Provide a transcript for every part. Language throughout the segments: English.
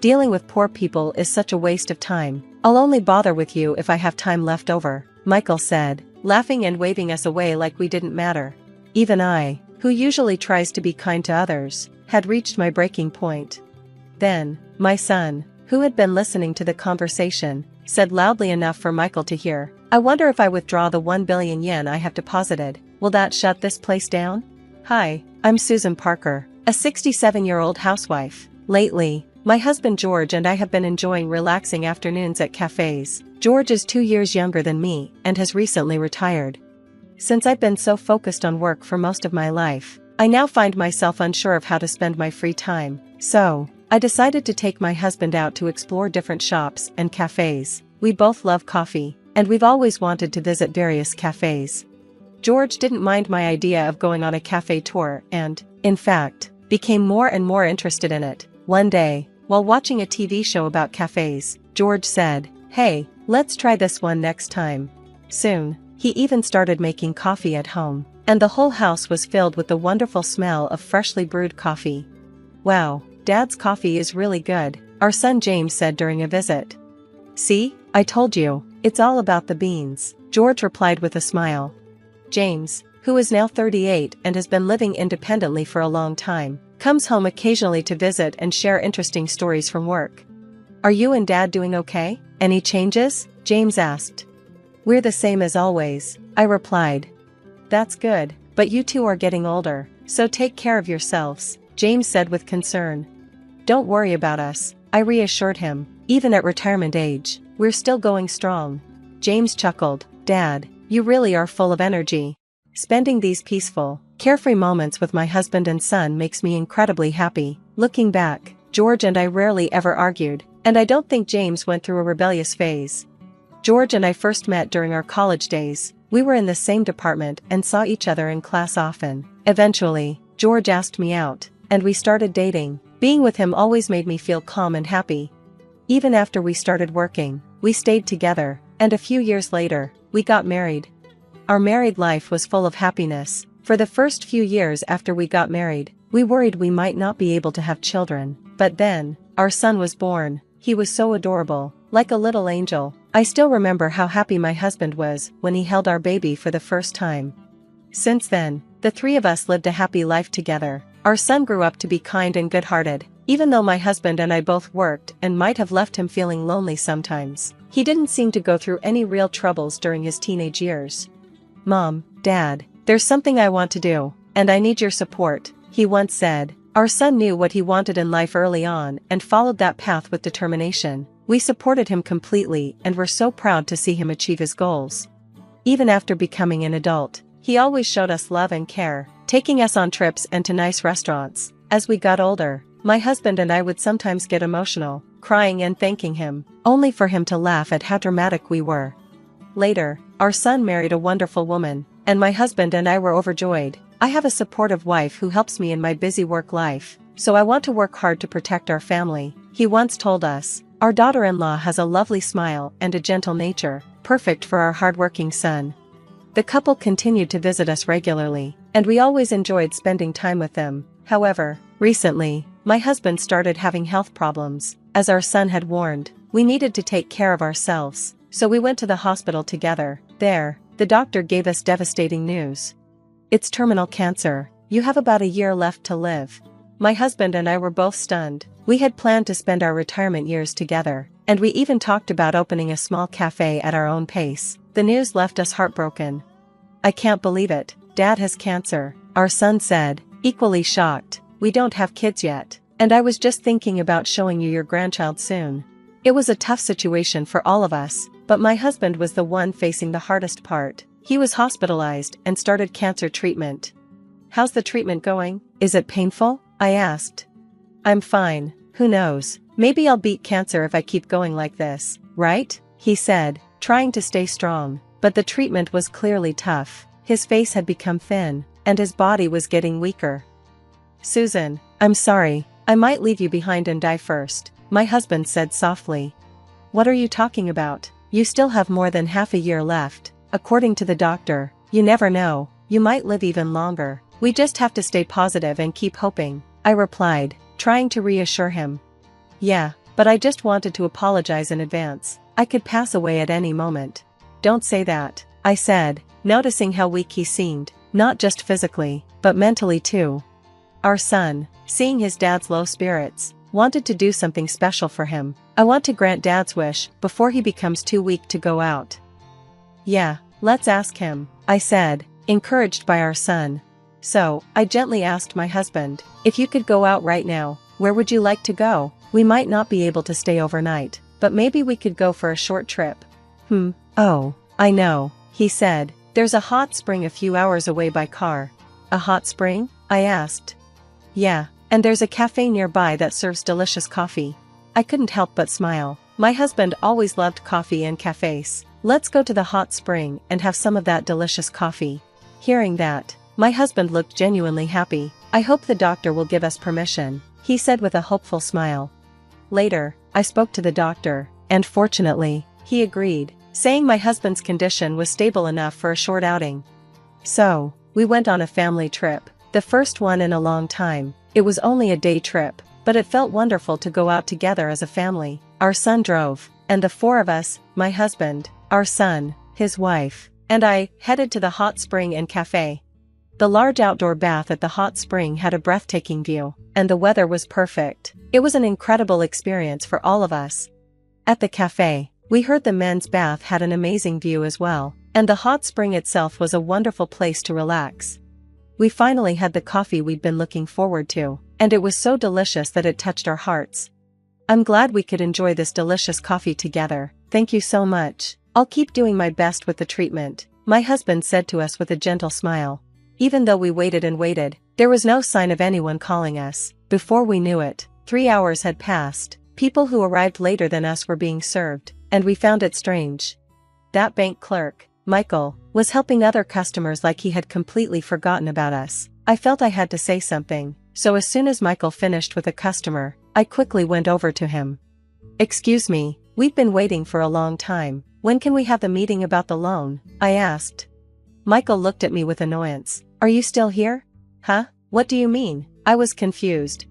Dealing with poor people is such a waste of time. I'll only bother with you if I have time left over, Michael said, laughing and waving us away like we didn't matter. Even I, who usually tries to be kind to others, had reached my breaking point. Then, my son, who had been listening to the conversation, said loudly enough for Michael to hear, "I wonder if I withdraw the 1 billion yen I have deposited, will that shut this place down?" Hi, I'm Susan Parker, a 67-year-old housewife. Lately, my husband George and I have been enjoying relaxing afternoons at cafes. George is 2 years younger than me and has recently retired. Since I've been so focused on work for most of my life, I now find myself unsure of how to spend my free time. So, I decided to take my husband out to explore different shops and cafes. We both love coffee, and we've always wanted to visit various cafes. George didn't mind my idea of going on a cafe tour and, in fact, became more and more interested in it. One day, while watching a TV show about cafes, George said, "Hey, let's try this one next time." Soon, he even started making coffee at home, and the whole house was filled with the wonderful smell of freshly brewed coffee. "Wow, Dad's coffee is really good," our son James said during a visit. "See, I told you, it's all about the beans," George replied with a smile. James, who is now 38 and has been living independently for a long time, comes home occasionally to visit and share interesting stories from work. "Are you and Dad doing okay? Any changes?" James asked. "We're the same as always," I replied. "That's good, but you two are getting older, so take care of yourselves," James said with concern. "Don't worry about us," I reassured him. "Even at retirement age, we're still going strong." James chuckled. "Dad, you really are full of energy." Spending these peaceful, carefree moments with my husband and son makes me incredibly happy. Looking back, George and I rarely ever argued, and I don't think James went through a rebellious phase. George and I first met during our college days. We were in the same department and saw each other in class often. Eventually, George asked me out, and we started dating. Being with him always made me feel calm and happy. Even after we started working, we stayed together, and a few years later, we got married. Our married life was full of happiness. For the first few years after we got married, we worried we might not be able to have children. But then, our son was born. He was so adorable, like a little angel. I still remember how happy my husband was when he held our baby for the first time. Since then, the three of us lived a happy life together. Our son grew up to be kind and good-hearted. Even though my husband and I both worked and might have left him feeling lonely sometimes, he didn't seem to go through any real troubles during his teenage years. "Mom, Dad, there's something I want to do, and I need your support," he once said. Our son knew what he wanted in life early on and followed that path with determination. We supported him completely and were so proud to see him achieve his goals. Even after becoming an adult, he always showed us love and care, taking us on trips and to nice restaurants. As we got older, my husband and I would sometimes get emotional, crying and thanking him, only for him to laugh at how dramatic we were. Later, our son married a wonderful woman, and my husband and I were overjoyed. I have a supportive wife who helps me in my busy work life, so I want to work hard to protect our family, he once told us. Our daughter-in-law has a lovely smile and a gentle nature, perfect for our hardworking son. The couple continued to visit us regularly, and we always enjoyed spending time with them. However, recently, my husband started having health problems. As our son had warned, we needed to take care of ourselves, so we went to the hospital together. There, the doctor gave us devastating news. "It's terminal cancer. You have about a year left to live." My husband and I were both stunned. We had planned to spend our retirement years together, and we even talked about opening a small cafe at our own pace. The news left us heartbroken. "I can't believe it. Dad has cancer," our son said, equally shocked. "We don't have kids yet, and I was just thinking about showing you your grandchild soon." It was a tough situation for all of us, but my husband was the one facing the hardest part. He was hospitalized and started cancer treatment. "How's the treatment going? Is it painful?" I asked. "I'm fine. Who knows? Maybe I'll beat cancer if I keep going like this, right?" he said, trying to stay strong. But the treatment was clearly tough. His face had become thin, and his body was getting weaker. "Susan, I'm sorry, I might leave you behind and die first," my husband said softly. "What are you talking about? You still have more than half a year left. According to the doctor, you never know, you might live even longer. We just have to stay positive and keep hoping," I replied, trying to reassure him. "Yeah, but I just wanted to apologize in advance. I could pass away at any moment. Don't say that, I said, noticing how weak he seemed, not just physically, but mentally too. Our son, seeing his dad's low spirits, wanted to do something special for him. I want to grant Dad's wish before he becomes too weak to go out. Yeah, let's ask him, I said, encouraged by our son. So, I gently asked my husband, if you could go out right now, where would you like to go? We might not be able to stay overnight, but maybe we could go for a short trip. Oh, I know, he said, there's a hot spring a few hours away by car. A hot spring? I asked. Yeah, and there's a cafe nearby that serves delicious coffee. I couldn't help but smile. My husband always loved coffee and cafes. Let's go to the hot spring and have some of that delicious coffee. Hearing that, my husband looked genuinely happy. I hope the doctor will give us permission, he said with a hopeful smile. Later, I spoke to the doctor, and fortunately, he agreed, saying my husband's condition was stable enough for a short outing. So, we went on a family trip, the first one in a long time. It was only a day trip, but it felt wonderful to go out together as a family. Our son drove, and the four of us, my husband, our son, his wife, and I, headed to the hot spring and cafe. The large outdoor bath at the hot spring had a breathtaking view, and the weather was perfect. It was an incredible experience for all of us. At the cafe, we heard the men's bath had an amazing view as well, and the hot spring itself was a wonderful place to relax. We finally had the coffee we'd been looking forward to, and it was so delicious that it touched our hearts. I'm glad we could enjoy this delicious coffee together. Thank you so much. I'll keep doing my best with the treatment, my husband said to us with a gentle smile. Even though we waited and waited, there was no sign of anyone calling us. Before we knew it, 3 hours had passed. People who arrived later than us were being served, and we found it strange. That bank clerk, Michael, was helping other customers like he had completely forgotten about us. I felt I had to say something, so as soon as Michael finished with a customer, I quickly went over to him. Excuse me, we've been waiting for a long time. When can we have the meeting about the loan? I asked. Michael looked at me with annoyance. Are you still here? Huh? What do you mean? I was confused.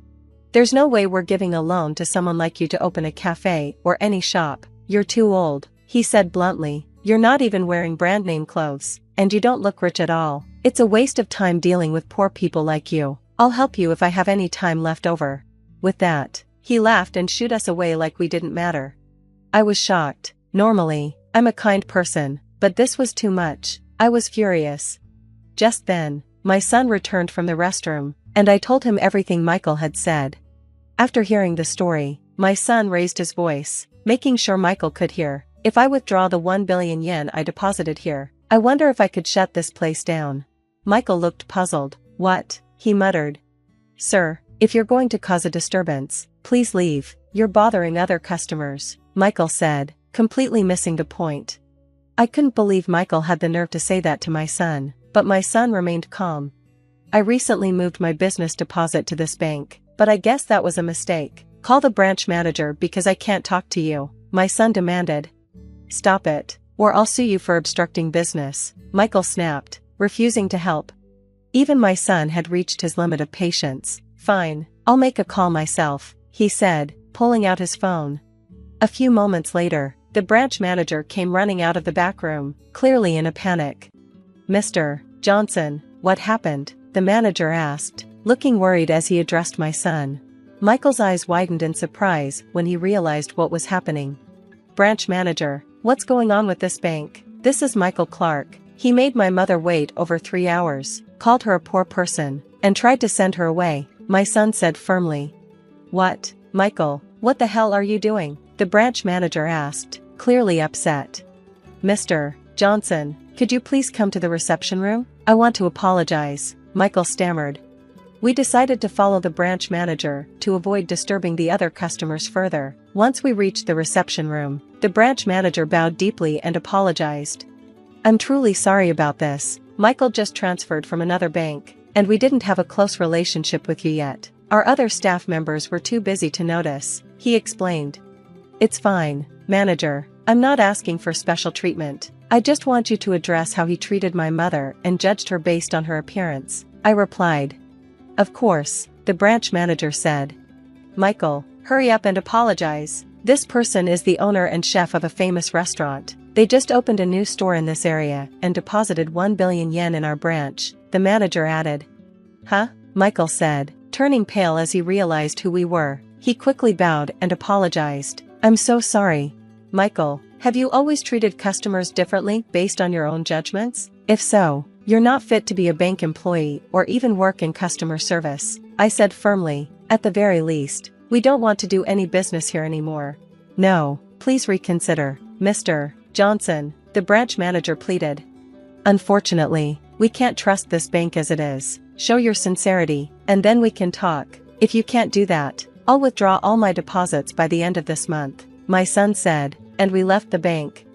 There's no way we're giving a loan to someone like you to open a cafe or any shop. You're too old, he said bluntly. You're not even wearing brand name clothes, and you don't look rich at all. It's a waste of time dealing with poor people like you. I'll help you if I have any time left over. With that, he laughed and shooed us away like we didn't matter. I was shocked. Normally, I'm a kind person, but this was too much. I was furious. Just then, my son returned from the restroom, and I told him everything Michael had said. After hearing the story, my son raised his voice, making sure Michael could hear. If I withdraw the 1 billion yen I deposited here, I wonder if I could shut this place down. Michael looked puzzled. What? He muttered. Sir, if you're going to cause a disturbance, please leave. You're bothering other customers, Michael said, completely missing the point. I couldn't believe Michael had the nerve to say that to my son, but my son remained calm. I recently moved my business deposit to this bank, but I guess that was a mistake. Call the branch manager because I can't talk to you, my son demanded. Stop it, or I'll sue you for obstructing business, Michael snapped, refusing to help. Even my son had reached his limit of patience. Fine, I'll make a call myself, he said, pulling out his phone. A few moments later, the branch manager came running out of the back room, clearly in a panic. Mr. Johnson, what happened? The manager asked, looking worried as he addressed my son. Michael's eyes widened in surprise when he realized what was happening. Branch manager, what's going on with this bank? This is Michael Clark. He made my mother wait over 3 hours, called her a poor person, and tried to send her away, my son said firmly. What, Michael, what the hell are you doing? The branch manager asked, clearly upset. Mr. Johnson, could you please come to the reception room? I want to apologize, Michael stammered. We decided to follow the branch manager to avoid disturbing the other customers further. Once we reached the reception room, the branch manager bowed deeply and apologized. I'm truly sorry about this. Michael just transferred from another bank, and we didn't have a close relationship with you yet. Our other staff members were too busy to notice, he explained. It's fine, manager. I'm not asking for special treatment. I just want you to address how he treated my mother and judged her based on her appearance, I replied. Of course, the branch manager said. Michael, Hurry up and apologize. This person is the owner and chef of a famous restaurant. They just opened a new store in this area and deposited 1 billion yen in our branch, the manager added. Huh? Michael said, turning pale as he realized who we were. He quickly bowed and apologized. I'm so sorry. Michael, have you always treated customers differently based on your own judgments? If so, you're not fit to be a bank employee or even work in customer service, I said firmly. At the very least, we don't want to do any business here anymore. No, please reconsider, Mr. Johnson, the branch manager pleaded. Unfortunately, we can't trust this bank as it is. Show your sincerity, and then we can talk. If you can't do that, I'll withdraw all my deposits by the end of this month, my son said, and we left the bank.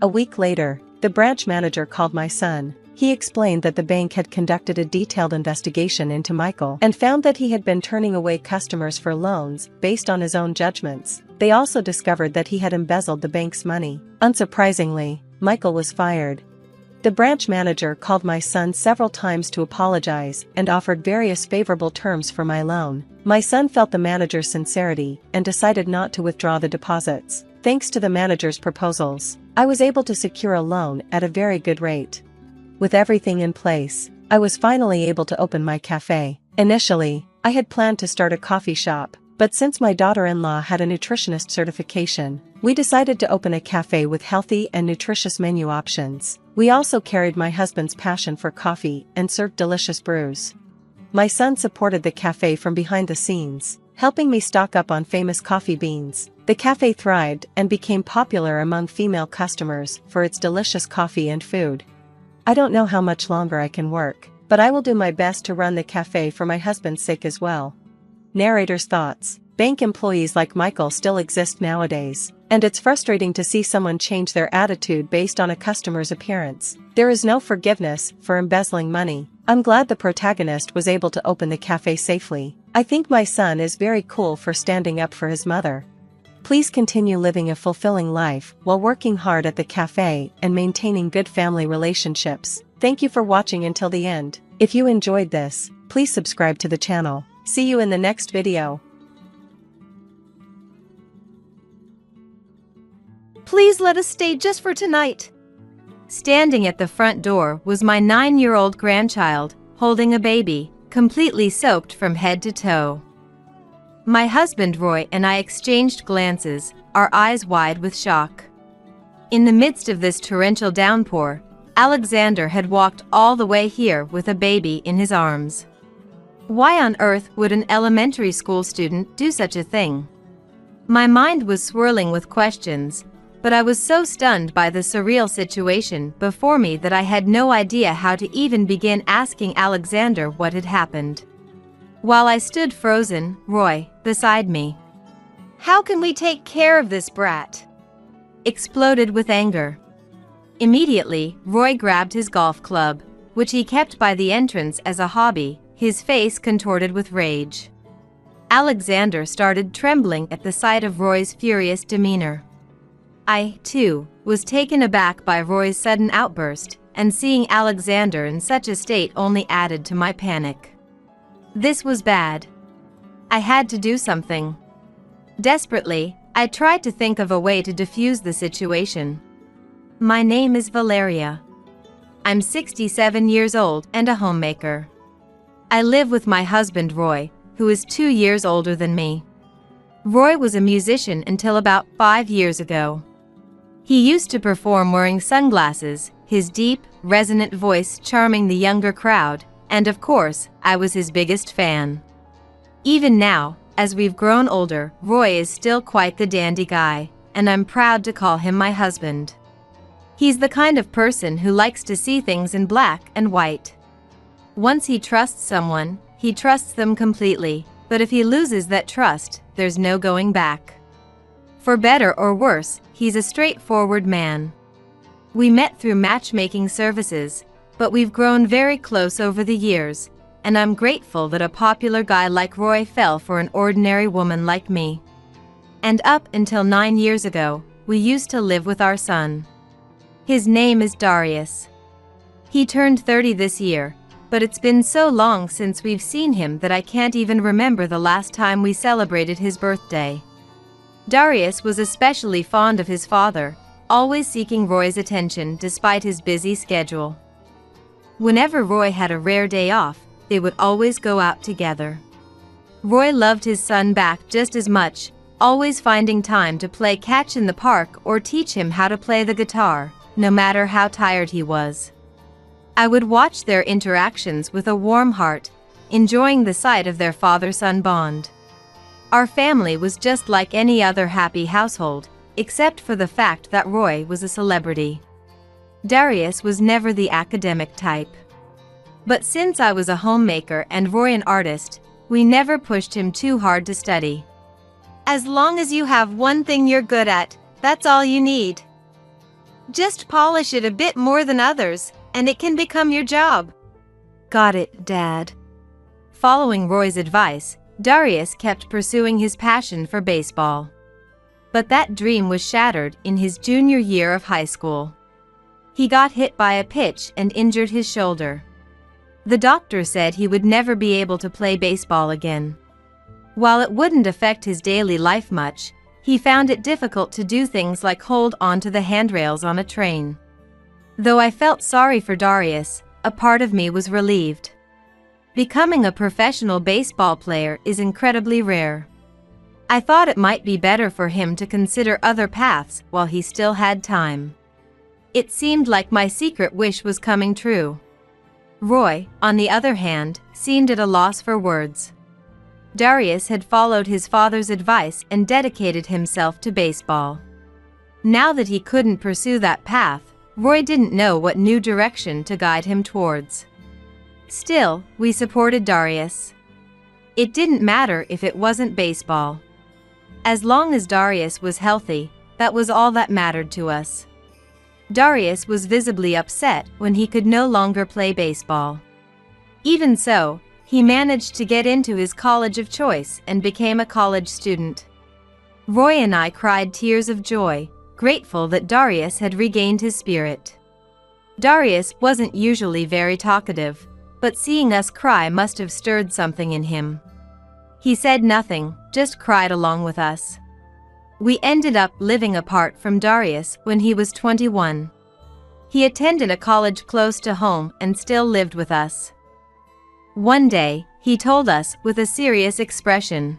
A week later, the branch manager called my son. He explained that the bank had conducted a detailed investigation into Michael and found that he had been turning away customers for loans based on his own judgments. They also discovered that he had embezzled the bank's money. Unsurprisingly, Michael was fired. The branch manager called my son several times to apologize and offered various favorable terms for my loan. My son felt the manager's sincerity and decided not to withdraw the deposits. Thanks to the manager's proposals, I was able to secure a loan at a very good rate. With everything in place, I was finally able to open my cafe. Initially, I had planned to start a coffee shop, but since my daughter-in-law had a nutritionist certification, we decided to open a cafe with healthy and nutritious menu options. We also carried my husband's passion for coffee and served delicious brews. My son supported the cafe from behind the scenes, helping me stock up on famous coffee beans. The cafe thrived and became popular among female customers for its delicious coffee and food. I don't know how much longer I can work, but I will do my best to run the cafe for my husband's sake as well. Narrator's thoughts. Bank employees like Michael still exist nowadays, and it's frustrating to see someone change their attitude based on a customer's appearance. There is no forgiveness for embezzling money. I'm glad the protagonist was able to open the cafe safely. I think my son is very cool for standing up for his mother. Please continue living a fulfilling life while working hard at the cafe and maintaining good family relationships. Thank you for watching until the end. If you enjoyed this, please subscribe to the channel. See you in the next video. Please let us stay just for tonight. Standing at the front door was my 9-year-old grandchild, holding a baby, completely soaked from head to toe. My husband Roy and I exchanged glances, our eyes wide with shock. In the midst of this torrential downpour, Alexander had walked all the way here with a baby in his arms. Why on earth would an elementary school student do such a thing? My mind was swirling with questions, but I was so stunned by the surreal situation before me that I had no idea how to even begin asking Alexander what had happened. While I stood frozen, Roy, beside me. "How can we take care of this brat?" exploded with anger. Immediately, Roy grabbed his golf club, which he kept by the entrance as a hobby, his face contorted with rage. Alexander started trembling at the sight of Roy's furious demeanor. I, too, was taken aback by Roy's sudden outburst, and seeing Alexander in such a state only added to my panic. This was bad. I had to do something. Desperately, I tried to think of a way to defuse the situation. My name is Valeria. I'm 67 years old and a homemaker. I live with my husband Roy, who is 2 years older than me. Roy was a musician until about 5 years ago. He used to perform wearing sunglasses, his deep, resonant voice charming the younger crowd, and of course, I was his biggest fan. Even now, as we've grown older, Roy is still quite the dandy guy, and I'm proud to call him my husband. He's the kind of person who likes to see things in black and white. Once he trusts someone, he trusts them completely, but if he loses that trust, there's no going back. For better or worse, he's a straightforward man. We met through matchmaking services, but we've grown very close over the years, and I'm grateful that a popular guy like Roy fell for an ordinary woman like me. And up until 9 years ago, we used to live with our son. His name is Darius. He turned 30 this year, But it's been so long since we've seen him that I can't even remember the last time we celebrated his birthday. Darius was especially fond of his father, always seeking Roy's attention despite his busy schedule. Whenever Roy had a rare day off, they would always go out together. Roy loved his son back just as much, always finding time to play catch in the park or teach him how to play the guitar, no matter how tired he was. I would watch their interactions with a warm heart, enjoying the sight of their father-son bond. Our family was just like any other happy household, except for the fact that Roy was a celebrity. Darius was never the academic type. But since I was a homemaker and Roy an artist, we never pushed him too hard to study. As long as you have one thing you're good at, that's all you need. Just polish it a bit more than others, and it can become your job. Got it, Dad. Following Roy's advice, Darius kept pursuing his passion for baseball. But that dream was shattered in his junior year of high school. He got hit by a pitch and injured his shoulder. The doctor said he would never be able to play baseball again. While it wouldn't affect his daily life much, he found it difficult to do things like hold onto the handrails on a train. Though I felt sorry for Darius, a part of me was relieved. Becoming a professional baseball player is incredibly rare. I thought it might be better for him to consider other paths while he still had time. It seemed like my secret wish was coming true. Roy, on the other hand, seemed at a loss for words. Darius had followed his father's advice and dedicated himself to baseball. Now that he couldn't pursue that path, Roy didn't know what new direction to guide him towards. Still, we supported Darius. It didn't matter if it wasn't baseball. As long as Darius was healthy, that was all that mattered to us. Darius was visibly upset when he could no longer play baseball. Even so, he managed to get into his college of choice and became a college student. Roy and I cried tears of joy, grateful that Darius had regained his spirit. Darius wasn't usually very talkative, but seeing us cry must have stirred something in him. He said nothing, just cried along with us. We ended up living apart from Darius when he was 21. He attended a college close to home and still lived with us. One day, he told us with a serious expression,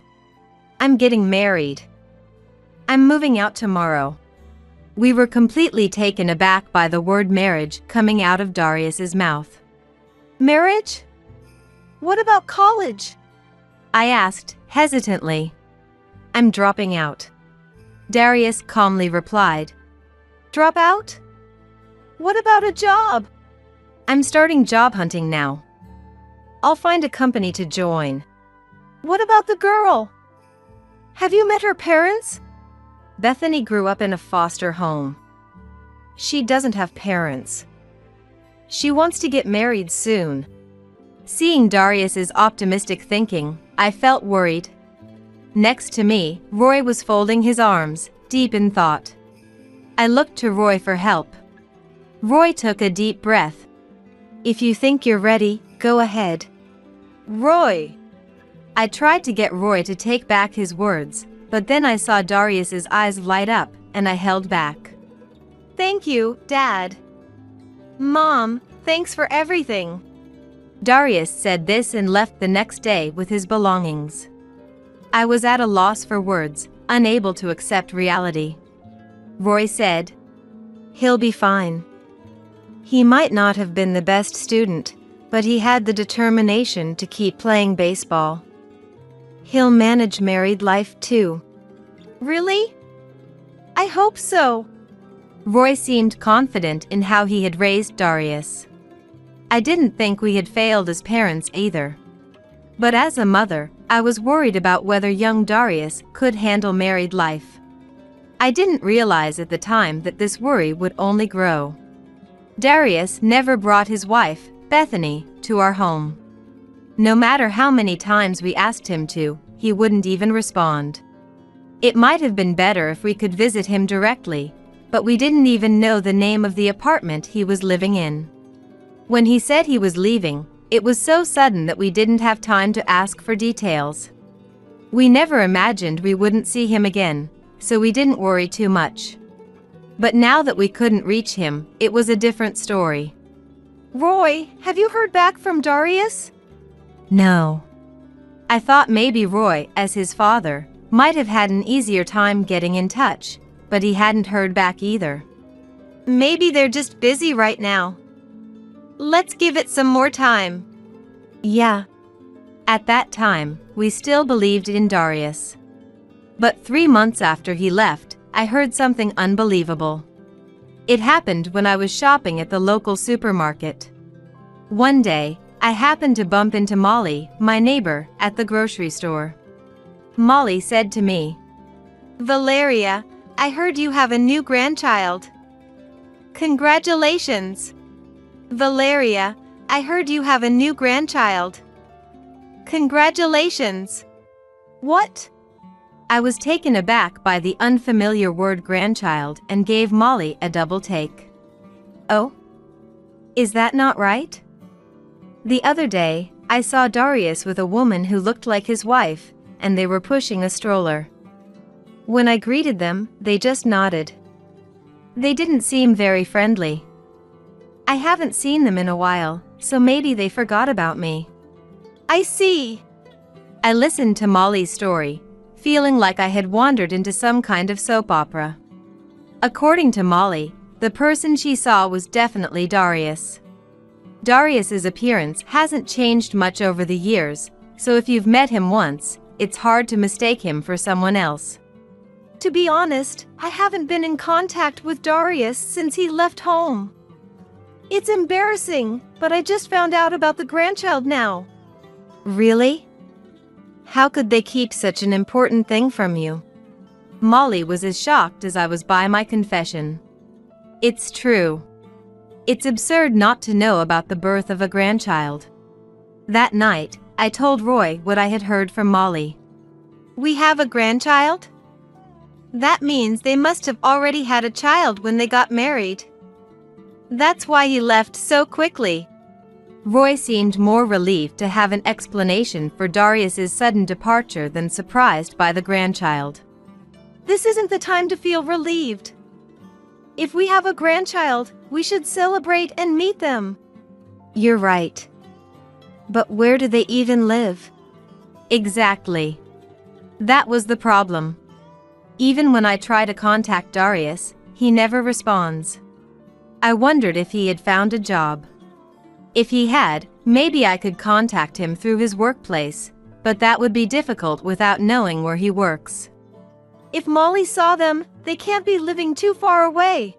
"I'm getting married. I'm moving out tomorrow." We were completely taken aback by the word marriage coming out of Darius's mouth. "Marriage? What about college?" I asked, hesitantly. "I'm dropping out," Darius calmly replied. "Drop out? What about a job?" "I'm starting job hunting now. I'll find a company to join." "What about the girl? Have you met her parents?" Bethany grew up in a foster home. She doesn't have parents. She wants to get married soon. Seeing Darius's optimistic thinking, I felt worried. Next to me, Roy was folding his arms, deep in thought. I looked to Roy for help. Roy took a deep breath. "If you think you're ready, go ahead." "Roy!" I tried to get Roy to take back his words, but then I saw Darius's eyes light up, and I held back. "Thank you, Dad. Mom, thanks for everything." Darius said this and left the next day with his belongings. I was at a loss for words, unable to accept reality. Roy said, "He'll be fine. He might not have been the best student, but he had the determination to keep playing baseball. He'll manage married life too." "Really? I hope so." Roy seemed confident in how he had raised Darius. I didn't think we had failed as parents either. But as a mother, I was worried about whether young Darius could handle married life. I didn't realize at the time that this worry would only grow. Darius never brought his wife, Bethany, to our home. No matter how many times we asked him to, he wouldn't even respond. It might have been better if we could visit him directly, but we didn't even know the name of the apartment he was living in. When he said he was leaving, It was so sudden that we didn't have time to ask for details. We never imagined we wouldn't see him again, so we didn't worry too much. But now that we couldn't reach him, it was a different story. Roy, have you heard back from Darius? No. I thought maybe Roy, as his father, might have had an easier time getting in touch, but he hadn't heard back either. Maybe they're just busy right now. Let's give it some more time. Yeah. At that time, we still believed in Darius. But 3 months after he left, I heard something unbelievable. It happened when I was shopping at the local supermarket. One day, I happened to bump into Molly, my neighbor, at the grocery store. Molly said to me, Valeria, I heard you have a new grandchild. Congratulations. Valeria, I heard you have a new grandchild. Congratulations. What? I was taken aback by the unfamiliar word grandchild and gave Molly a double take. Oh? Is that not right? The other day, I saw Darius with a woman who looked like his wife, and they were pushing a stroller. When I greeted them, they just nodded. They didn't seem very friendly. I haven't seen them in a while, so maybe they forgot about me. I see. I listened to Molly's story, feeling like I had wandered into some kind of soap opera. According to Molly, the person she saw was definitely Darius. Darius's appearance hasn't changed much over the years, so if you've met him once, it's hard to mistake him for someone else. To be honest, I haven't been in contact with Darius since he left home. It's embarrassing, but I just found out about the grandchild now. Really? How could they keep such an important thing from you? Molly was as shocked as I was by my confession. It's true. It's absurd not to know about the birth of a grandchild. That night, I told Roy what I had heard from Molly. We have a grandchild? That means they must have already had a child when they got married. That's why he left so quickly. Roy seemed more relieved to have an explanation for Darius's sudden departure than surprised by the grandchild. This isn't the time to feel relieved. If we have a grandchild, we should celebrate and meet them. You're right. But where do they even live? Exactly. That was the problem. Even when I try to contact Darius, he never responds. I wondered if he had found a job. If he had, maybe I could contact him through his workplace, but that would be difficult without knowing where he works. If Molly saw them, they can't be living too far away.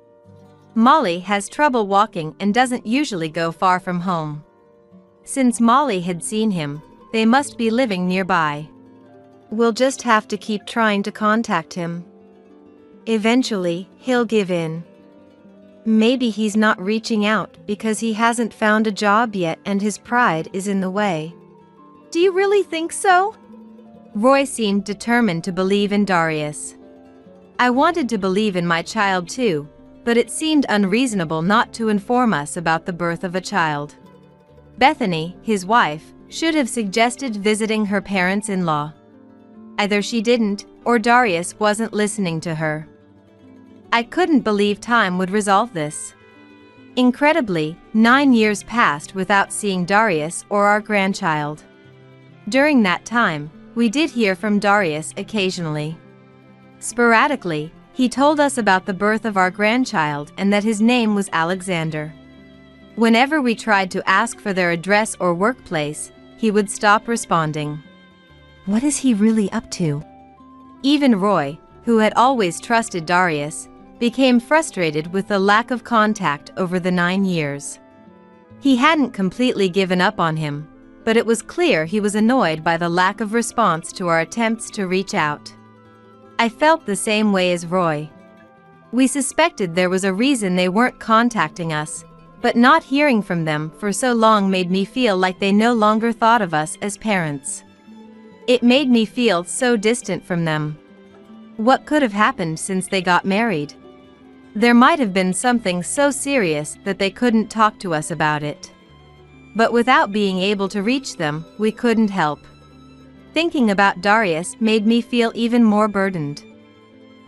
Molly has trouble walking and doesn't usually go far from home. Since Molly had seen him, they must be living nearby. We'll just have to keep trying to contact him. Eventually, he'll give in. Maybe he's not reaching out because he hasn't found a job yet and his pride is in the way. Do you really think so? Roy seemed determined to believe in Darius. I wanted to believe in my child too, but it seemed unreasonable not to inform us about the birth of a child. Bethany, his wife, should have suggested visiting her parents-in-law. Either she didn't, or Darius wasn't listening to her. I couldn't believe time would resolve this. Incredibly, 9 years passed without seeing Darius or our grandchild. During that time, we did hear from Darius occasionally. Sporadically, he told us about the birth of our grandchild and that his name was Alexander. Whenever we tried to ask for their address or workplace, he would stop responding. What is he really up to? Even Roy, who had always trusted Darius, became frustrated with the lack of contact over the 9 years. He hadn't completely given up on him, but it was clear he was annoyed by the lack of response to our attempts to reach out. I felt the same way as Roy. We suspected there was a reason they weren't contacting us, but not hearing from them for so long made me feel like they no longer thought of us as parents. It made me feel so distant from them. What could have happened since they got married? There might have been something so serious that they couldn't talk to us about it. but without being able to reach them, we couldn't help. Thinking about Darius made me feel even more burdened.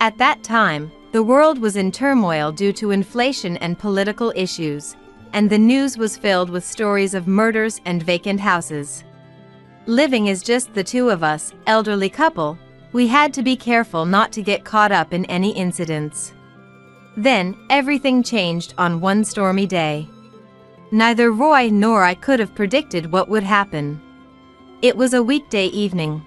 At that time, the world was in turmoil due to inflation and political issues, and the news was filled with stories of murders and vacant houses. Living as just the two of us, elderly couple, we had to be careful not to get caught up in any incidents. Then, everything changed on one stormy day. Neither Roy nor I could have predicted what would happen. It was a weekday evening.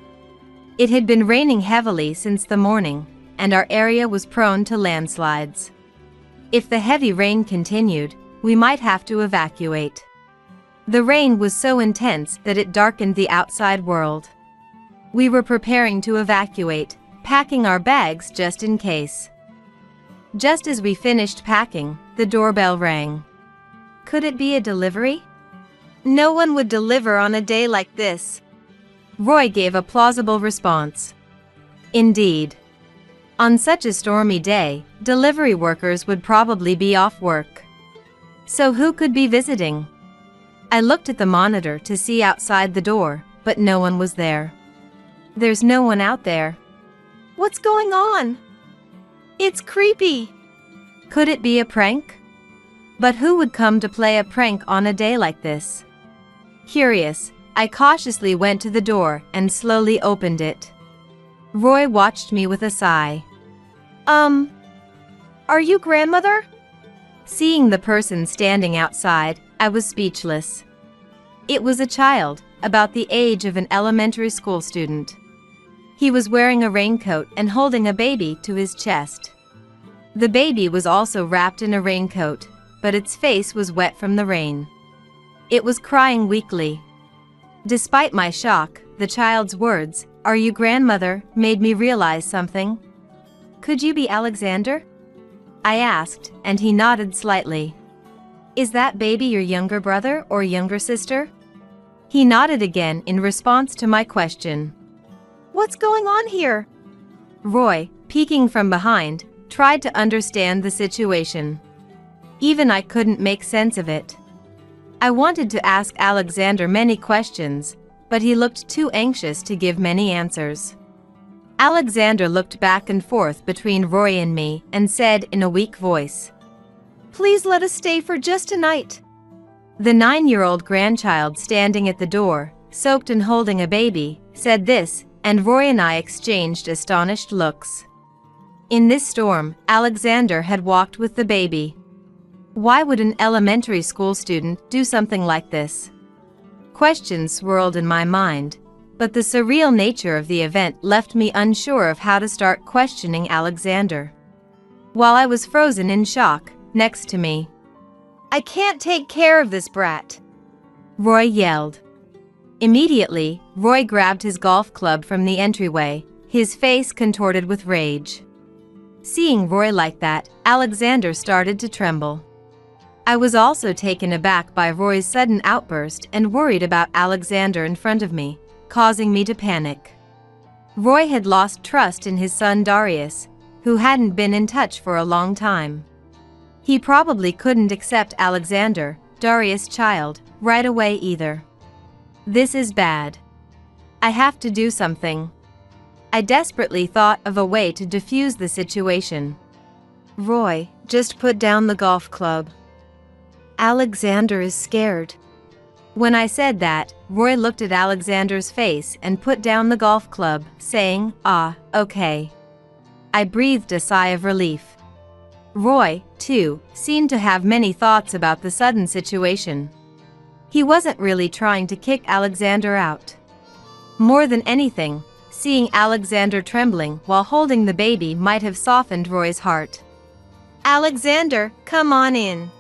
It had been raining heavily since the morning, and our area was prone to landslides. If the heavy rain continued, we might have to evacuate. The rain was so intense that it darkened the outside world. We were preparing to evacuate, packing our bags just in case. Just as we finished packing, the doorbell rang. Could it be a delivery? No one would deliver on a day like this. Roy gave a plausible response. Indeed. On such a stormy day, delivery workers would probably be off work. So who could be visiting? I looked at the monitor to see outside the door, but no one was there. There's no one out there. What's going on? It's creepy. Could it be a prank? But who would come to play a prank on a day like this? Curious, I cautiously went to the door and slowly opened it. Roy watched me with a sigh. Are you grandmother? Seeing the person standing outside, I was speechless. It was a child, about the age of an elementary school student. He was wearing a raincoat and holding a baby to his chest. The baby was also wrapped in a raincoat, but its face was wet from the rain. It was crying weakly. Despite my shock, the child's words, "Are you grandmother?" made me realize something. Could you be Alexander? I asked, and he nodded slightly. Is that baby your younger brother or younger sister? He nodded again in response to my question. What's going on here? Roy, peeking from behind, tried to understand the situation. Even I couldn't make sense of it. I wanted to ask Alexander many questions, but he looked too anxious to give many answers. Alexander looked back and forth between Roy and me and said in a weak voice, Please let us stay for just tonight. The 9-year-old grandchild standing at the door, soaked and holding a baby, said this, and Roy and I exchanged astonished looks. In this storm, Alexander had walked with the baby. Why would an elementary school student do something like this? Questions swirled in my mind, but the surreal nature of the event left me unsure of how to start questioning Alexander. While I was frozen in shock, next to me, I can't take care of this brat, Roy yelled. Immediately, Roy grabbed his golf club from the entryway, his face contorted with rage. Seeing Roy like that, Alexander started to tremble. I was also taken aback by Roy's sudden outburst and worried about Alexander in front of me, causing me to panic. Roy had lost trust in his son Darius, who hadn't been in touch for a long time. He probably couldn't accept Alexander, Darius' child, right away either. This is bad. I have to do something. I desperately thought of a way to defuse the situation. Roy, just put down the golf club. Alexander is scared. When I said that, Roy looked at Alexander's face and put down the golf club, saying, okay. I breathed a sigh of relief. Roy, too, seemed to have many thoughts about the sudden situation. He wasn't really trying to kick Alexander out. More than anything, seeing Alexander trembling while holding the baby might have softened Roy's heart. Alexander, come on in.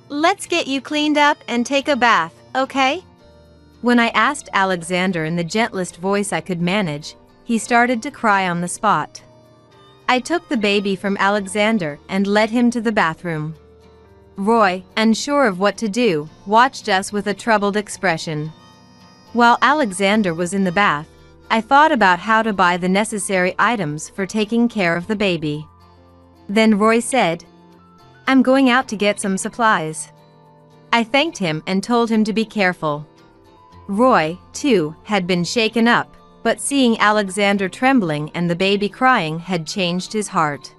Let's get you cleaned up and take a bath, okay? When I asked Alexander in the gentlest voice I could manage, he started to cry on the spot. I took the baby from Alexander and led him to the bathroom. Roy, unsure of what to do, watched us with a troubled expression. While Alexander was in the bath, I thought about how to buy the necessary items for taking care of the baby. Then Roy said, I'm going out to get some supplies. I thanked him and told him to be careful. Roy, too, had been shaken up, but seeing Alexander trembling and the baby crying had changed his heart.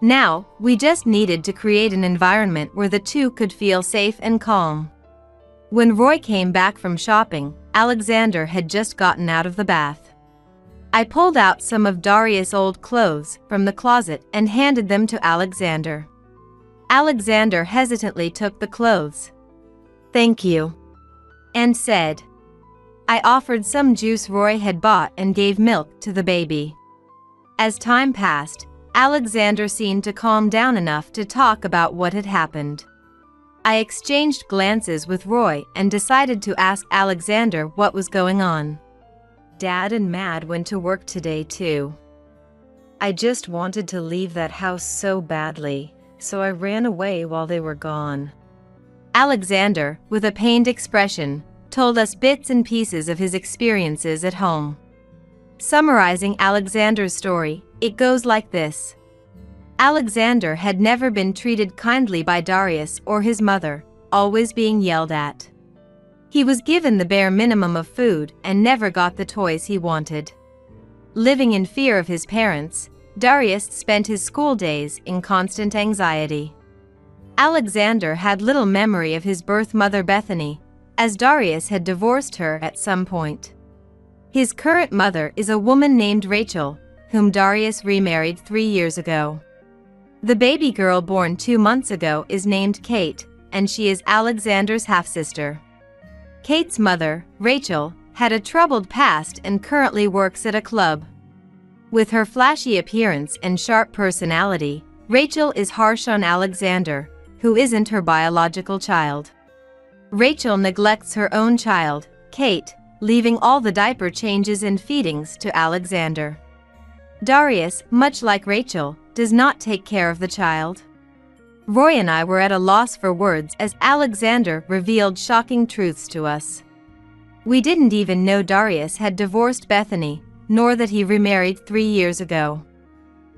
Now, we just needed to create an environment where the two could feel safe and calm. When Roy came back from shopping, Alexander had just gotten out of the bath. I pulled out some of Darius' old clothes from the closet and handed them to Alexander. Alexander hesitantly took the clothes. "Thank you," and said. I offered some juice Roy had bought and gave milk to the baby. As time passed, Alexander seemed to calm down enough to talk about what had happened. I exchanged glances with Roy and decided to ask Alexander what was going on. "Dad and Mad went to work today too. I just wanted to leave that house so badly, so I ran away while they were gone." Alexander, with a pained expression, told us bits and pieces of his experiences at home. Summarizing Alexander's story, it goes like this. Alexander had never been treated kindly by Darius or his mother, always being yelled at. He was given the bare minimum of food and never got the toys he wanted. Living in fear of his parents, Darius spent his school days in constant anxiety. Alexander had little memory of his birth mother Bethany, as Darius had divorced her at some point. His current mother is a woman named Rachel, whom Darius remarried 3 years ago. The baby girl born 2 months ago is named Kate, and she is Alexander's half-sister. Kate's mother, Rachel, had a troubled past and currently works at a club. With her flashy appearance and sharp personality, Rachel is harsh on Alexander, who isn't her biological child. Rachel neglects her own child, Kate, leaving all the diaper changes and feedings to Alexander. Darius, much like Rachel, does not take care of the child. Roy and I were at a loss for words as Alexander revealed shocking truths to us. We didn't even know Darius had divorced Bethany, nor that he remarried 3 years ago.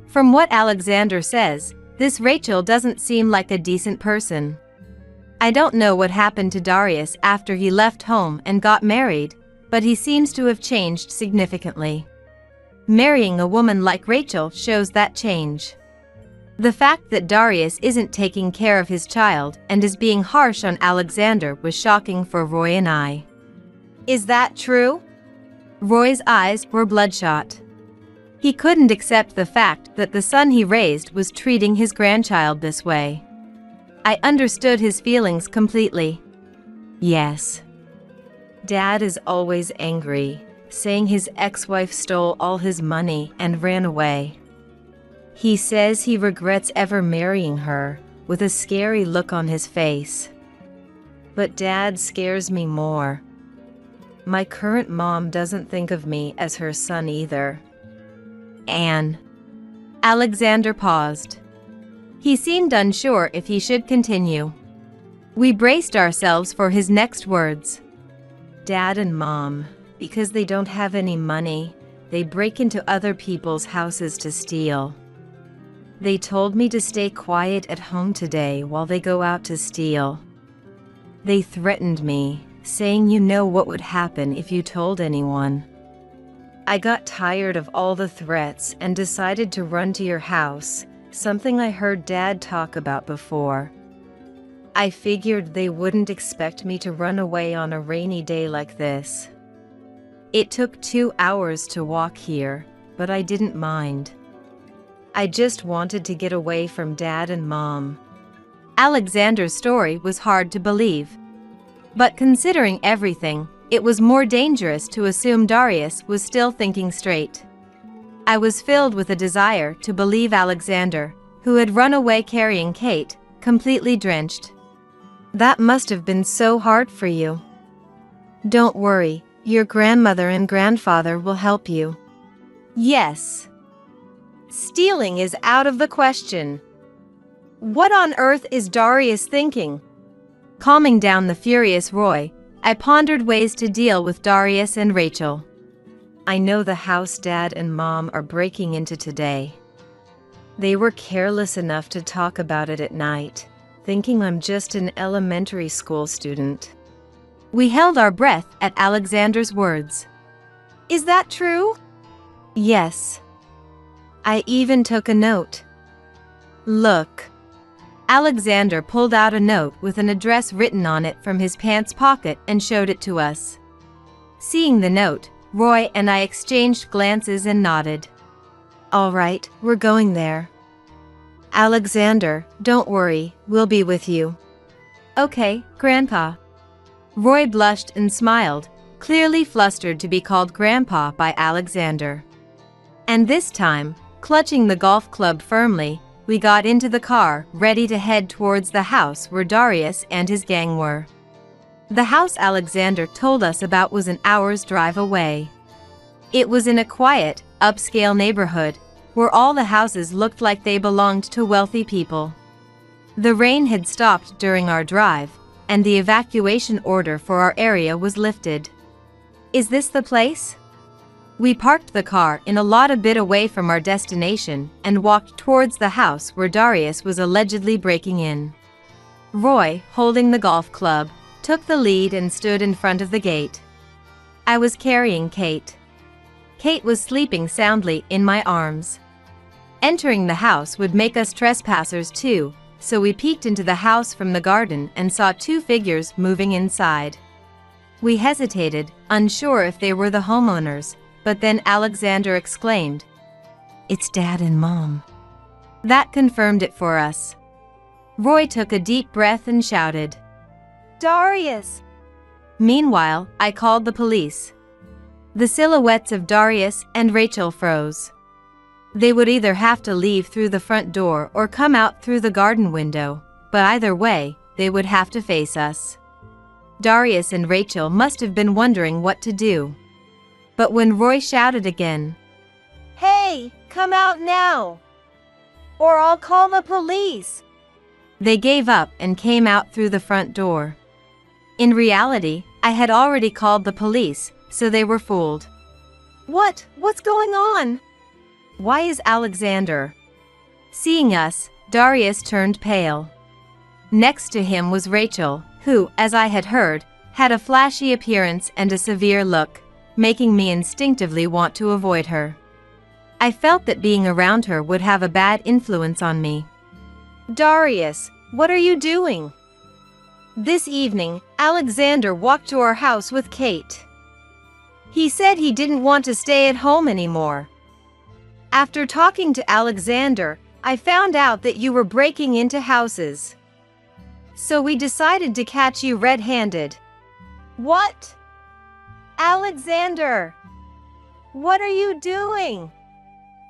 From what Alexander says, this Rachel doesn't seem like a decent person. I don't know what happened to Darius after he left home and got married, but he seems to have changed significantly. Marrying a woman like Rachel shows that change. The fact that Darius isn't taking care of his child and is being harsh on Alexander was shocking for Roy and I. "Is that true?" Roy's eyes were bloodshot. He couldn't accept the fact that the son he raised was treating his grandchild this way. I understood his feelings completely. "Yes. Dad is always angry, saying his ex-wife stole all his money and ran away. He says he regrets ever marrying her, with a scary look on his face. But Dad scares me more. My current mom doesn't think of me as her son either." Anne. Alexander paused. He seemed unsure if he should continue. We braced ourselves for his next words. "Dad and Mom, because they don't have any money, they break into other people's houses to steal. They told me to stay quiet at home today while they go out to steal. They threatened me, saying you know what would happen if you told anyone. I got tired of all the threats and decided to run to your house, something I heard Dad talk about before. I figured they wouldn't expect me to run away on a rainy day like this. It took 2 hours to walk here, but I didn't mind. I just wanted to get away from Dad and Mom." Alexander's story was hard to believe. But considering everything, it was more dangerous to assume Darius was still thinking straight. I was filled with a desire to believe Alexander, who had run away carrying Kate, completely drenched. "That must have been so hard for you. Don't worry, your grandmother and grandfather will help you." "Yes. Stealing is out of the question. What on earth is Darius thinking?" Calming down the furious Roy, I pondered ways to deal with Darius and Rachel. "I know the house Dad and Mom are breaking into today. They were careless enough to talk about it at night, thinking I'm just an elementary school student. We held our breath at Alexander's words. Is that true? Yes. I even took a note. Look. Alexander pulled out a note with an address written on it from his pants pocket and showed it to us. Seeing the note, Roy and I exchanged glances and nodded. All right, we're going there. Alexander, don't worry, we'll be with you. Okay, Grandpa. Roy blushed and smiled, clearly flustered to be called Grandpa by Alexander. And this time, clutching the golf club firmly, we got into the car, ready to head towards the house where Darius and his gang were. The house Alexander told us about was an hour's drive away. It was in a quiet, upscale neighborhood, where all the houses looked like they belonged to wealthy people. The rain had stopped during our drive, and the evacuation order for our area was lifted. Is this the place? We parked the car in a lot a bit away from our destination and walked towards the house where Darius was allegedly breaking in. Roy, holding the golf club, took the lead and stood in front of the gate. I was carrying Kate. Kate was sleeping soundly in my arms. Entering the house would make us trespassers too, so we peeked into the house from the garden and saw two figures moving inside. We hesitated, unsure if they were the homeowners, but then Alexander exclaimed, "It's Dad and Mom." That confirmed it for us. Roy took a deep breath and shouted, Darius! Meanwhile, I called the police. The silhouettes of Darius and Rachel froze. They would either have to leave through the front door or come out through the garden window, but either way, they would have to face us. Darius and Rachel must have been wondering what to do. But when Roy shouted again, Hey, come out now! Or I'll call the police! They gave up and came out through the front door. In reality, I had already called the police, so they were fooled. What's going on? Why is Alexander? Seeing us, Darius turned pale. Next to him was Rachel, who, as I had heard, had a flashy appearance and a severe look, making me instinctively want to avoid her. I felt that being around her would have a bad influence on me. Darius, what are you doing? This evening, Alexander walked to our house with Kate. He said he didn't want to stay at home anymore. After talking to Alexander, I found out that you were breaking into houses. So we decided to catch you red-handed. What? Alexander! What are you doing?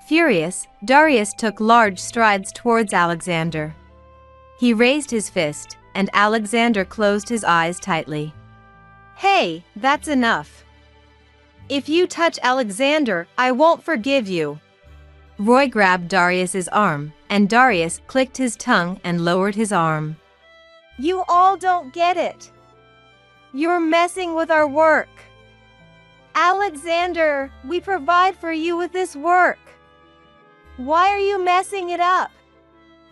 Furious, Darius took large strides towards Alexander. He raised his fist, and Alexander closed his eyes tightly. Hey, that's enough. If you touch Alexander, I won't forgive you. Roy grabbed Darius's arm, and Darius clicked his tongue and lowered his arm. You all don't get it. You're messing with our work. Alexander, we provide for you with this work. Why are you messing it up?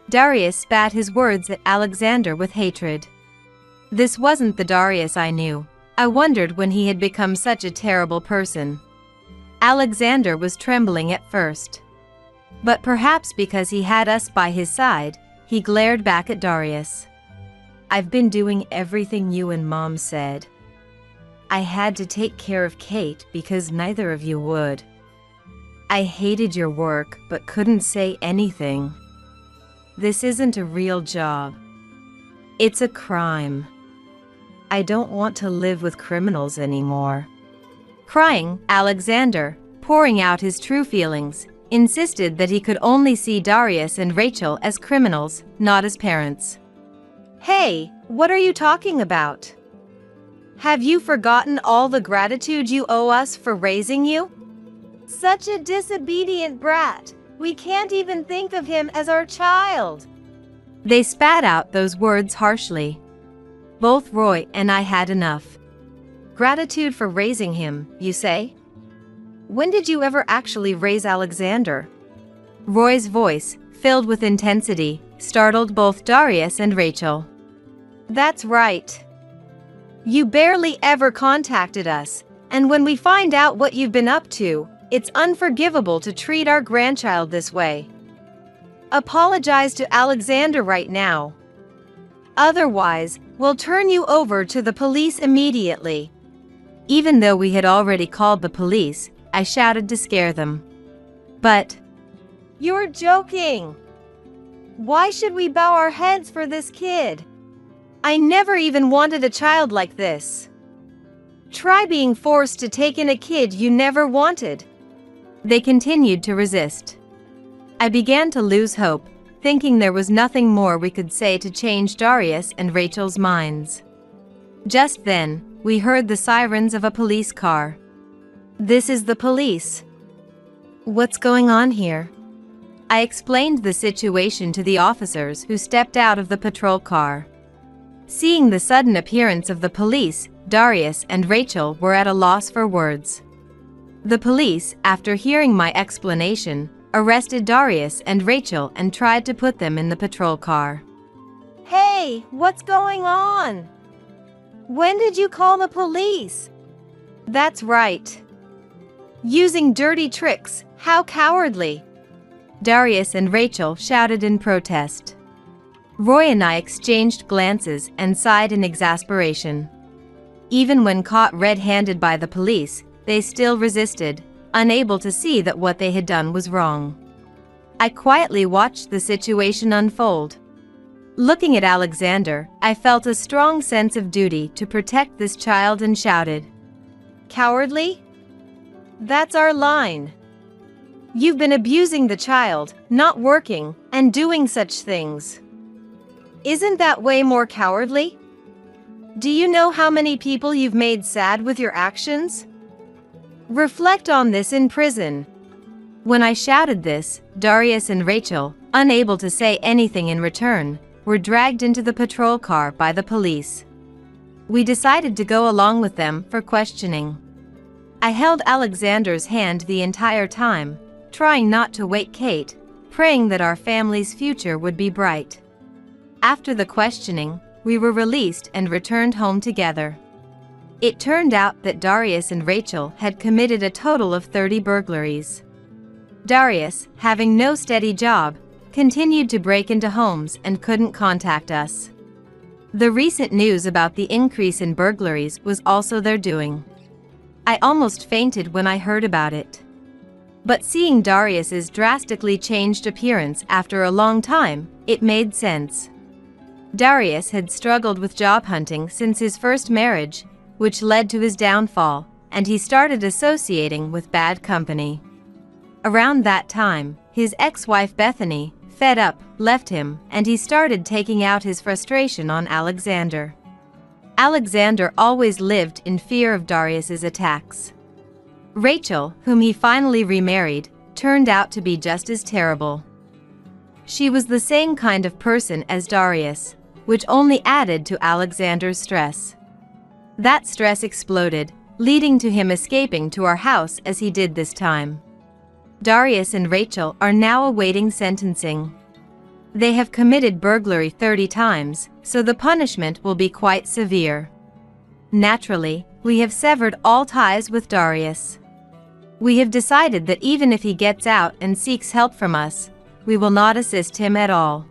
Darius spat his words at Alexander with hatred. This wasn't the Darius I knew. I wondered when he had become such a terrible person. Alexander was trembling at first. But perhaps because he had us by his side, he glared back at Darius. I've been doing everything you and Mom said. I had to take care of Kate because neither of you would. I hated your work but couldn't say anything. This isn't a real job. It's a crime. I don't want to live with criminals anymore. Crying, Alexander, pouring out his true feelings, insisted that he could only see Darius and Rachel as criminals, not as parents. Hey, what are you talking about? Have you forgotten all the gratitude you owe us for raising you? Such a disobedient brat. We can't even think of him as our child. They spat out those words harshly. Both Roy and I had enough. Gratitude for raising him, you say? When did you ever actually raise Alexander? Roy's voice, filled with intensity, startled both Darius and Rachel. That's right. You barely ever contacted us, and when we find out what you've been up to, it's unforgivable to treat our grandchild this way. Apologize to Alexander right now. Otherwise, we'll turn you over to the police immediately. Even though we had already called the police, I shouted to scare them. But you're joking! Why should we bow our heads for this kid? I never even wanted a child like this. Try being forced to take in a kid you never wanted. They continued to resist. I began to lose hope, thinking there was nothing more we could say to change Darius and Rachel's minds. Just then, we heard the sirens of a police car. This is the police. What's going on here? I explained the situation to the officers who stepped out of the patrol car. Seeing the sudden appearance of the police, Darius and Rachel were at a loss for words. The police, after hearing my explanation, arrested Darius and Rachel and tried to put them in the patrol car. Hey, what's going on? When did you call the police? That's right. Using dirty tricks, how cowardly! Darius and Rachel shouted in protest. Roy and I exchanged glances and sighed in exasperation. Even when caught red-handed by the police, they still resisted, unable to see that what they had done was wrong. I quietly watched the situation unfold. Looking at Alexander, I felt a strong sense of duty to protect this child and shouted, "Cowardly? That's our line. You've been abusing the child, not working, and doing such things. Isn't that way more cowardly? Do you know how many people you've made sad with your actions? Reflect on this in prison." When I shouted this, Darius and Rachel, unable to say anything in return, were dragged into the patrol car by the police. We decided to go along with them for questioning. I held Alexander's hand the entire time, trying not to wake Kate, praying that our family's future would be bright. After the questioning, we were released and returned home together. It turned out that Darius and Rachel had committed a total of 30 burglaries. Darius, having no steady job, continued to break into homes and couldn't contact us. The recent news about the increase in burglaries was also their doing. I almost fainted when I heard about it. But seeing Darius's drastically changed appearance after a long time, it made sense. Darius had struggled with job hunting since his first marriage, which led to his downfall, and he started associating with bad company. Around that time, his ex-wife Bethany, fed up, left him, and he started taking out his frustration on Alexander. Alexander always lived in fear of Darius's attacks. Rachel, whom he finally remarried, turned out to be just as terrible. She was the same kind of person as Darius, which only added to Alexander's stress. That stress exploded, leading to him escaping to our house as he did this time. Darius and Rachel are now awaiting sentencing. They have committed burglary 30 times, so the punishment will be quite severe. Naturally, we have severed all ties with Darius. We have decided that even if he gets out and seeks help from us, we will not assist him at all.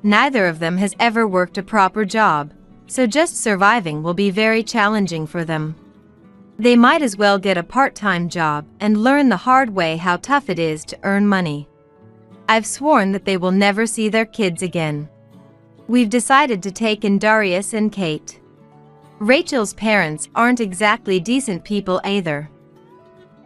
Neither of them has ever worked a proper job, so just surviving will be very challenging for them. They might as well get a part-time job and learn the hard way how tough it is to earn money. I've sworn that they will never see their kids again. We've decided to take in Darius and Kate. Rachel's parents aren't exactly decent people either.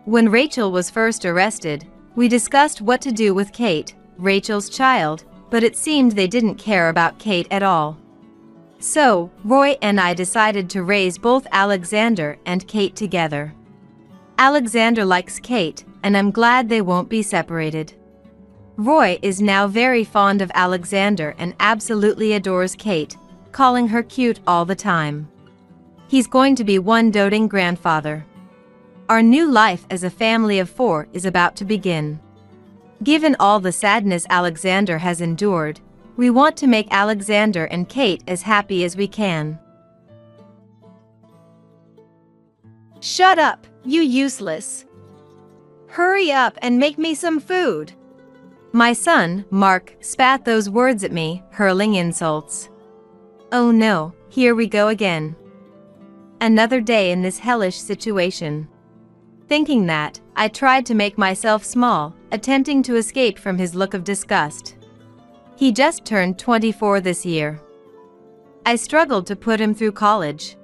When Rachel was first arrested, we discussed what to do with Kate, Rachel's child, but it seemed they didn't care about Kate at all. So, Roy and I decided to raise both Alexander and Kate together. Alexander likes Kate, and I'm glad they won't be separated. Roy is now very fond of Alexander and absolutely adores Kate, calling her cute all the time. He's going to be one doting grandfather. Our new life as a family of 4 is about to begin. Given all the sadness Alexander has endured, we want to make Alexander and Kate as happy as we can. Shut up, you useless. Hurry up and make me some food. My son, Mark, spat those words at me, hurling insults. Oh no, here we go again. Another day in this hellish situation. Thinking that, I tried to make myself small, attempting to escape from his look of disgust. He just turned 24 this year. I struggled to put him through college.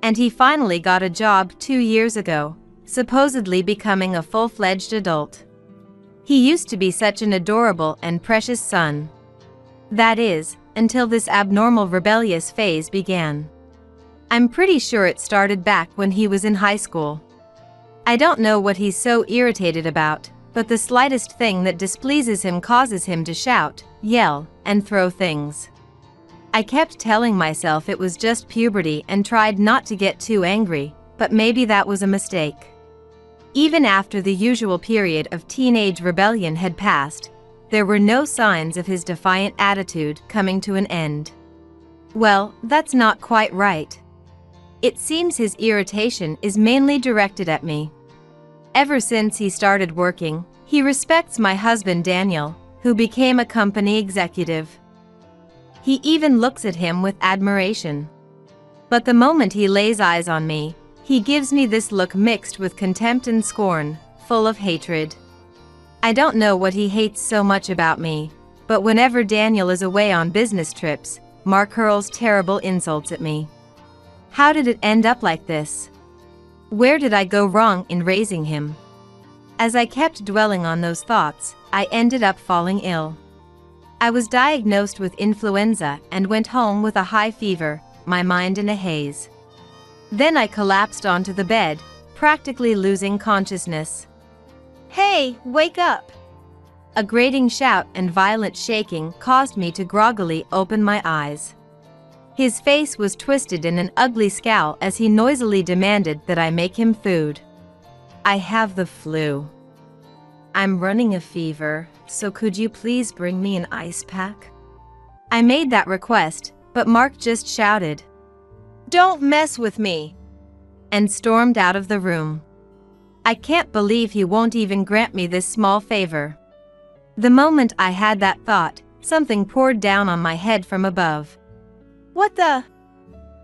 And he finally got a job 2 years ago, supposedly becoming a full-fledged adult. He used to be such an adorable and precious son. That is, until this abnormal rebellious phase began. I'm pretty sure it started back when he was in high school. I don't know what he's so irritated about, but the slightest thing that displeases him causes him to shout, yell, and throw things. I kept telling myself it was just puberty and tried not to get too angry, but maybe that was a mistake. Even after the usual period of teenage rebellion had passed, there were no signs of his defiant attitude coming to an end. Well, that's not quite right. It seems his irritation is mainly directed at me. Ever since he started working, he respects my husband Daniel, who became a company executive. He even looks at him with admiration. But the moment he lays eyes on me, he gives me this look mixed with contempt and scorn, full of hatred. I don't know what he hates so much about me, but whenever Daniel is away on business trips, Mark hurls terrible insults at me. How did it end up like this? Where did I go wrong in raising him? As I kept dwelling on those thoughts, I ended up falling ill. I was diagnosed with influenza and went home with a high fever, my mind in a haze. Then I collapsed onto the bed, practically losing consciousness. Hey, wake up! A grating shout and violent shaking caused me to groggily open my eyes. His face was twisted in an ugly scowl as he noisily demanded that I make him food. I have the flu. I'm running a fever, so could you please bring me an ice pack? I made that request, but Mark just shouted, Don't mess with me! And stormed out of the room. I can't believe he won't even grant me this small favor. The moment I had that thought, something poured down on my head from above. What the?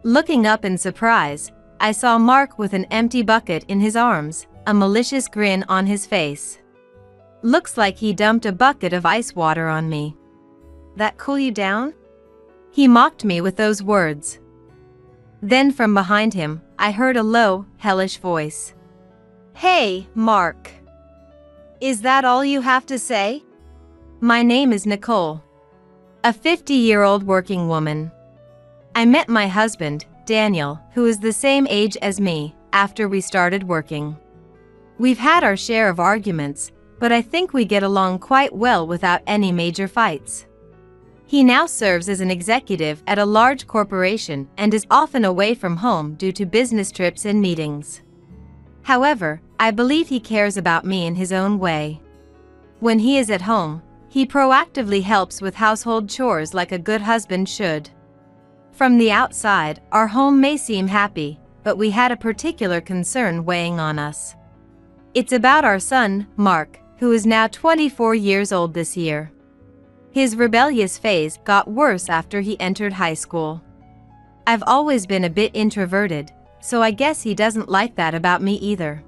Looking up in surprise, I saw Mark with an empty bucket in his arms, a malicious grin on his face. Looks like he dumped a bucket of ice water on me. That cool you down? He mocked me with those words. Then from behind him, I heard a low, hellish voice. Hey, Mark. Is that all you have to say? My name is Nicole. A 50-year-old working woman. I met my husband, Daniel, who is the same age as me, after we started working. We've had our share of arguments, but I think we get along quite well without any major fights. He now serves as an executive at a large corporation and is often away from home due to business trips and meetings. However, I believe he cares about me in his own way. When he is at home, he proactively helps with household chores like a good husband should. From the outside, our home may seem happy, but we had a particular concern weighing on us. It's about our son, Mark, who is now 24 years old this year. His rebellious phase got worse after he entered high school. I've always been a bit introverted, so I guess he doesn't like that about me either.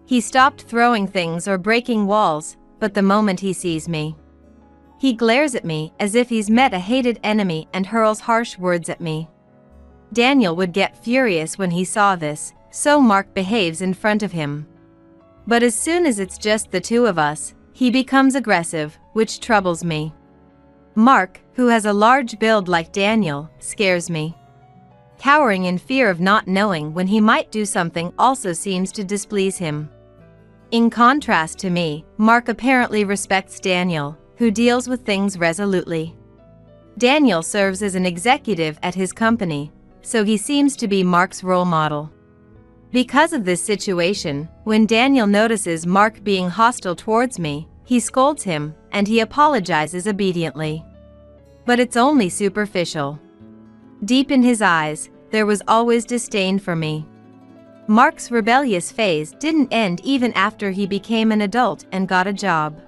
He stopped throwing things or breaking walls, but the moment he sees me, he glares at me as if he's met a hated enemy and hurls harsh words at me. Daniel would get furious when he saw this, so Mark behaves in front of him. But as soon as it's just the two of us, he becomes aggressive, which troubles me. Mark, who has a large build like Daniel, scares me. Cowering in fear of not knowing when he might do something also seems to displease him. In contrast to me, Mark apparently respects Daniel, who deals with things resolutely. Daniel serves as an executive at his company, so he seems to be Mark's role model. Because of this situation, when Daniel notices Mark being hostile towards me, he scolds him, and he apologizes obediently. But it's only superficial. Deep in his eyes, there was always disdain for me. Mark's rebellious phase didn't end even after he became an adult and got a job.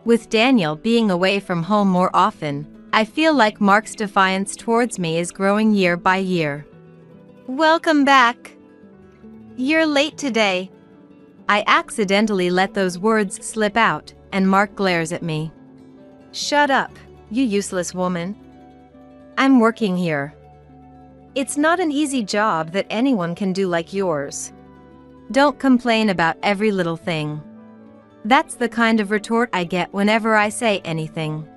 With Daniel being away from home more often, I feel like Mark's defiance towards me is growing year by year. Welcome back. You're late today. I accidentally let those words slip out, and Mark glares at me. Shut up, you useless woman. I'm working here. It's not an easy job that anyone can do like yours. Don't complain about every little thing. That's the kind of retort I get whenever I say anything.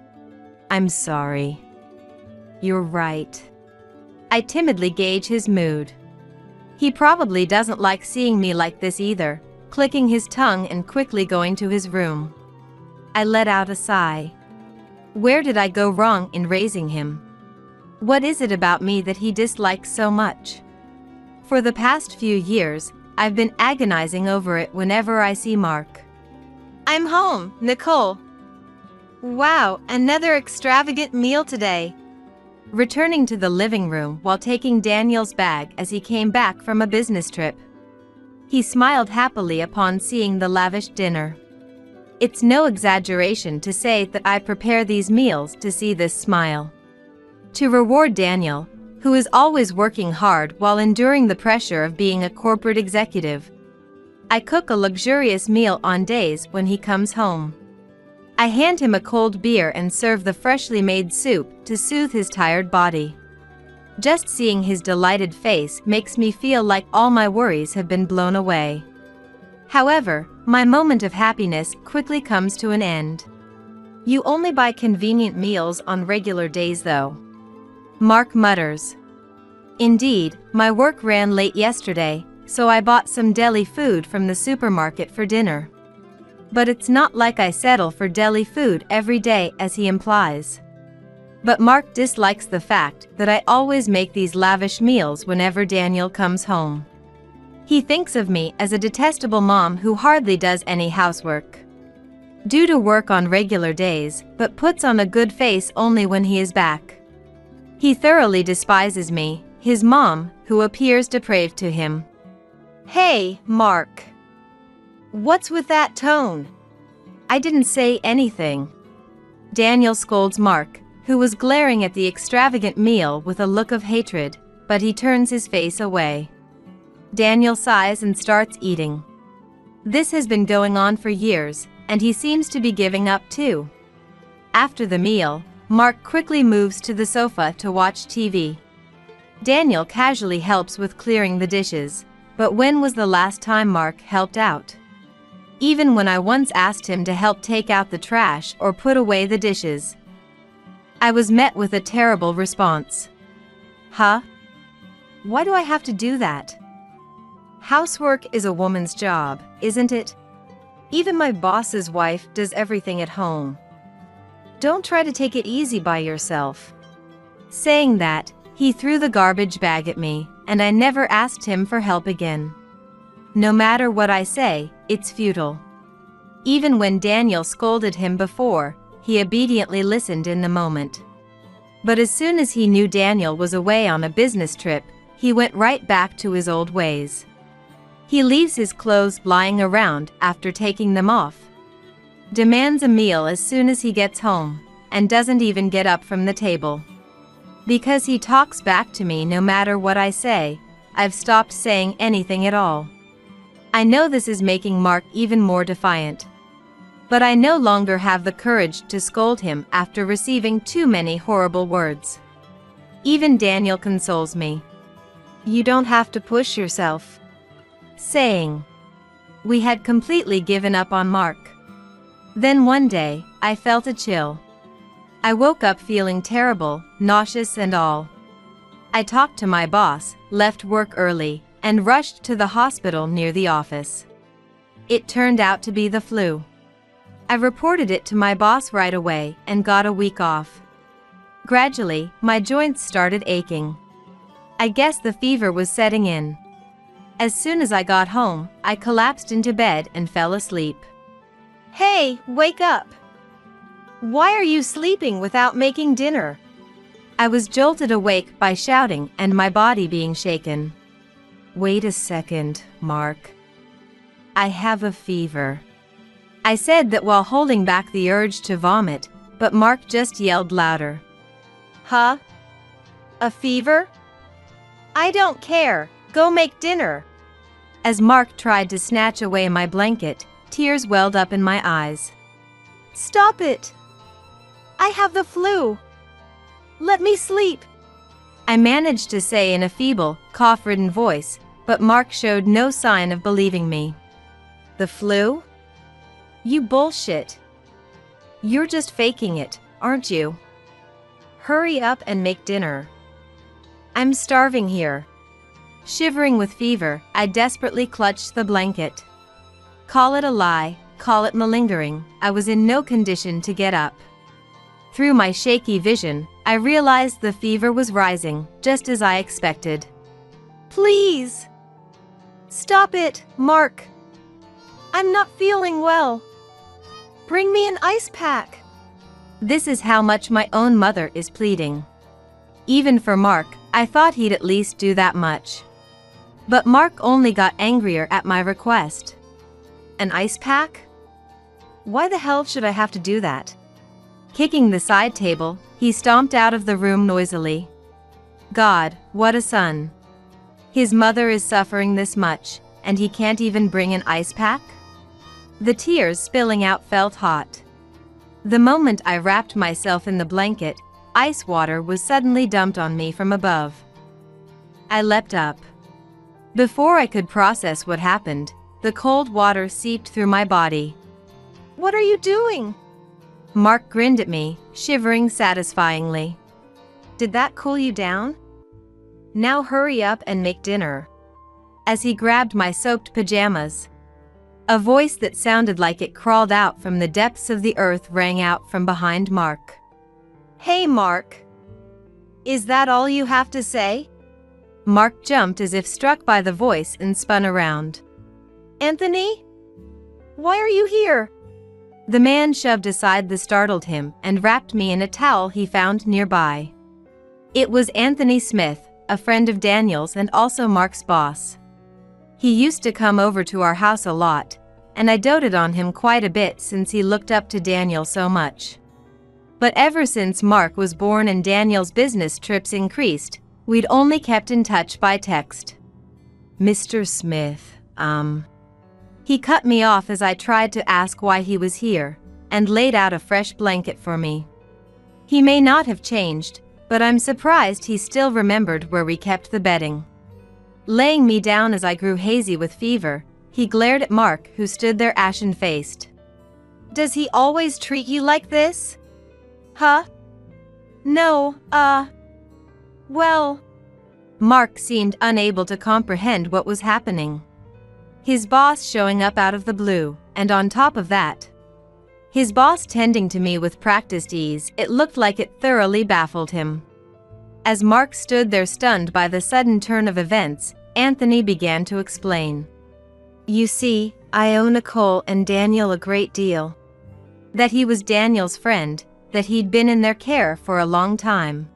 I'm sorry. You're right. I timidly gauge his mood. He probably doesn't like seeing me like this either, clicking his tongue and quickly going to his room. I let out a sigh. Where did I go wrong in raising him? What is it about me that he dislikes so much? For the past few years, I've been agonizing over it whenever I see Mark. I'm home, Nicole. Wow, another extravagant meal today. Returning to the living room while taking Daniel's bag as he came back from a business trip. He smiled happily upon seeing the lavish dinner. It's no exaggeration to say that I prepare these meals to see this smile. To reward Daniel, who is always working hard while enduring the pressure of being a corporate executive, I cook a luxurious meal on days when he comes home. I hand him a cold beer and serve the freshly made soup to soothe his tired body. Just seeing his delighted face makes me feel like all my worries have been blown away. However, my moment of happiness quickly comes to an end. You only buy convenient meals on regular days though. Mark mutters. Indeed, my work ran late yesterday, so I bought some deli food from the supermarket for dinner. But it's not like I settle for deli food every day as he implies. But Mark dislikes the fact that I always make these lavish meals whenever Daniel comes home. He thinks of me as a detestable mom who hardly does any housework. Due to work on regular days, but puts on a good face only when he is back. He thoroughly despises me, his mom, who appears depraved to him. Hey, Mark. What's with that tone? I didn't say anything. Daniel scolds Mark, who was glaring at the extravagant meal with a look of hatred, but he turns his face away. Daniel sighs and starts eating. This has been going on for years, and he seems to be giving up too. After the meal, Mark quickly moves to the sofa to watch TV. Daniel casually helps with clearing the dishes, but when was the last time Mark helped out? Even when I once asked him to help take out the trash or put away the dishes, I was met with a terrible response. Huh? Why do I have to do that? Housework is a woman's job, isn't it? Even my boss's wife does everything at home. Don't try to take it easy by yourself. Saying that, he threw the garbage bag at me, and I never asked him for help again. No matter what I say, it's futile. Even when Daniel scolded him before, he obediently listened in the moment. But as soon as he knew Daniel was away on a business trip, he went right back to his old ways. He leaves his clothes lying around after taking them off, demands a meal as soon as he gets home, and doesn't even get up from the table. Because he talks back to me no matter what I say, I've stopped saying anything at all. I know this is making Mark even more defiant. But I no longer have the courage to scold him after receiving too many horrible words. Even Daniel consoles me. You don't have to push yourself. Saying. We had completely given up on Mark. Then one day, I felt a chill. I woke up feeling terrible, nauseous and all. I talked to my boss, left work early, and rushed to the hospital near the office. It turned out to be the flu. I reported it to my boss right away and got a week off. Gradually, my joints started aching. I guess the fever was setting in. As soon as I got home, I collapsed into bed and fell asleep. Hey, wake up! Why are you sleeping without making dinner? I was jolted awake by shouting and my body being shaken. Wait a second, Mark. I have a fever. I said that while holding back the urge to vomit, but Mark just yelled louder. Huh? A fever? I don't care. Go make dinner. As Mark tried to snatch away my blanket, tears welled up in my eyes. Stop it! I have the flu. Let me sleep. I managed to say in a feeble, cough-ridden voice, but Mark showed no sign of believing me. The flu? You bullshit. You're just faking it, aren't you? Hurry up and make dinner. I'm starving here. Shivering with fever, I desperately clutched the blanket. Call it a lie, call it malingering, I was in no condition to get up. Through my shaky vision, I realized the fever was rising, just as I expected. Please! Stop it, Mark! I'm not feeling well. Bring me an ice pack. This is how much my own mother is pleading. Even for Mark, I thought he'd at least do that much. But Mark only got angrier at my request. An ice pack? Why the hell should I have to do that? Kicking the side table, he stomped out of the room noisily. God, what a son. His mother is suffering this much, and he can't even bring an ice pack? The tears spilling out felt hot. The moment I wrapped myself in the blanket, ice water was suddenly dumped on me from above. I leapt up. Before I could process what happened, the cold water seeped through my body. What are you doing? Mark grinned at me, shivering satisfyingly. Did that cool you down? Now hurry up and make dinner. As he grabbed my soaked pajamas, a voice that sounded like it crawled out from the depths of the earth rang out from behind Mark. Hey, Mark. Is that all you have to say? Mark jumped as if struck by the voice and spun around. Anthony? Why are you here? The man shoved aside the startled him and wrapped me in a towel he found nearby. It was Anthony Smith, a friend of Daniel's and also Mark's boss. He used to come over to our house a lot, and I doted on him quite a bit since he looked up to Daniel so much. But ever since Mark was born and Daniel's business trips increased, we'd only kept in touch by text. Mr. Smith, He cut me off as I tried to ask why he was here, and laid out a fresh blanket for me. He may not have changed, but I'm surprised he still remembered where we kept the bedding. Laying me down as I grew hazy with fever, he glared at Mark, who stood there ashen-faced. Does he always treat you like this? Huh? No, well... Mark seemed unable to comprehend what was happening. His boss showing up out of the blue, and on top of that, his boss tending to me with practiced ease, it looked like it thoroughly baffled him. As Mark stood there stunned by the sudden turn of events, Anthony began to explain. You see, I owe Nicole and Daniel a great deal. That he was Daniel's friend, that he'd been in their care for a long time.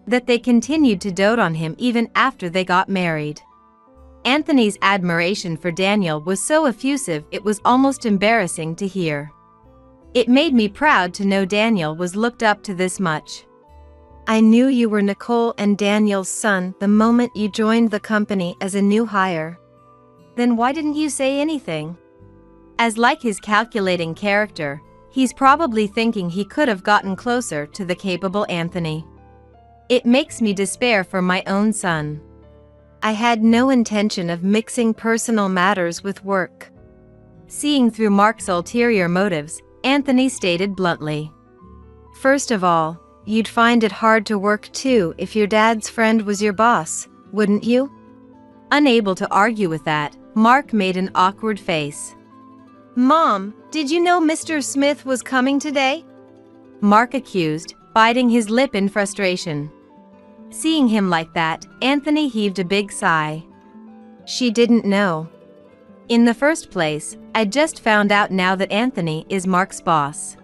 That they continued to dote on him even after they got married. Anthony's admiration for Daniel was so effusive it was almost embarrassing to hear. It made me proud to know Daniel was looked up to this much. I knew you were Nicole and Daniel's son the moment you joined the company as a new hire. Then why didn't you say anything? As like his calculating character, he's probably thinking he could have gotten closer to the capable Anthony. It makes me despair for my own son. I had no intention of mixing personal matters with work. Seeing through Mark's ulterior motives, Anthony stated bluntly. First of all, you'd find it hard to work too if your dad's friend was your boss, wouldn't you? Unable to argue with that, Mark made an awkward face. Mom, did you know Mr. Smith was coming today? Mark accused, biting his lip in frustration. Seeing him like that, Anthony heaved a big sigh. She didn't know. In the first place, I just found out now that Anthony is Mark's boss.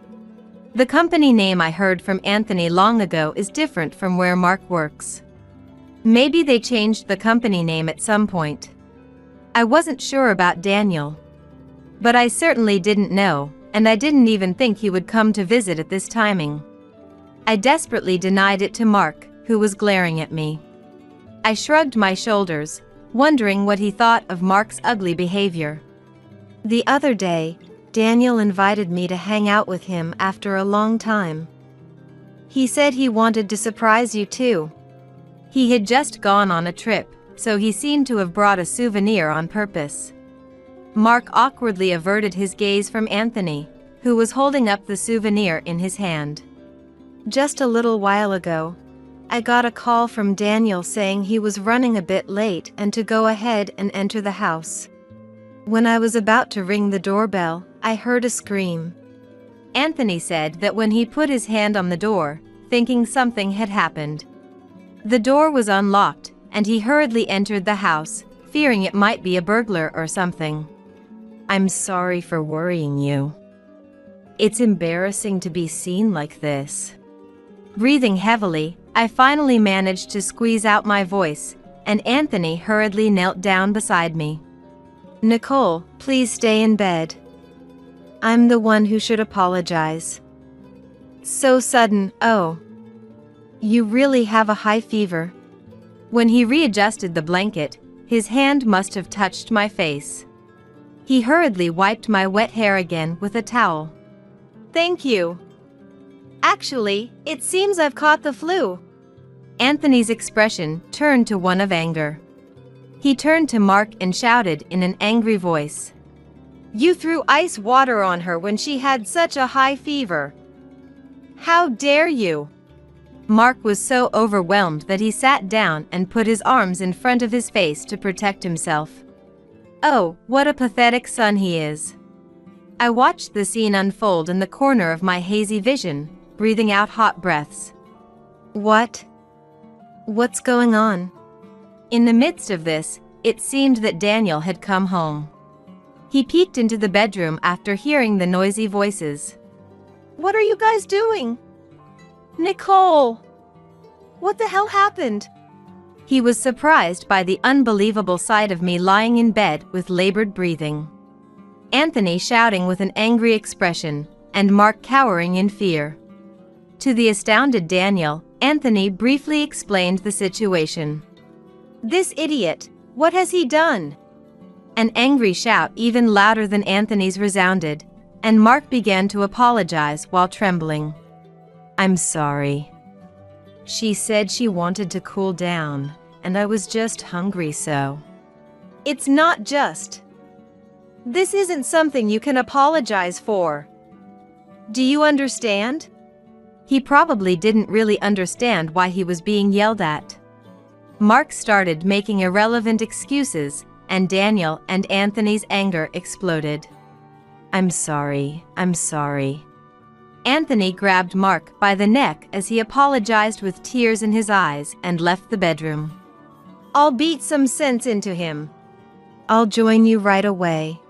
The company name I heard from Anthony long ago is different from where Mark works. Maybe they changed the company name at some point. I wasn't sure about Daniel. But I certainly didn't know, and I didn't even think he would come to visit at this timing. I desperately denied it to Mark, who was glaring at me. I shrugged my shoulders, wondering what he thought of Mark's ugly behavior. The other day, Daniel invited me to hang out with him after a long time. He said he wanted to surprise you too. He had just gone on a trip, so he seemed to have brought a souvenir on purpose. Mark awkwardly averted his gaze from Anthony, who was holding up the souvenir in his hand. Just a little while ago, I got a call from Daniel saying he was running a bit late and to go ahead and enter the house. When I was about to ring the doorbell, I heard a scream. Anthony said that when he put his hand on the door, thinking something had happened. The door was unlocked, and he hurriedly entered the house, fearing it might be a burglar or something. I'm sorry for worrying you. It's embarrassing to be seen like this. Breathing heavily, I finally managed to squeeze out my voice, and Anthony hurriedly knelt down beside me. Nicole, please stay in bed. I'm the one who should apologize. So sudden, oh. You really have a high fever. When he readjusted the blanket, his hand must have touched my face. He hurriedly wiped my wet hair again with a towel. Thank you. Actually, it seems I've caught the flu. Anthony's expression turned to one of anger. He turned to Mark and shouted in an angry voice. You threw ice water on her when she had such a high fever. How dare you? Mark was so overwhelmed that he sat down and put his arms in front of his face to protect himself. Oh, what a pathetic son he is. I watched the scene unfold in the corner of my hazy vision, breathing out hot breaths. What? What's going on? In the midst of this, it seemed that Daniel had come home. He peeked into the bedroom after hearing the noisy voices. What are you guys doing? Nicole! What the hell happened? He was surprised by the unbelievable sight of me lying in bed with labored breathing. Anthony shouting with an angry expression, and Mark cowering in fear. To the astounded Daniel, Anthony briefly explained the situation. This idiot, what has he done? An angry shout even louder than Anthony's resounded, and Mark began to apologize while trembling. I'm sorry. She said she wanted to cool down, and I was just hungry so. It's not just. This isn't something you can apologize for. Do you understand? He probably didn't really understand why he was being yelled at. Mark started making irrelevant excuses, and Daniel and Anthony's anger exploded. I'm sorry. Anthony grabbed Mark by the neck as he apologized with tears in his eyes and left the bedroom. I'll beat some sense into him. I'll join you right away.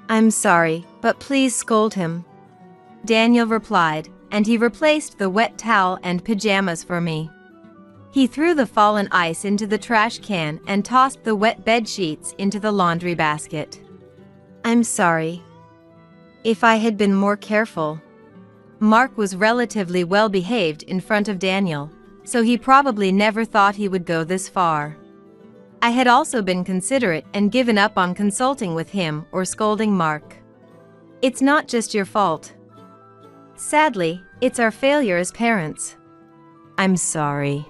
I'm sorry, but please scold him. Daniel replied, and he replaced the wet towel and pajamas for me. He threw the fallen ice into the trash can and tossed the wet bed sheets into the laundry basket. I'm sorry. If I had been more careful. Mark was relatively well behaved in front of Daniel, so he probably never thought he would go this far. I had also been considerate and given up on consulting with him or scolding Mark. It's not just your fault. Sadly, it's our failure as parents. I'm sorry.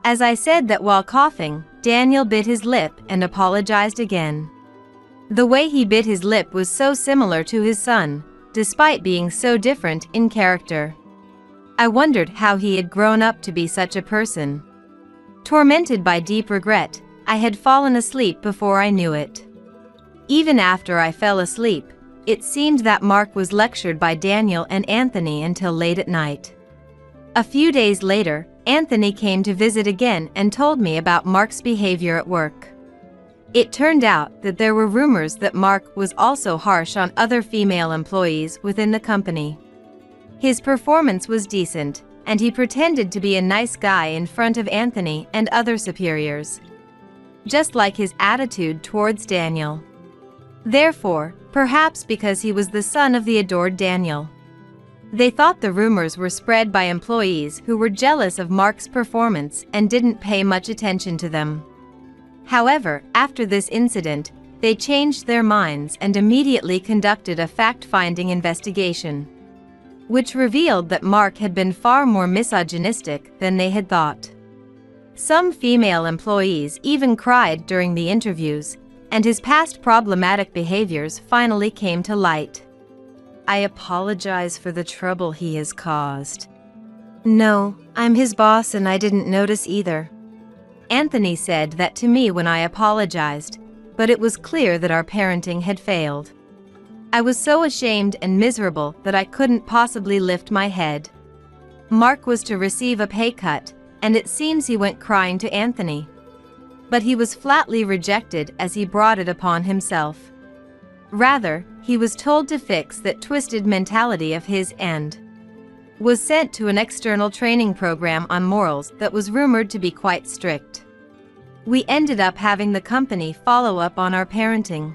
As I said that while coughing, Daniel bit his lip and apologized again. The way he bit his lip was so similar to his son, despite being so different in character. I wondered how he had grown up to be such a person. Tormented by deep regret, I had fallen asleep before I knew it. Even after I fell asleep, it seemed that Mark was lectured by Daniel and Anthony until late at night. A few days later, Anthony came to visit again and told me about Mark's behavior at work. It turned out that there were rumors that Mark was also harsh on other female employees within the company. His performance was decent, and he pretended to be a nice guy in front of Anthony and other superiors, just like his attitude towards Daniel. Therefore, perhaps because he was the son of the adored Daniel, they thought the rumors were spread by employees who were jealous of Mark's performance and didn't pay much attention to them. However, after this incident, they changed their minds and immediately conducted a fact-finding investigation, which revealed that Mark had been far more misogynistic than they had thought. Some female employees even cried during the interviews, and his past problematic behaviors finally came to light. "I apologize for the trouble he has caused." "No, I'm his boss and I didn't notice either." Anthony said that to me when I apologized, but it was clear that our parenting had failed. I was so ashamed and miserable that I couldn't possibly lift my head. Mark was to receive a pay cut, and it seems he went crying to Anthony. But he was flatly rejected as he brought it upon himself. Rather, he was told to fix that twisted mentality of his and was sent to an external training program on morals that was rumored to be quite strict. We ended up having the company follow up on our parenting.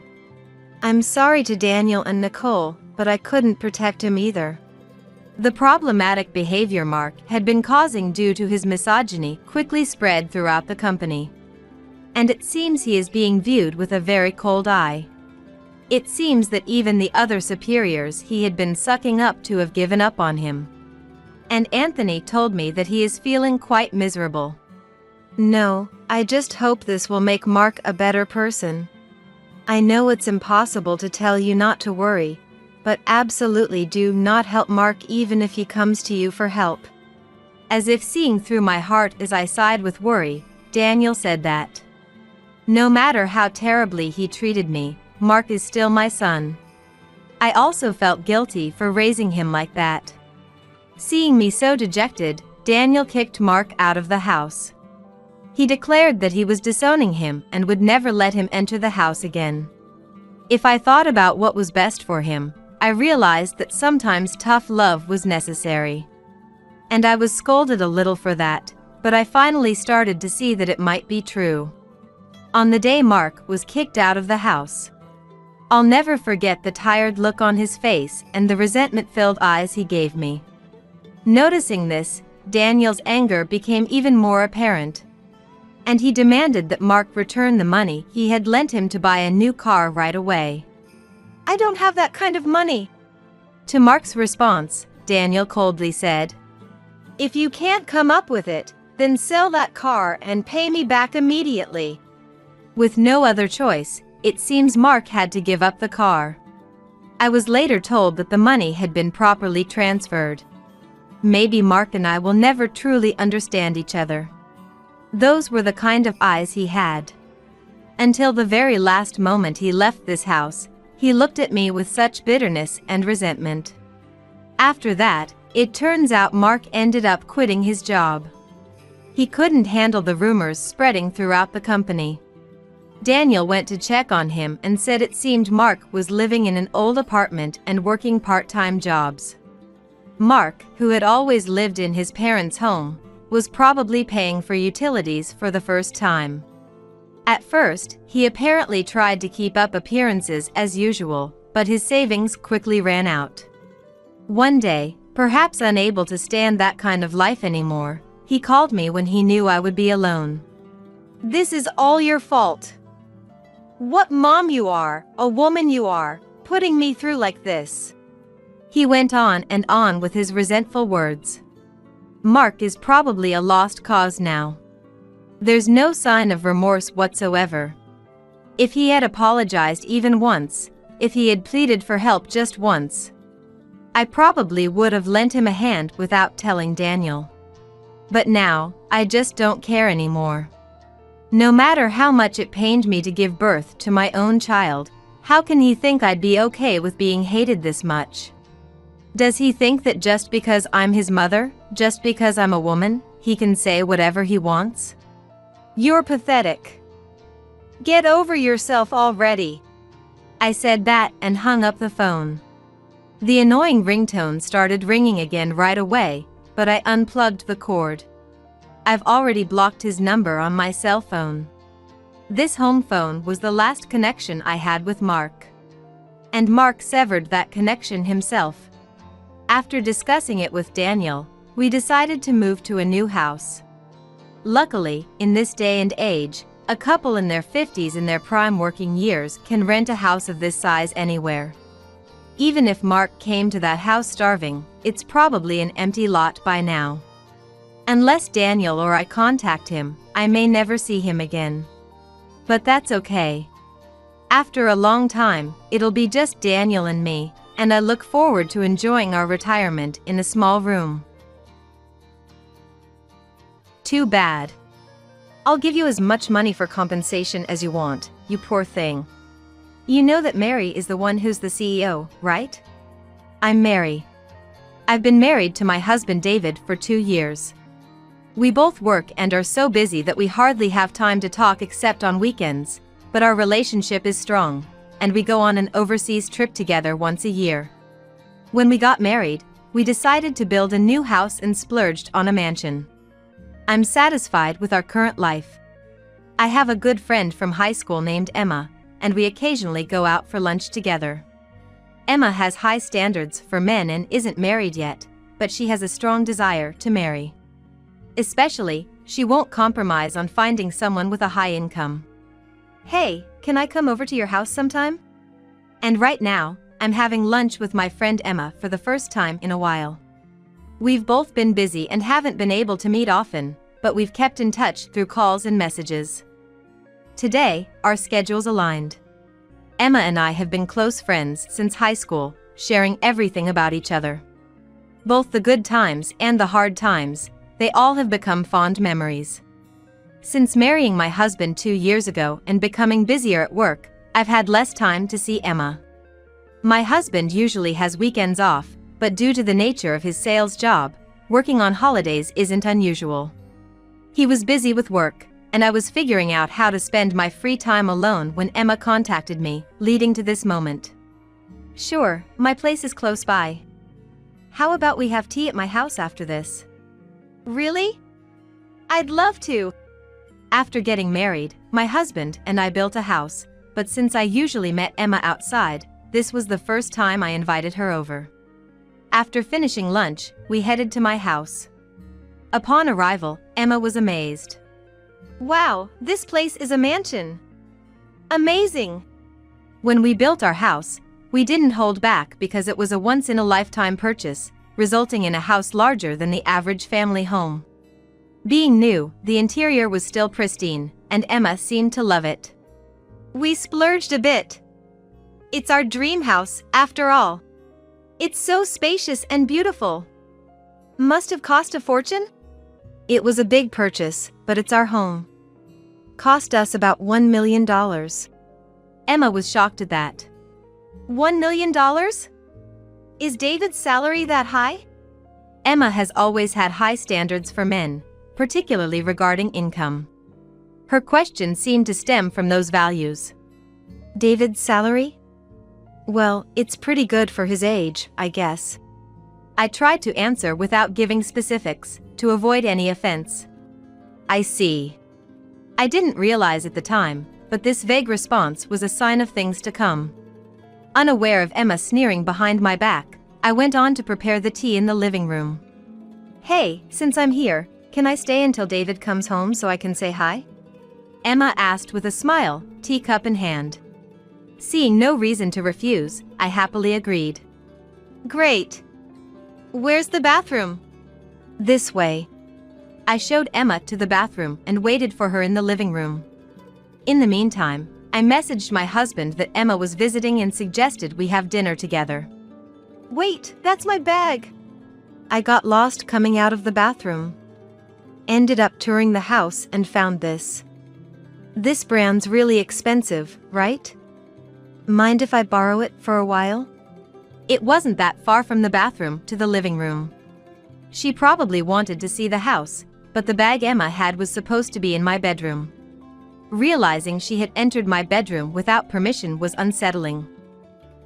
"I'm sorry to Daniel and Nicole, but I couldn't protect him either." The problematic behavior Mark had been causing due to his misogyny quickly spread throughout the company. And it seems he is being viewed with a very cold eye. It seems that even the other superiors he had been sucking up to have given up on him. And Anthony told me that he is feeling quite miserable. "No, I just hope this will make Mark a better person. I know it's impossible to tell you not to worry, but absolutely do not help Mark even if he comes to you for help." As if seeing through my heart as I sighed with worry, Daniel said that no matter how terribly he treated me, Mark is still my son. I also felt guilty for raising him like that. Seeing me so dejected, Daniel kicked Mark out of the house. He declared that he was disowning him and would never let him enter the house again. If I thought about what was best for him, I realized that sometimes tough love was necessary. And I was scolded a little for that, but I finally started to see that it might be true. On the day Mark was kicked out of the house, I'll never forget the tired look on his face and the resentment-filled eyes he gave me. Noticing this, Daniel's anger became even more apparent, and he demanded that Mark return the money he had lent him to buy a new car right away. "I don't have that kind of money." To Mark's response, Daniel coldly said, "If you can't come up with it, then sell that car and pay me back immediately." With no other choice, it seems Mark had to give up the car. I was later told that the money had been properly transferred. Maybe Mark and I will never truly understand each other. Those were the kind of eyes he had. Until the very last moment he left this house, he looked at me with such bitterness and resentment. After that, it turns out Mark ended up quitting his job. He couldn't handle the rumors spreading throughout the company. Daniel went to check on him and said it seemed Mark was living in an old apartment and working part-time jobs. Mark, who had always lived in his parents' home, was probably paying for utilities for the first time. At first, he apparently tried to keep up appearances as usual, but his savings quickly ran out. One day, perhaps unable to stand that kind of life anymore, he called me when he knew I would be alone. "This is all your fault. What mom you are, a woman you are, putting me through like this." He went on and on with his resentful words. Mark is probably a lost cause now. There's no sign of remorse whatsoever. If he had apologized even once, if he had pleaded for help just once, I probably would have lent him a hand without telling Daniel. But now, I just don't care anymore. No matter how much it pained me to give birth to my own child, how can he think I'd be okay with being hated this much? Does he think that just because I'm his mother, just because I'm a woman, he can say whatever he wants? "You're pathetic." Get over yourself already. I said that and hung up the phone. The annoying ringtone started ringing again right away, but I unplugged the cord. I've already blocked his number on my cell phone. This home phone was the last connection I had with Mark. And Mark severed that connection himself. After discussing it with Daniel, we decided to move to a new house. Luckily, in this day and age, a couple in their 50s in their prime working years can rent a house of this size anywhere. Even if Mark came to that house starving, it's probably an empty lot by now. Unless Daniel or I contact him, I may never see him again. But that's okay. After a long time, it'll be just Daniel and me, and I look forward to enjoying our retirement in a small room. Too bad. I'll give you as much money for compensation as you want, you poor thing. You know that Mary is the one who's the CEO, right? I'm Mary. I've been married to my husband David for 2 years. We both work and are so busy that we hardly have time to talk except on weekends, but our relationship is strong, and we go on an overseas trip together once a year. When we got married, we decided to build a new house and splurged on a mansion. I'm satisfied with our current life. I have a good friend from high school named Emma, and we occasionally go out for lunch together. Emma has high standards for men and isn't married yet, but she has a strong desire to marry. Especially, she won't compromise on finding someone with a high income. Hey, can I come over to your house sometime? And right now, I'm having lunch with my friend Emma for the first time in a while. We've both been busy and haven't been able to meet often, but we've kept in touch through calls and messages. Today, our schedules aligned. Emma and I have been close friends since high school, sharing everything about each other. Both the good times and the hard times, they all have become fond memories. Since marrying my husband 2 years ago and becoming busier at work, I've had less time to see Emma. My husband usually has weekends off, but due to the nature of his sales job, working on holidays isn't unusual. He was busy with work, and I was figuring out how to spend my free time alone when Emma contacted me, leading to this moment. Sure, my place is close by. How about we have tea at my house after this? Really? I'd love to. After getting married, my husband and I built a house, but since I usually met Emma outside, this was the first time I invited her over. After finishing lunch, we headed to my house. Upon arrival, Emma was amazed. Wow, this place is a mansion. Amazing. When we built our house, we didn't hold back because it was a once-in-a-lifetime purchase, resulting in a house larger than the average family home. Being new, the interior was still pristine, and Emma seemed to love it. We splurged a bit. It's our dream house, after all. It's so spacious and beautiful. Must have cost a fortune? It was a big purchase, but it's our home. Cost us about $1 million. Emma was shocked at that. $1 million? Is David's salary that high? Emma has always had high standards for men, particularly regarding income. Her question seemed to stem from those values. David's salary? Well, it's pretty good for his age, I guess. I tried to answer without giving specifics, to avoid any offense. I see. I didn't realize at the time, but this vague response was a sign of things to come. Unaware of Emma sneering behind my back, I went on to prepare the tea in the living room. Hey, since I'm here, can I stay until David comes home so I can say hi? Emma asked with a smile, teacup in hand. Seeing no reason to refuse, I happily agreed. Great. Where's the bathroom? This way. I showed Emma to the bathroom and waited for her in the living room. In the meantime, I messaged my husband that Emma was visiting and suggested we have dinner together. Wait, that's my bag. I got lost coming out of the bathroom. Ended up touring the house and found this. This brand's really expensive, right? Mind if I borrow it for a while? It wasn't that far from the bathroom to the living room. She probably wanted to see the house, but the bag Emma had was supposed to be in my bedroom. Realizing she had entered my bedroom without permission was unsettling.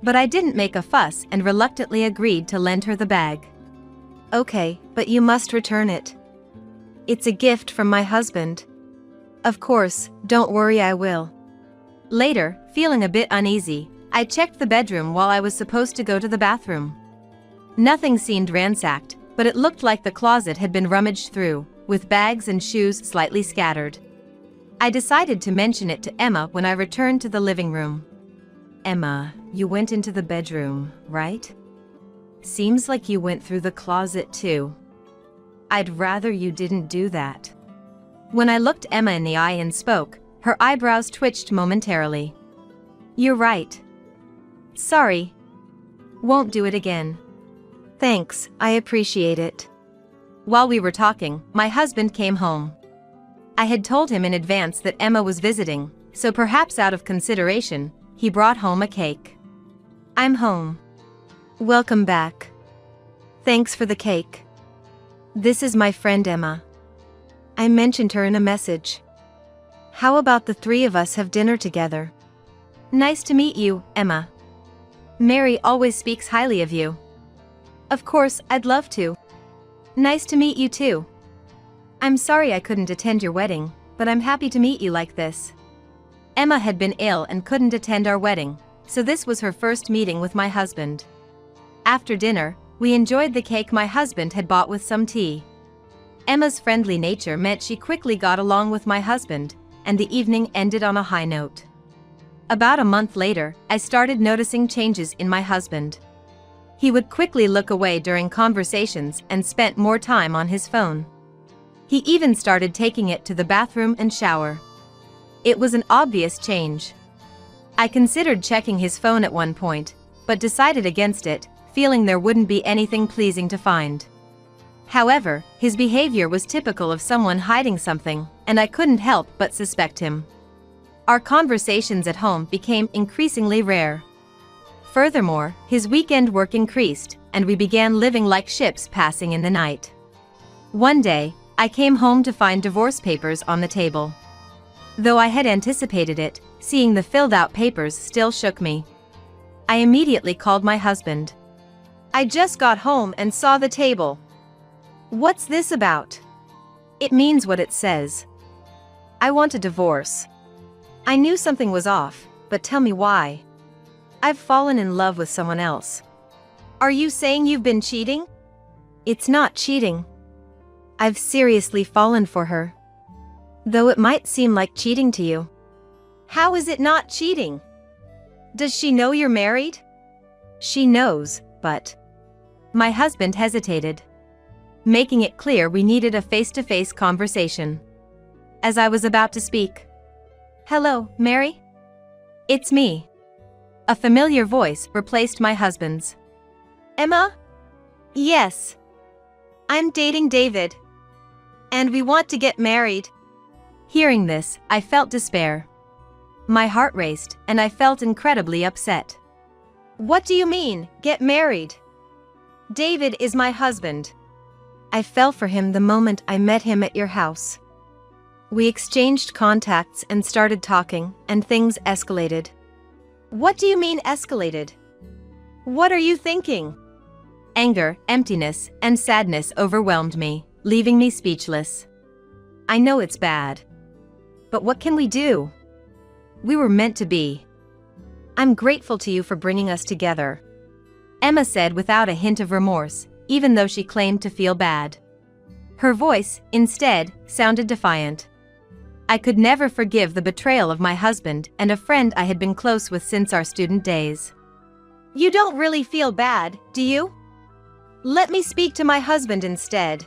But I didn't make a fuss and reluctantly agreed to lend her the bag. Okay, but you must return it. It's a gift from my husband. Of course, don't worry, I will. Later, feeling a bit uneasy, I checked the bedroom while I was supposed to go to the bathroom. Nothing seemed ransacked, but it looked like the closet had been rummaged through, with bags and shoes slightly scattered. I decided to mention it to Emma when I returned to the living room. Emma, you went into the bedroom, right? Seems like you went through the closet too. I'd rather you didn't do that. When I looked Emma in the eye and spoke, her eyebrows twitched momentarily. You're right. Sorry. Won't do it again. Thanks, I appreciate it. While we were talking, my husband came home. I had told him in advance that Emma was visiting, so perhaps out of consideration, he brought home a cake. I'm home. Welcome back. Thanks for the cake. This is my friend Emma. I mentioned her in a message. How about the three of us have dinner together? Nice to meet you, Emma. Mary always speaks highly of you. Of course, I'd love to. Nice to meet you too. I'm sorry I couldn't attend your wedding, but I'm happy to meet you like this. Emma had been ill and couldn't attend our wedding, so this was her first meeting with my husband. After dinner, we enjoyed the cake my husband had bought with some tea. Emma's friendly nature meant she quickly got along with my husband, and the evening ended on a high note. About a month later, I started noticing changes in my husband. He would quickly look away during conversations and spent more time on his phone. He even started taking it to the bathroom and shower. It was an obvious change. I considered checking his phone at one point, but decided against it, feeling there wouldn't be anything pleasing to find. However, his behavior was typical of someone hiding something, and I couldn't help but suspect him. Our conversations at home became increasingly rare. Furthermore, his weekend work increased, and we began living like ships passing in the night. One day, I came home to find divorce papers on the table. Though I had anticipated it, seeing the filled-out papers still shook me. I immediately called my husband. I just got home and saw the table. What's this about? It means what it says. I want a divorce. I knew something was off, but tell me why. I've fallen in love with someone else. Are you saying you've been cheating? It's not cheating. I've seriously fallen for her. Though it might seem like cheating to you. How is it not cheating? Does she know you're married? She knows, but... My husband hesitated, making it clear we needed a face-to-face conversation. As I was about to speak. Hello, Mary? It's me. A familiar voice replaced my husband's. Emma? Yes. I'm dating David. And we want to get married. Hearing this, I felt despair. My heart raced, and I felt incredibly upset. What do you mean, get married? David is my husband. I fell for him the moment I met him at your house. We exchanged contacts and started talking, and things escalated. What do you mean escalated? What are you thinking? Anger, emptiness, and sadness overwhelmed me, leaving me speechless. I know it's bad. But what can we do? We were meant to be. I'm grateful to you for bringing us together, Emma said without a hint of remorse, even though she claimed to feel bad. Her voice, instead, sounded defiant. I could never forgive the betrayal of my husband and a friend I had been close with since our student days. You don't really feel bad, do you? Let me speak to my husband instead.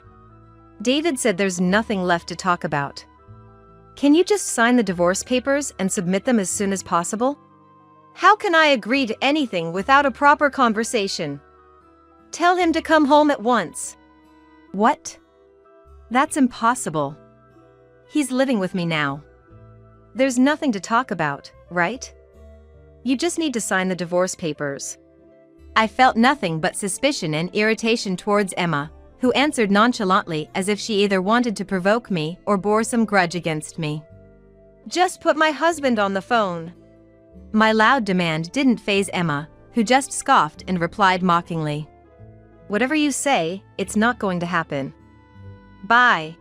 David said there's nothing left to talk about. Can you just sign the divorce papers and submit them as soon as possible? How can I agree to anything without a proper conversation? Tell him to come home at once. What? That's impossible. He's living with me now. There's nothing to talk about, right? You just need to sign the divorce papers. I felt nothing but suspicion and irritation towards Emma, who answered nonchalantly as if she either wanted to provoke me or bore some grudge against me. Just put my husband on the phone. My loud demand didn't faze Emma, who just scoffed and replied mockingly. Whatever you say, it's not going to happen. Bye.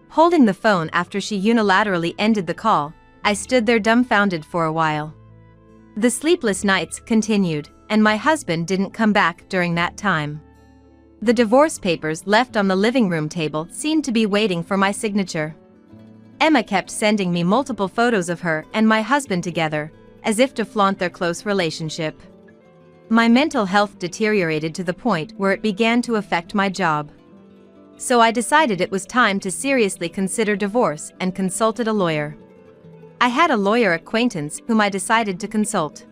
Holding the phone after she unilaterally ended the call, I stood there dumbfounded for a while. The sleepless nights continued, and my husband didn't come back during that time. The divorce papers left on the living room table seemed to be waiting for my signature. Emma kept sending me multiple photos of her and my husband together, as if to flaunt their close relationship. My mental health deteriorated to the point where it began to affect my job. So I decided it was time to seriously consider divorce and consulted a lawyer. I had a lawyer acquaintance whom I decided to consult.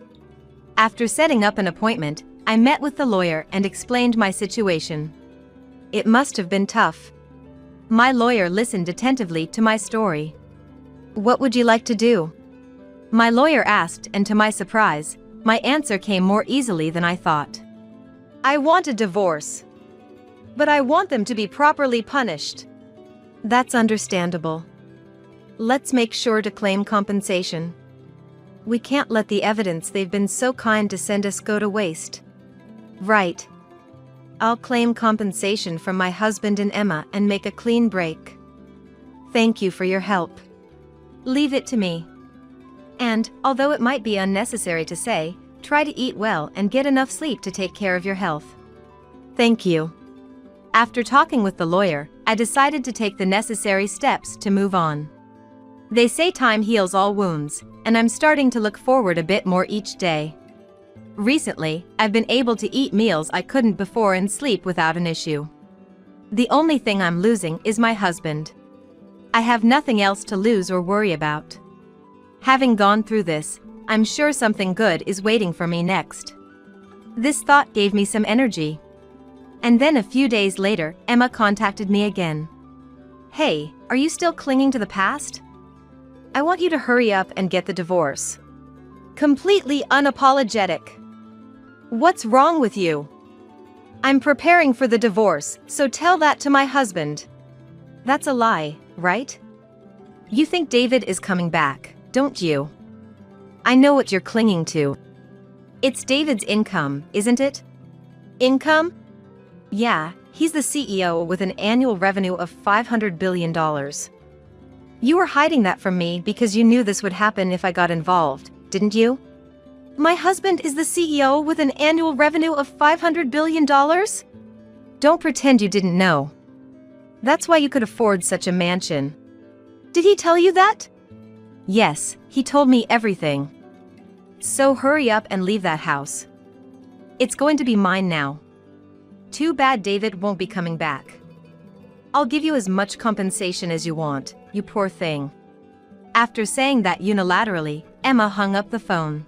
After setting up an appointment, I met with the lawyer and explained my situation. It must have been tough. My lawyer listened attentively to my story. What would you like to do? My lawyer asked, and to my surprise, my answer came more easily than I thought. I want a divorce. But I want them to be properly punished. That's understandable. Let's make sure to claim compensation. We can't let the evidence they've been so kind to send us go to waste. Right. I'll claim compensation from my husband and Emma and make a clean break. Thank you for your help. Leave it to me. And, although it might be unnecessary to say, try to eat well and get enough sleep to take care of your health. Thank you. After talking with the lawyer, I decided to take the necessary steps to move on. They say time heals all wounds, and I'm starting to look forward a bit more each day. Recently, I've been able to eat meals I couldn't before and sleep without an issue. The only thing I'm losing is my husband. I have nothing else to lose or worry about. Having gone through this, I'm sure something good is waiting for me next. This thought gave me some energy. And then a few days later, Emma contacted me again. Hey, are you still clinging to the past? I want you to hurry up and get the divorce. Completely unapologetic. What's wrong with you? I'm preparing for the divorce, so tell that to my husband. That's a lie, right? You think David is coming back, don't you? I know what you're clinging to. It's David's income, isn't it? Income? Yeah, he's the CEO with an annual revenue of $500 billion. You were hiding that from me because you knew this would happen if I got involved, didn't you? My husband is the CEO with an annual revenue of $500 billion? Don't pretend you didn't know. That's why you could afford such a mansion. Did he tell you that? Yes, he told me everything. So hurry up and leave that house. It's going to be mine now. Too bad David won't be coming back. I'll give you as much compensation as you want, you poor thing. After saying that unilaterally, Emma hung up the phone.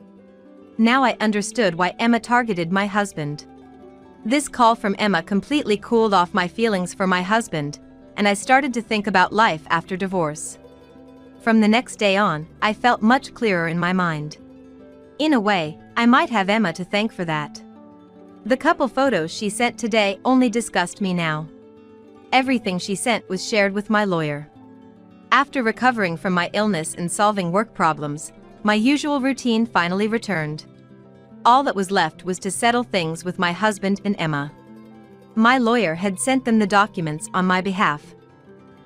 Now I understood why Emma targeted my husband. This call from Emma completely cooled off my feelings for my husband, and I started to think about life after divorce. From the next day on, I felt much clearer in my mind. In a way, I might have Emma to thank for that. The couple photos she sent today only disgust me now. Everything she sent was shared with my lawyer. After recovering from my illness and solving work problems, my usual routine finally returned. All that was left was to settle things with my husband and Emma. My lawyer had sent them the documents on my behalf.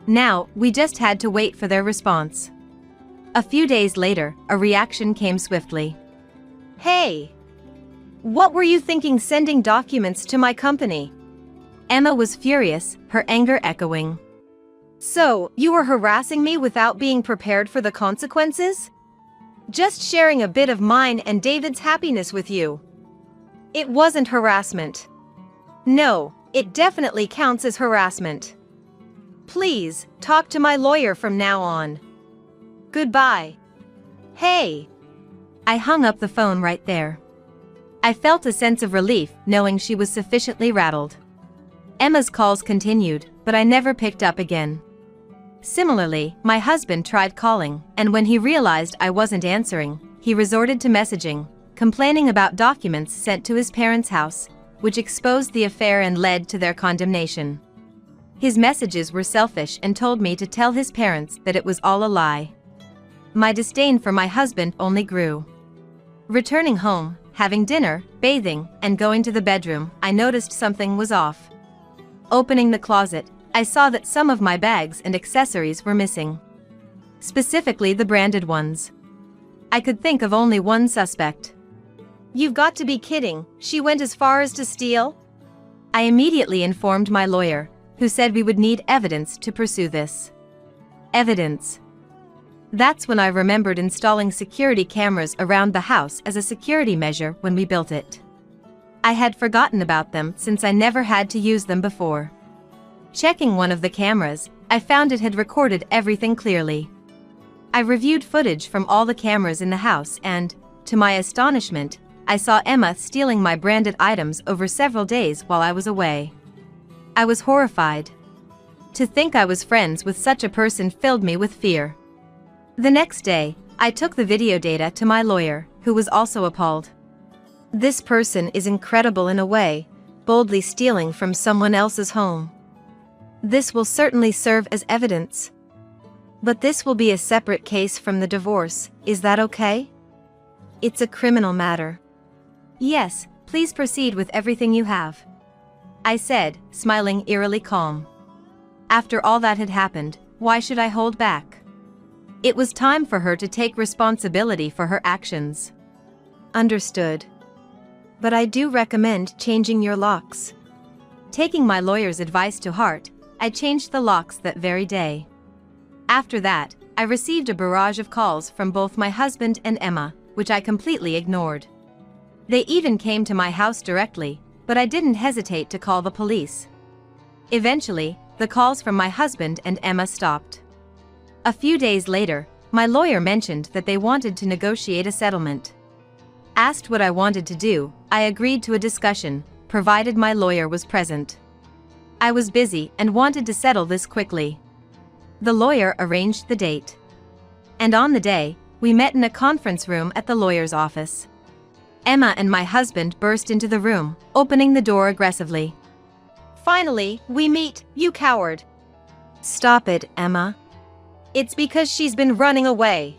Now, we just had to wait for their response. A few days later, a reaction came swiftly. Hey! What were you thinking sending documents to my company? Emma was furious, her anger echoing. So, you were harassing me without being prepared for the consequences? Just sharing a bit of mine and David's happiness with you. It wasn't harassment. No, it definitely counts as harassment. Please, talk to my lawyer from now on. Goodbye. Hey! I hung up the phone right there. I felt a sense of relief knowing she was sufficiently rattled. Emma's calls continued, but I never picked up again. Similarly, my husband tried calling, and when he realized I wasn't answering, he resorted to messaging, complaining about documents sent to his parents' house, which exposed the affair and led to their condemnation. His messages were selfish and told me to tell his parents that it was all a lie. my disdain for my husband only grew. Returning home, having dinner, bathing, and going to the bedroom, I noticed something was off. Opening the closet, I saw that some of my bags and accessories were missing. Specifically the branded ones. I could think of only one suspect. You've got to be kidding, she went as far as to steal? I immediately informed my lawyer, who said we would need evidence to pursue this. Evidence. That's when I remembered installing security cameras around the house as a security measure when we built it. I had forgotten about them since I never had to use them before. Checking one of the cameras, I found it had recorded everything clearly. I reviewed footage from all the cameras in the house and, to my astonishment, I saw Emma stealing my branded items over several days while I was away. I was horrified. To think I was friends with such a person filled me with fear. The next day, I took the video data to my lawyer, who was also appalled. This person is incredible in a way, boldly stealing from someone else's home. This will certainly serve as evidence. But this will be a separate case from the divorce, is that okay? It's a criminal matter. Yes, please proceed with everything you have, I said, smiling eerily calm. After all that had happened, why should I hold back? It was time for her to take responsibility for her actions. Understood. But I do recommend changing your locks. Taking my lawyer's advice to heart, I changed the locks that very day. After that, I received a barrage of calls from both my husband and Emma, which I completely ignored. They even came to my house directly, but I didn't hesitate to call the police. Eventually, the calls from my husband and Emma stopped. A few days later, my lawyer mentioned that they wanted to negotiate a settlement. Asked what I wanted to do, I agreed to a discussion, provided my lawyer was present. I was busy and wanted to settle this quickly. The lawyer arranged the date. And on the day, we met in a conference room at the lawyer's office. Emma and my husband burst into the room, opening the door aggressively. Finally, we meet, you coward. Stop it, Emma. It's because she's been running away.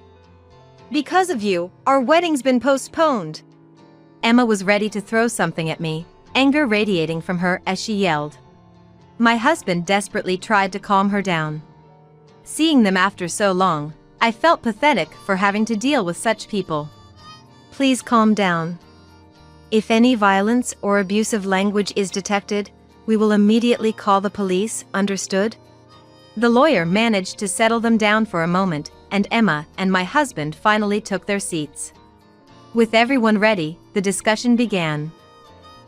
Because of you, our wedding's been postponed. Emma was ready to throw something at me, anger radiating from her as she yelled. My husband desperately tried to calm her down. Seeing them after so long, I felt pathetic for having to deal with such people. Please calm down. If any violence or abusive language is detected, we will immediately call the police, understood? The lawyer managed to settle them down for a moment, and Emma and my husband finally took their seats. With everyone ready, the discussion began.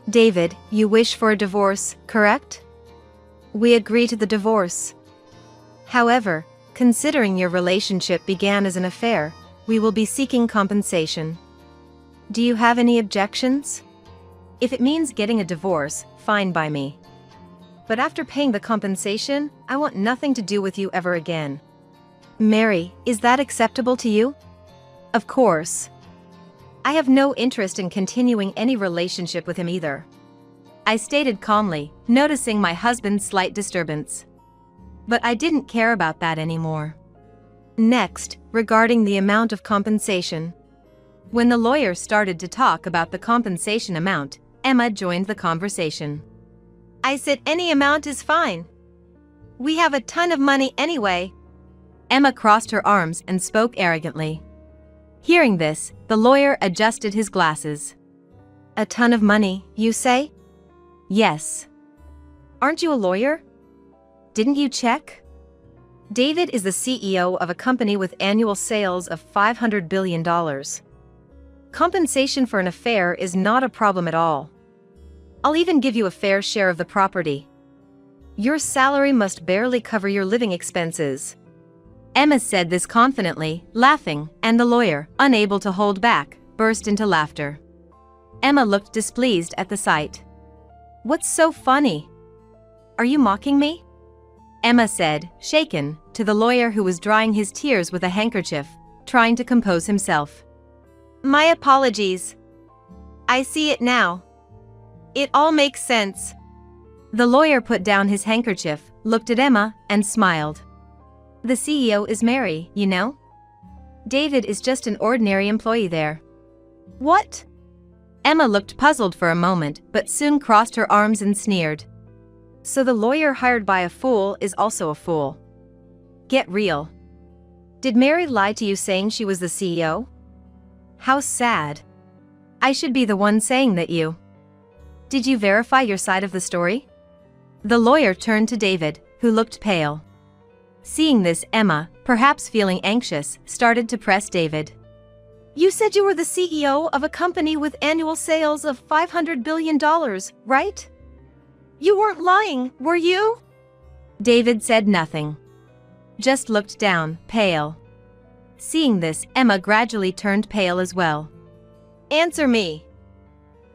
David, you wish for a divorce, correct? We agree to the divorce. However, considering your relationship began as an affair, we will be seeking compensation. Do you have any objections? If it means getting a divorce, fine by me. But after paying the compensation, I want nothing to do with you ever again. Mary, is that acceptable to you? Of course. I have no interest in continuing any relationship with him either, I stated calmly, noticing my husband's slight disturbance. But I didn't care about that anymore. Next, regarding the amount of compensation. When the lawyer started to talk about the compensation amount, Emma joined the conversation. I said any amount is fine. We have a ton of money anyway. Emma crossed her arms and spoke arrogantly. Hearing this, the lawyer adjusted his glasses. A ton of money, you say? Yes. Aren't you a lawyer? Didn't you check? David is the CEO of a company with annual sales of $500 billion. Compensation for an affair is not a problem at all. I'll even give you a fair share of the property. Your salary must barely cover your living expenses. Emma said this confidently, laughing, and the lawyer, unable to hold back, burst into laughter. Emma looked displeased at the sight. What's so funny? Are you mocking me? Emma said, shaken, to the lawyer who was drying his tears with a handkerchief, trying to compose himself. My apologies. I see it now. It all makes sense. The lawyer put down his handkerchief, looked at Emma, and smiled. The CEO is Mary, you know? David is just an ordinary employee there. What? Emma looked puzzled for a moment, but soon crossed her arms and sneered. So the lawyer hired by a fool is also a fool. Get real. Did Mary lie to you saying she was the CEO? How sad. I should be the one saying that you. Did you verify your side of the story? The lawyer turned to David, who looked pale. Seeing this, Emma, perhaps feeling anxious, started to press David. You said you were the CEO of a company with annual sales of $500 billion, right? You weren't lying, were you? David said nothing. Just looked down, pale. Seeing this, Emma gradually turned pale as well. Answer me.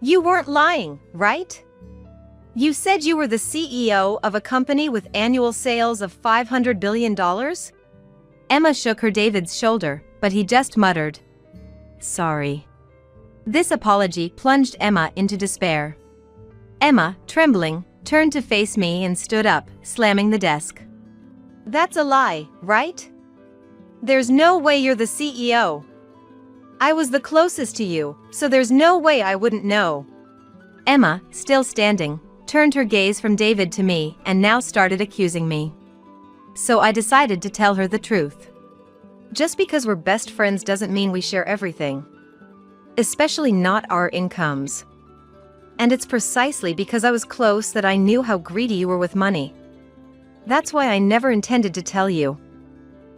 You weren't lying, right? You said you were the CEO of a company with annual sales of $500 billion? Emma shook her David's shoulder, but he just muttered, "Sorry." This apology plunged Emma into despair. Emma, trembling, turned to face me and stood up, slamming the desk. That's a lie, right? There's no way you're the CEO. I was the closest to you, so there's no way I wouldn't know. Emma, still standing, turned her gaze from David to me and now started accusing me. So I decided to tell her the truth. Just because we're best friends doesn't mean we share everything. Especially not our incomes. And it's precisely because I was close that I knew how greedy you were with money. That's why I never intended to tell you.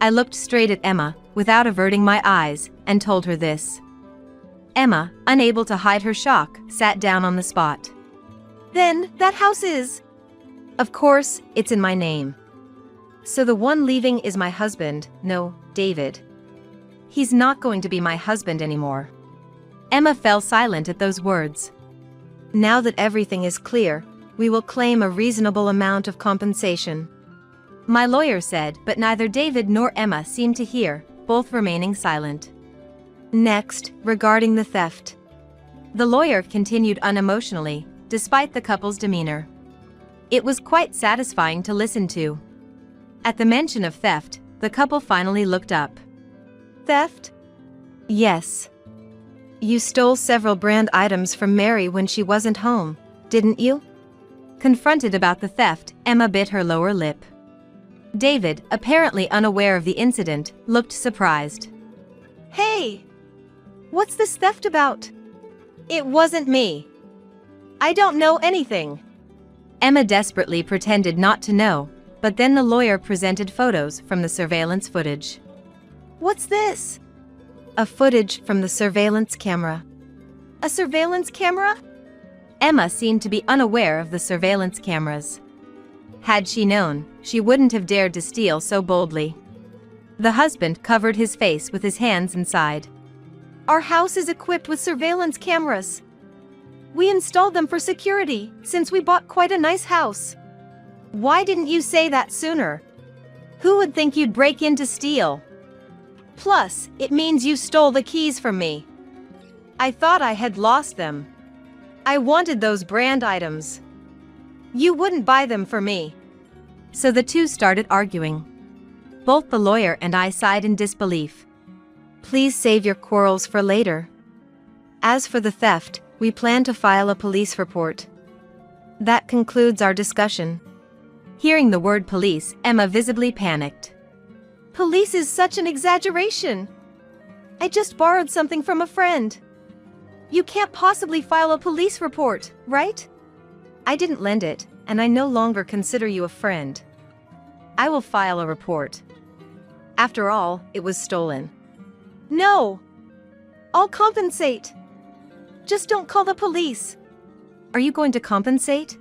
I looked straight at Emma, without averting my eyes, and told her this. Emma, unable to hide her shock, sat down on the spot. Then, that house is… Of course, it's in my name. So the one leaving is my husband, no, David. He's not going to be my husband anymore. Emma fell silent at those words. Now that everything is clear, we will claim a reasonable amount of compensation. My lawyer said, but neither David nor Emma seemed to hear, both remaining silent. Next, regarding the theft. The lawyer continued unemotionally, despite the couple's demeanor. It was quite satisfying to listen to. At the mention of theft, the couple finally looked up. Theft? Yes. You stole several brand items from Mary when she wasn't home, didn't you? Confronted about the theft, Emma bit her lower lip. David, apparently unaware of the incident, looked surprised. Hey! What's this theft about? It wasn't me. I don't know anything. Emma desperately pretended not to know, but then the lawyer presented photos from the surveillance footage. What's this? A footage from the surveillance camera. A surveillance camera? Emma seemed to be unaware of the surveillance cameras. Had she known, she wouldn't have dared to steal so boldly. The husband covered his face with his hands and sighed. Our house is equipped with surveillance cameras. We installed them for security, since we bought quite a nice house. Why didn't you say that sooner? Who would think you'd break in to steal? Plus, it means you stole the keys from me. I thought I had lost them. I wanted those brand items. You wouldn't buy them for me. So the two started arguing. Both the lawyer and I sighed in disbelief. Please save your quarrels for later. As for the theft, we plan to file a police report. That concludes our discussion. Hearing the word police, Emma visibly panicked. Police is such an exaggeration. I just borrowed something from a friend. You can't possibly file a police report, right? I didn't lend it, and I no longer consider you a friend. I will file a report. After all, it was stolen. No! I'll compensate. Just don't call the police. Are you going to compensate?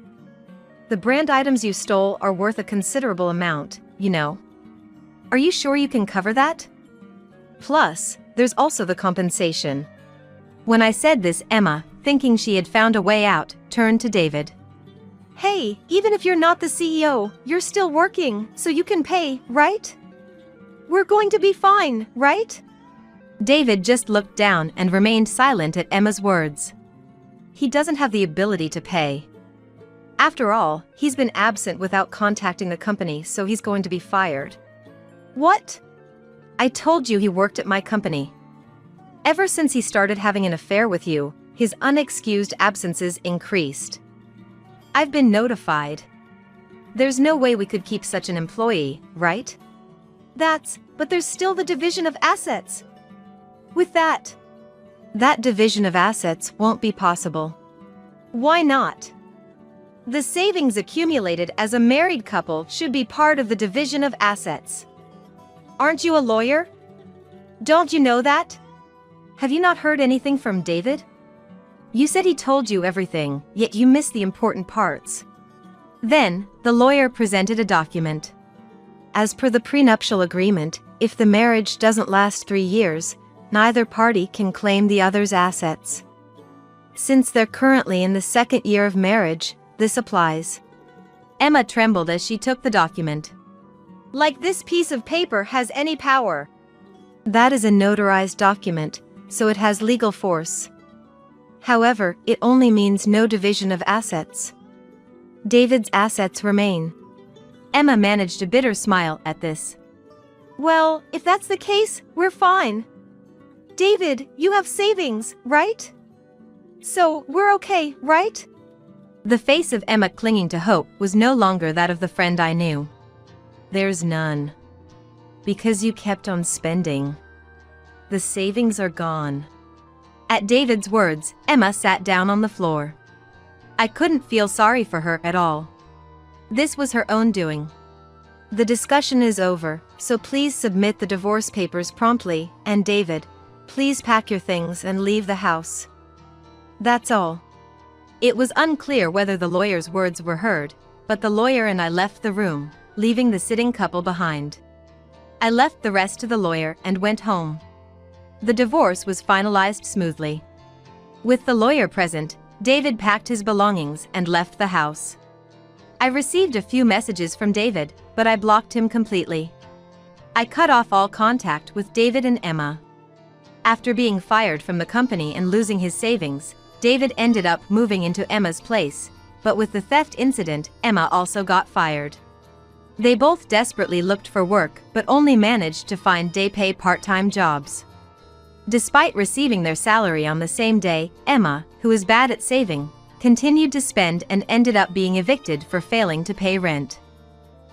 The brand items you stole are worth a considerable amount, you know. Are you sure you can cover that? Plus, there's also the compensation. When I said this, Emma, thinking she had found a way out, turned to David. Hey, even if you're not the CEO, you're still working, so you can pay, right? We're going to be fine, right? David just looked down and remained silent at Emma's words. He doesn't have the ability to pay. After all, he's been absent without contacting the company, so he's going to be fired. What? I told you he worked at my company. Ever since he started having an affair with you, his unexcused absences increased. I've been notified. There's no way we could keep such an employee, right? But there's still the division of assets. With that division of assets won't be possible. Why not? The savings accumulated as a married couple should be part of the division of assets. Aren't you a lawyer? Don't you know that? Have you not heard anything from David? You said he told you everything, yet you missed the important parts. Then, the lawyer presented a document. As per the prenuptial agreement, if the marriage doesn't last 3 years, neither party can claim the other's assets. Since they're currently in the 2nd year of marriage, this applies. Emma trembled as she took the document. Like this piece of paper has any power. That is a notarized document, so it has legal force. However, it only means no division of assets. David's assets remain. Emma managed a bitter smile at this. Well, if that's the case, we're fine. David, you have savings, right? So, we're okay, right? The face of Emma clinging to hope was no longer that of the friend I knew. There's none. Because you kept on spending. The savings are gone. At David's words, Emma sat down on the floor. I couldn't feel sorry for her at all. This was her own doing. The discussion is over, so please submit the divorce papers promptly, and David, please pack your things and leave the house. That's all. It was unclear whether the lawyer's words were heard, but the lawyer and I left the room, leaving the sitting couple behind. I left the rest to the lawyer and went home. The divorce was finalized smoothly. With the lawyer present, David packed his belongings and left the house. I received a few messages from David, but I blocked him completely. I cut off all contact with David and Emma. After being fired from the company and losing his savings, David ended up moving into Emma's place, but with the theft incident, Emma also got fired. They both desperately looked for work but only managed to find day-pay part-time jobs. Despite receiving their salary on the same day, Emma, who is bad at saving, continued to spend and ended up being evicted for failing to pay rent.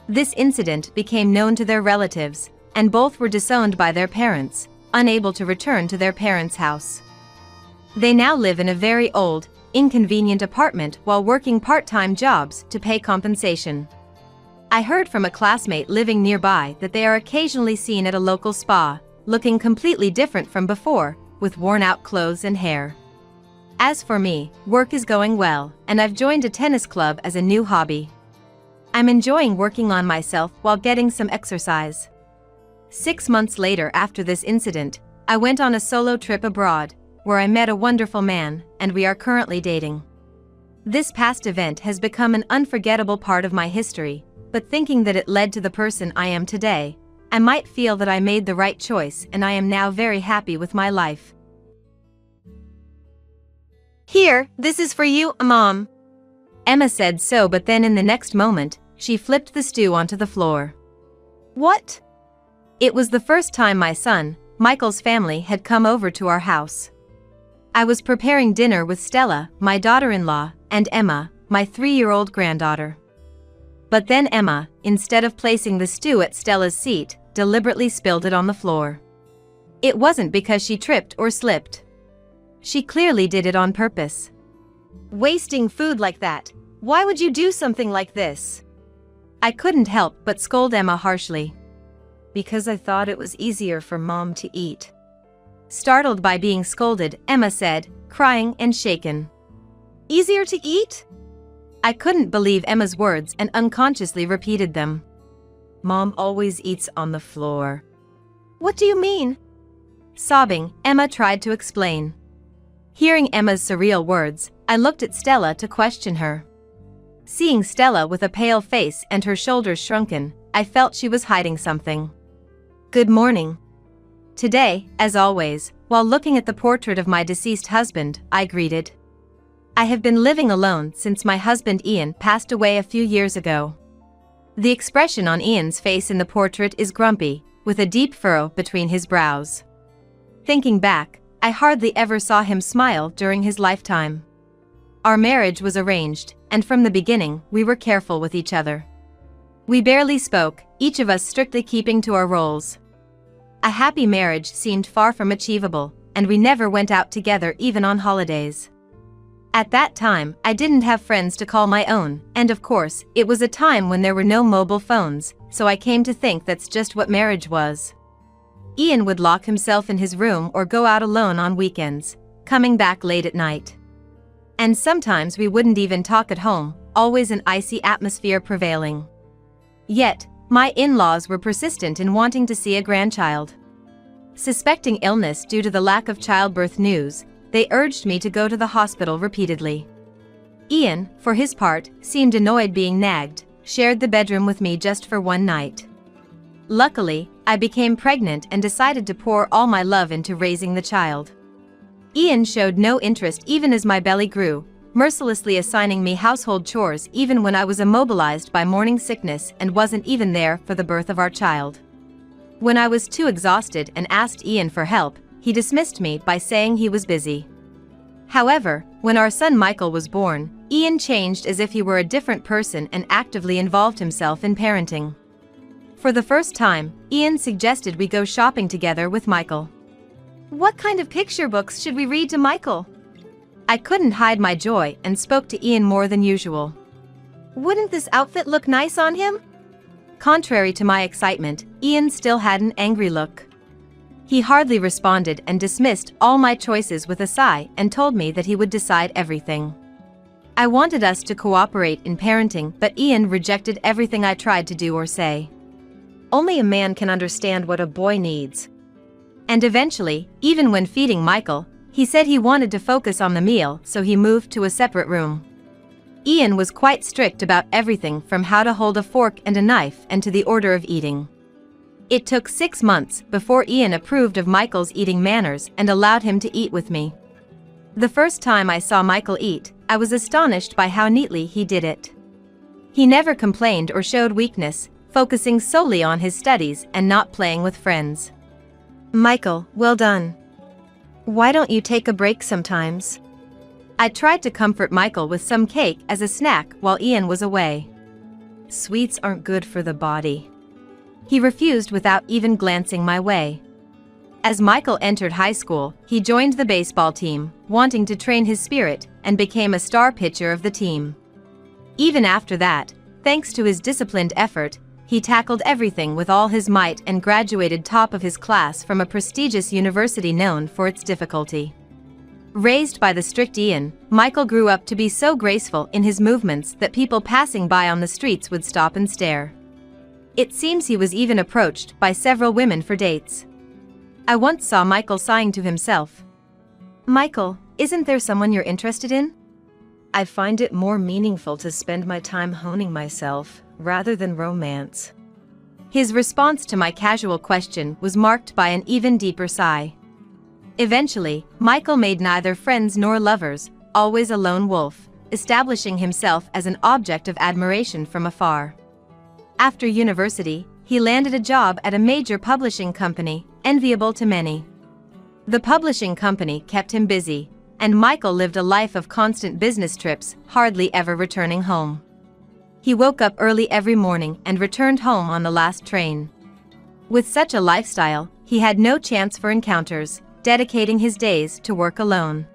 This incident became known to their relatives, and both were disowned by their parents, unable to return to their parents' house. They now live in a very old, inconvenient apartment while working part-time jobs to pay compensation. I heard from a classmate living nearby that they are occasionally seen at a local spa, looking completely different from before, with worn-out clothes and hair. As for me, work is going well, and I've joined a tennis club as a new hobby. I'm enjoying working on myself while getting some exercise. 6 months later after this incident, I went on a solo trip abroad, where I met a wonderful man, and we are currently dating. This past event has become an unforgettable part of my history, but thinking that it led to the person I am today, I might feel that I made the right choice and I am now very happy with my life. Here, this is for you, Mom. Emma said so, but then in the next moment, she flipped the stew onto the floor. What? It was the first time my son, Michael's family had come over to our house. I was preparing dinner with Stella, my daughter-in-law, and Emma, my 3-year-old granddaughter. But then Emma, instead of placing the stew at Stella's seat, deliberately spilled it on the floor. It wasn't because she tripped or slipped. She clearly did it on purpose. Wasting food like that. Why would you do something like this? I couldn't help but scold Emma harshly. Because I thought it was easier for Mom to eat. Startled by being scolded, Emma said, crying and shaken. Easier to eat? I couldn't believe Emma's words and unconsciously repeated them. Mom always eats on the floor. What do you mean? Sobbing, Emma tried to explain. Hearing Emma's surreal words, I looked at Stella to question her. Seeing Stella with a pale face and her shoulders shrunken, I felt she was hiding something. Good morning. Today, as always, while looking at the portrait of my deceased husband, I greeted. I have been living alone since my husband Ian passed away a few years ago. The expression on Ian's face in the portrait is grumpy, with a deep furrow between his brows. Thinking back, I hardly ever saw him smile during his lifetime. Our marriage was arranged, and from the beginning, we were careful with each other. We barely spoke, each of us strictly keeping to our roles. A happy marriage seemed far from achievable, and we never went out together even on holidays. At that time, I didn't have friends to call my own, and of course, it was a time when there were no mobile phones, so I came to think that's just what marriage was. Ian would lock himself in his room or go out alone on weekends, coming back late at night. And sometimes we wouldn't even talk at home, always an icy atmosphere prevailing. Yet, my in-laws were persistent in wanting to see a grandchild. Suspecting illness due to the lack of childbirth news, they urged me to go to the hospital repeatedly. Ian, for his part, seemed annoyed being nagged, shared the bedroom with me just for one night. Luckily, I became pregnant and decided to pour all my love into raising the child. Ian showed no interest even as my belly grew, mercilessly assigning me household chores even when I was immobilized by morning sickness and wasn't even there for the birth of our child. When I was too exhausted and asked Ian for help, he dismissed me by saying he was busy. However, when our son Michael was born, Ian changed as if he were a different person and actively involved himself in parenting. For the first time, Ian suggested we go shopping together with Michael. What kind of picture books should we read to Michael? I couldn't hide my joy and spoke to Ian more than usual. Wouldn't this outfit look nice on him? Contrary to my excitement, Ian still had an angry look. He hardly responded and dismissed all my choices with a sigh and told me that he would decide everything. I wanted us to cooperate in parenting, but Ian rejected everything I tried to do or say. Only a man can understand what a boy needs. And eventually, even when feeding Michael, he said he wanted to focus on the meal, so he moved to a separate room. Ian was quite strict about everything from how to hold a fork and a knife and to the order of eating. It took 6 months before Ian approved of Michael's eating manners and allowed him to eat with me. The first time I saw Michael eat, I was astonished by how neatly he did it. He never complained or showed weakness, focusing solely on his studies and not playing with friends. Michael, well done. Why don't you take a break sometimes? I tried to comfort Michael with some cake as a snack while Ian was away. Sweets aren't good for the body. He refused without even glancing my way. As Michael entered high school, he joined the baseball team, wanting to train his spirit, and became a star pitcher of the team. Even after that, thanks to his disciplined effort, he tackled everything with all his might and graduated top of his class from a prestigious university known for its difficulty. Raised by the strict Ian, Michael grew up to be so graceful in his movements that people passing by on the streets would stop and stare. It seems he was even approached by several women for dates. I once saw Michael sighing to himself. Michael, isn't there someone you're interested in? I find it more meaningful to spend my time honing myself, rather than romance. His response to my casual question was marked by an even deeper sigh. Eventually, Michael made neither friends nor lovers, always a lone wolf, establishing himself as an object of admiration from afar. After university, he landed a job at a major publishing company, enviable to many. The publishing company kept him busy, and Michael lived a life of constant business trips, hardly ever returning home. He woke up early every morning and returned home on the last train. With such a lifestyle, he had no chance for encounters, dedicating his days to work alone.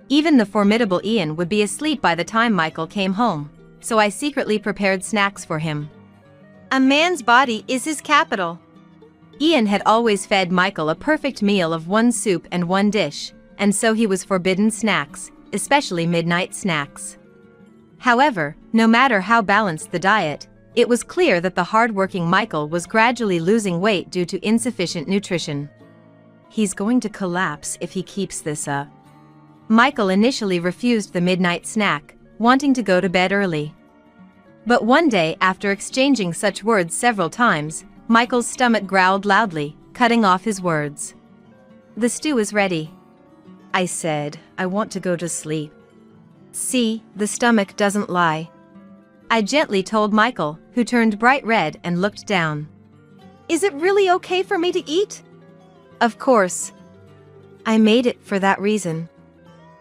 Even the formidable Ian would be asleep by the time Michael came home, so I secretly prepared snacks for him. A man's body is his capital. Ian had always fed Michael a perfect meal of one soup and one dish, and so he was forbidden snacks, especially midnight snacks. However, no matter how balanced the diet, it was clear that the hard-working Michael was gradually losing weight due to insufficient nutrition. He's going to collapse if he keeps this up. Michael initially refused the midnight snack, wanting to go to bed early. But one day, after exchanging such words several times, Michael's stomach growled loudly, cutting off his words. "The stew is ready." I said, "I want to go to sleep." "See, the stomach doesn't lie," I gently told Michael, who turned bright red and looked down. Is it really okay for me to eat? Of course. I made it for that reason.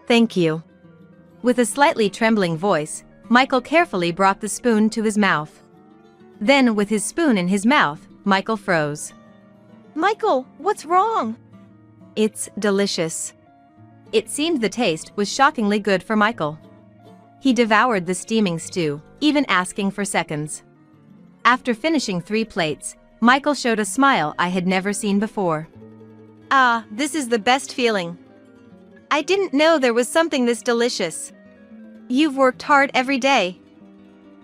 Thank you. With a slightly trembling voice, Michael carefully brought the spoon to his mouth. Then, with his spoon in his mouth, Michael froze. Michael, what's wrong? It's delicious. It seemed the taste was shockingly good for Michael. He devoured the steaming stew, even asking for seconds. After finishing 3 plates, Michael showed a smile I had never seen before. Ah, this is the best feeling. I didn't know there was something this delicious. You've worked hard every day.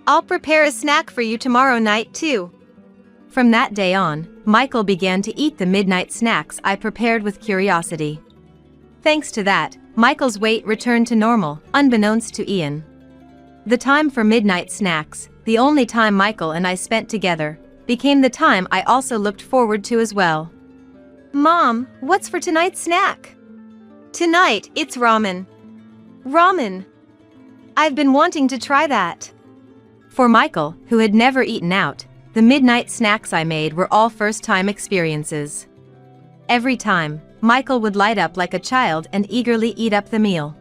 I'll prepare a snack for you tomorrow night too. From that day on, Michael began to eat the midnight snacks I prepared with curiosity. Thanks to that, Michael's weight returned to normal, unbeknownst to Ian. The time for midnight snacks, the only time Michael and I spent together, became the time I also looked forward to as well. Mom, what's for tonight's snack? Tonight, it's ramen. Ramen. I've been wanting to try that. For Michael, who had never eaten out, the midnight snacks I made were all first-time experiences. Every time, Michael would light up like a child and eagerly eat up the meal.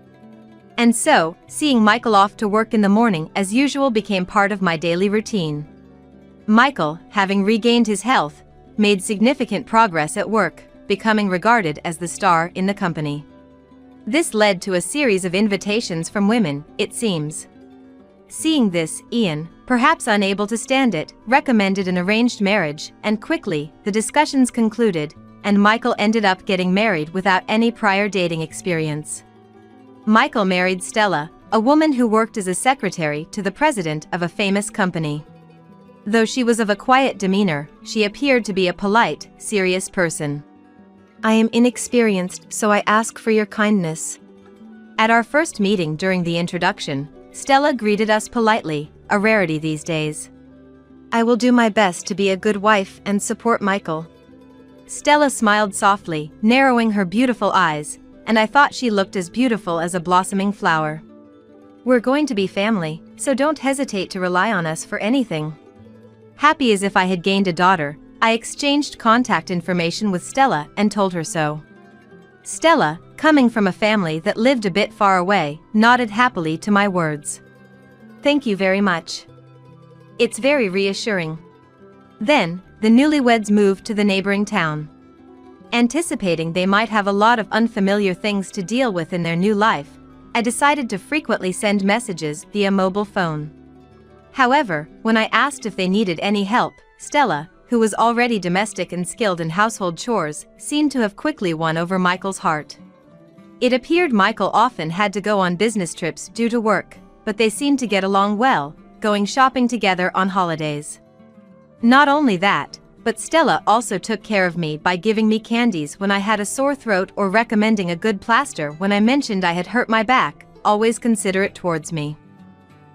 And so, seeing Michael off to work in the morning as usual became part of my daily routine. Michael, having regained his health, made significant progress at work, becoming regarded as the star in the company. This led to a series of invitations from women, it seems. Seeing this, Ian, perhaps unable to stand it, recommended an arranged marriage, and quickly, the discussions concluded, and Michael ended up getting married without any prior dating experience. Michael married Stella, a woman who worked as a secretary to the president of a famous company. Though she was of a quiet demeanor, she appeared to be a polite, serious person. I am inexperienced, so I ask for your kindness. At our first meeting during the introduction, Stella greeted us politely, a rarity these days. I will do my best to be a good wife and support Michael. Stella smiled softly, narrowing her beautiful eyes, and I thought she looked as beautiful as a blossoming flower. We're going to be family, so don't hesitate to rely on us for anything. Happy as if I had gained a daughter, I exchanged contact information with Stella and told her so. Stella, coming from a family that lived a bit far away, nodded happily to my words. Thank you very much. It's very reassuring. Then, the newlyweds moved to the neighboring town. Anticipating they might have a lot of unfamiliar things to deal with in their new life, I decided to frequently send messages via mobile phone. However, when I asked if they needed any help, Stella, who was already domestic and skilled in household chores, seemed to have quickly won over Michael's heart. It appeared Michael often had to go on business trips due to work, but they seemed to get along well, going shopping together on holidays. Not only that, but Stella also took care of me by giving me candies when I had a sore throat or recommending a good plaster when I mentioned I had hurt my back, always considerate towards me.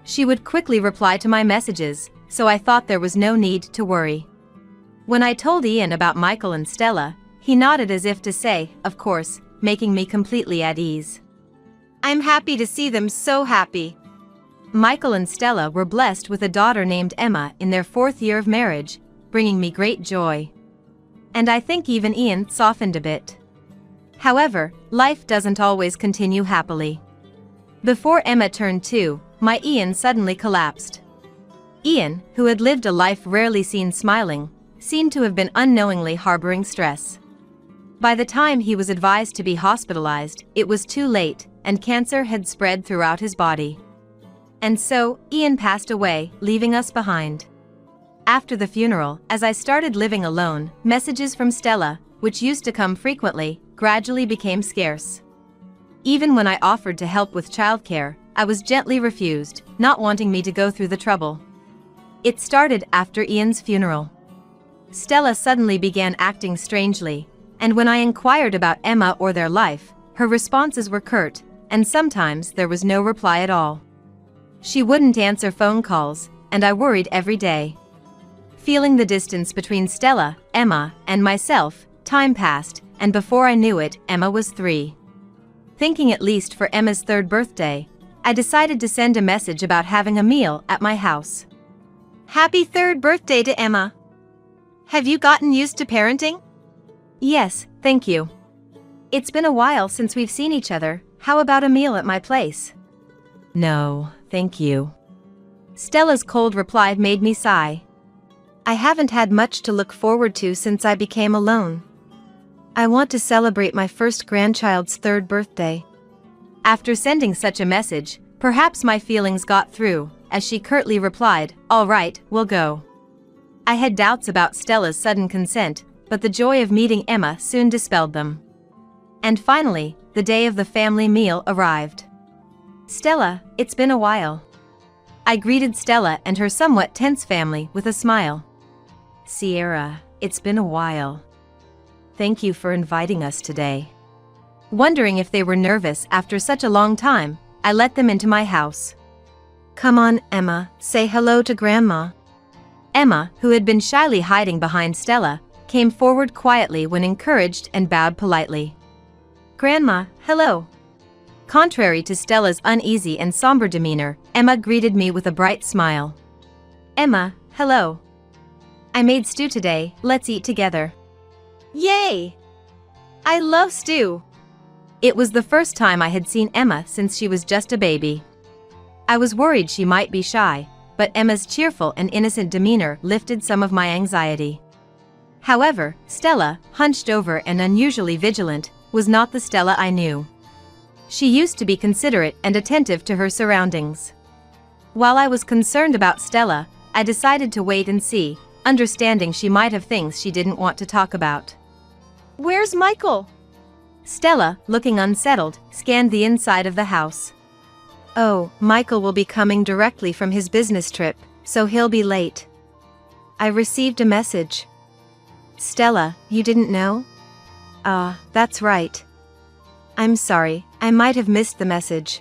She would quickly reply to my messages, so I thought there was no need to worry. When I told Ian about Michael and Stella, he nodded as if to say, of course, making me completely at ease. I'm happy to see them so happy. Michael and Stella were blessed with a daughter named Emma in their 4th year of marriage, bringing me great joy. And I think even Ian softened a bit. However, life doesn't always continue happily. Before Emma turned 2, my Ian suddenly collapsed. Ian, who had lived a life rarely seen smiling, seemed to have been unknowingly harboring stress. By the time he was advised to be hospitalized, it was too late, and cancer had spread throughout his body. And so, Ian passed away, leaving us behind. After the funeral, as I started living alone, messages from Stella, which used to come frequently, gradually became scarce. Even when I offered to help with childcare, I was gently refused, not wanting me to go through the trouble. It started after Ian's funeral. Stella suddenly began acting strangely, and when I inquired about Emma or their life, her responses were curt, and sometimes there was no reply at all. She wouldn't answer phone calls, and I worried every day. Feeling the distance between Stella, Emma, and myself, time passed, and before I knew it, Emma was 3. Thinking at least for Emma's 3rd birthday, I decided to send a message about having a meal at my house. Happy 3rd birthday to Emma. have you gotten used to parenting? Yes, thank you. It's been a while since we've seen each other. How about a meal at my place? No, thank you. Stella's cold reply made me sigh. I haven't had much to look forward to since I became alone. I want to celebrate my first grandchild's 3rd birthday. After sending such a message, perhaps my feelings got through, as she curtly replied, "All right, we'll go." I had doubts about Stella's sudden consent, but the joy of meeting Emma soon dispelled them. And finally, the day of the family meal arrived. Stella, it's been a while. I greeted Stella and her somewhat tense family with a smile. Sierra, it's been a while. Thank you for inviting us today. Wondering if they were nervous after such a long time, I let them into my house. Come on, Emma, say hello to Grandma. Emma, who had been shyly hiding behind Stella, came forward quietly when encouraged and bowed politely. Grandma, hello. Contrary to Stella's uneasy and somber demeanor, Emma greeted me with a bright smile. Emma, hello. I made stew today, let's eat together. Yay! I love stew. It was the first time I had seen Emma since she was just a baby. I was worried she might be shy, but Emma's cheerful and innocent demeanor lifted some of my anxiety. However, Stella, hunched over and unusually vigilant, was not the Stella I knew. She used to be considerate and attentive to her surroundings. While I was concerned about Stella, I decided to wait and see, understanding she might have things she didn't want to talk about. Where's Michael? Stella, looking unsettled, scanned the inside of the house. Oh, Michael will be coming directly from his business trip, so he'll be late. I received a message. Stella, you didn't know? That's right. I'm sorry, I might have missed the message.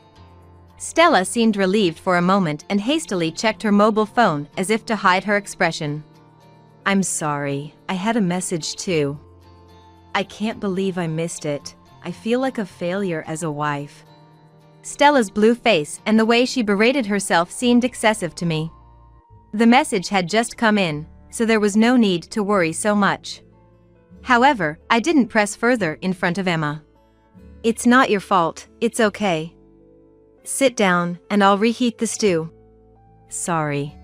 Stella seemed relieved for a moment and hastily checked her mobile phone as if to hide her expression. I'm sorry, I had a message too. I can't believe I missed it. I feel like a failure as a wife. Stella's blue face and the way she berated herself seemed excessive to me. The message had just come in, so there was no need to worry so much. However, I didn't press further in front of Emma. It's not your fault, it's okay. Sit down, and I'll reheat the stew. Sorry.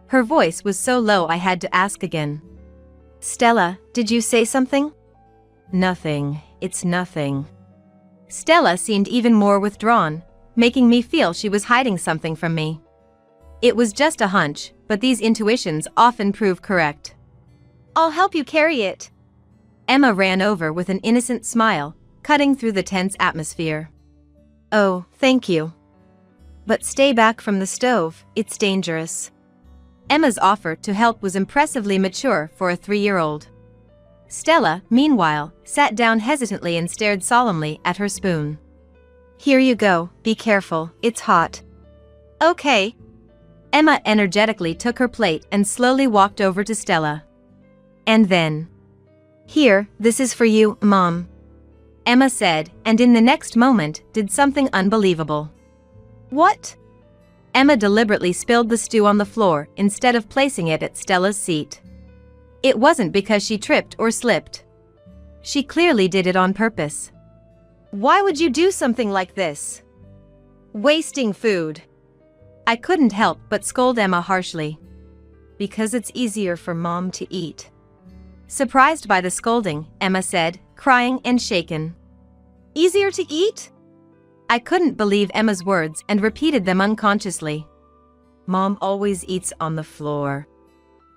Her voice was so low I had to ask again. Stella, did you say something? Nothing, it's nothing. Stella seemed even more withdrawn, making me feel she was hiding something from me. It was just a hunch, but these intuitions often prove correct. I'll help you carry it. Emma ran over with an innocent smile, cutting through the tense atmosphere. Oh, thank you. But stay back from the stove, it's dangerous. Emma's offer to help was impressively mature for a 3-year-old. Stella, meanwhile, sat down hesitantly and stared solemnly at her spoon. Here you go, be careful, it's hot. Okay. Emma energetically took her plate and slowly walked over to Stella. And then, here, this is for you, Mom. Emma said, and in the next moment, did something unbelievable. What? Emma deliberately spilled the stew on the floor instead of placing it at Stella's seat. It wasn't because she tripped or slipped. She clearly did it on purpose. Why would you do something like this? Wasting food. I couldn't help but scold Emma harshly. Because it's easier for Mom to eat. Surprised by the scolding, Emma said, crying and shaken. Easier to eat? I couldn't believe Emma's words and repeated them unconsciously. Mom always eats on the floor.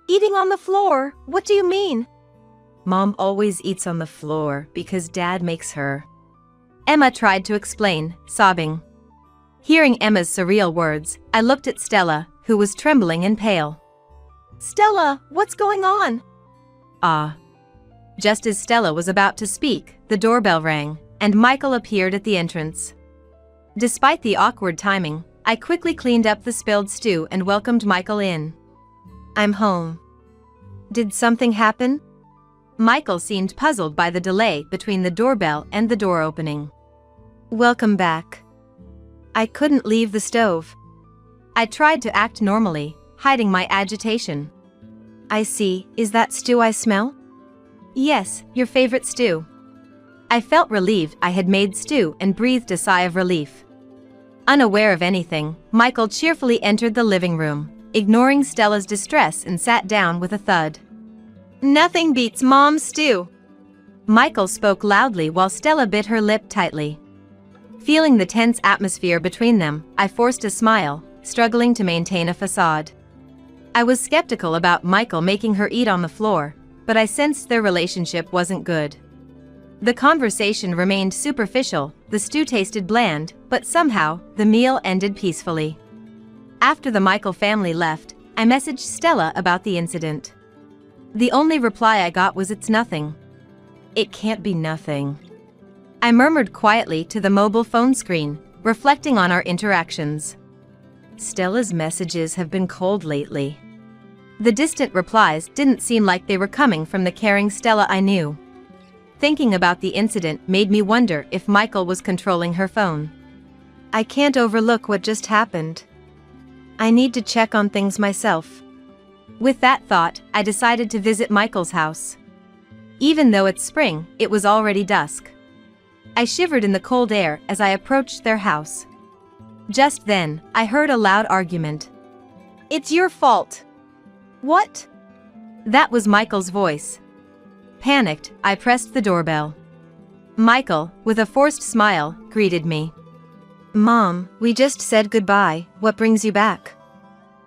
Eating on the floor? What do you mean? Mom always eats on the floor because Dad makes her. Emma tried to explain, sobbing. Hearing Emma's surreal words, I looked at Stella, who was trembling and pale. Stella, what's going on? Just as Stella was about to speak, the doorbell rang, and Michael appeared at the entrance. Despite the awkward timing, I quickly cleaned up the spilled stew and welcomed Michael in. I'm home. Did something happen? Michael seemed puzzled by the delay between the doorbell and the door opening. Welcome back. I couldn't leave the stove. I tried to act normally, hiding my agitation. I see, is that stew I smell? Yes, your favorite stew. I felt relieved I had made stew and breathed a sigh of relief. Unaware of anything, Michael cheerfully entered the living room, ignoring Stella's distress and sat down with a thud. Nothing beats Mom's stew. Michael spoke loudly while Stella bit her lip tightly. Feeling the tense atmosphere between them, I forced a smile, struggling to maintain a facade. I was skeptical about Michael making her eat on the floor, but I sensed their relationship wasn't good. The conversation remained superficial, the stew tasted bland, but somehow, the meal ended peacefully. After the Michael family left, I messaged Stella about the incident. The only reply I got was "It's nothing." It can't be nothing. I murmured quietly to the mobile phone screen, reflecting on our interactions. Stella's messages have been cold lately. The distant replies didn't seem like they were coming from the caring Stella I knew. Thinking about the incident made me wonder if Michael was controlling her phone. I can't overlook what just happened. I need to check on things myself. With that thought, I decided to visit Michael's house. Even though it's spring, it was already dusk. I shivered in the cold air as I approached their house. Just then, I heard a loud argument. It's your fault. What? That was Michael's voice. Panicked, I pressed the doorbell. Michael, with a forced smile, greeted me. Mom, we just said goodbye. What brings you back?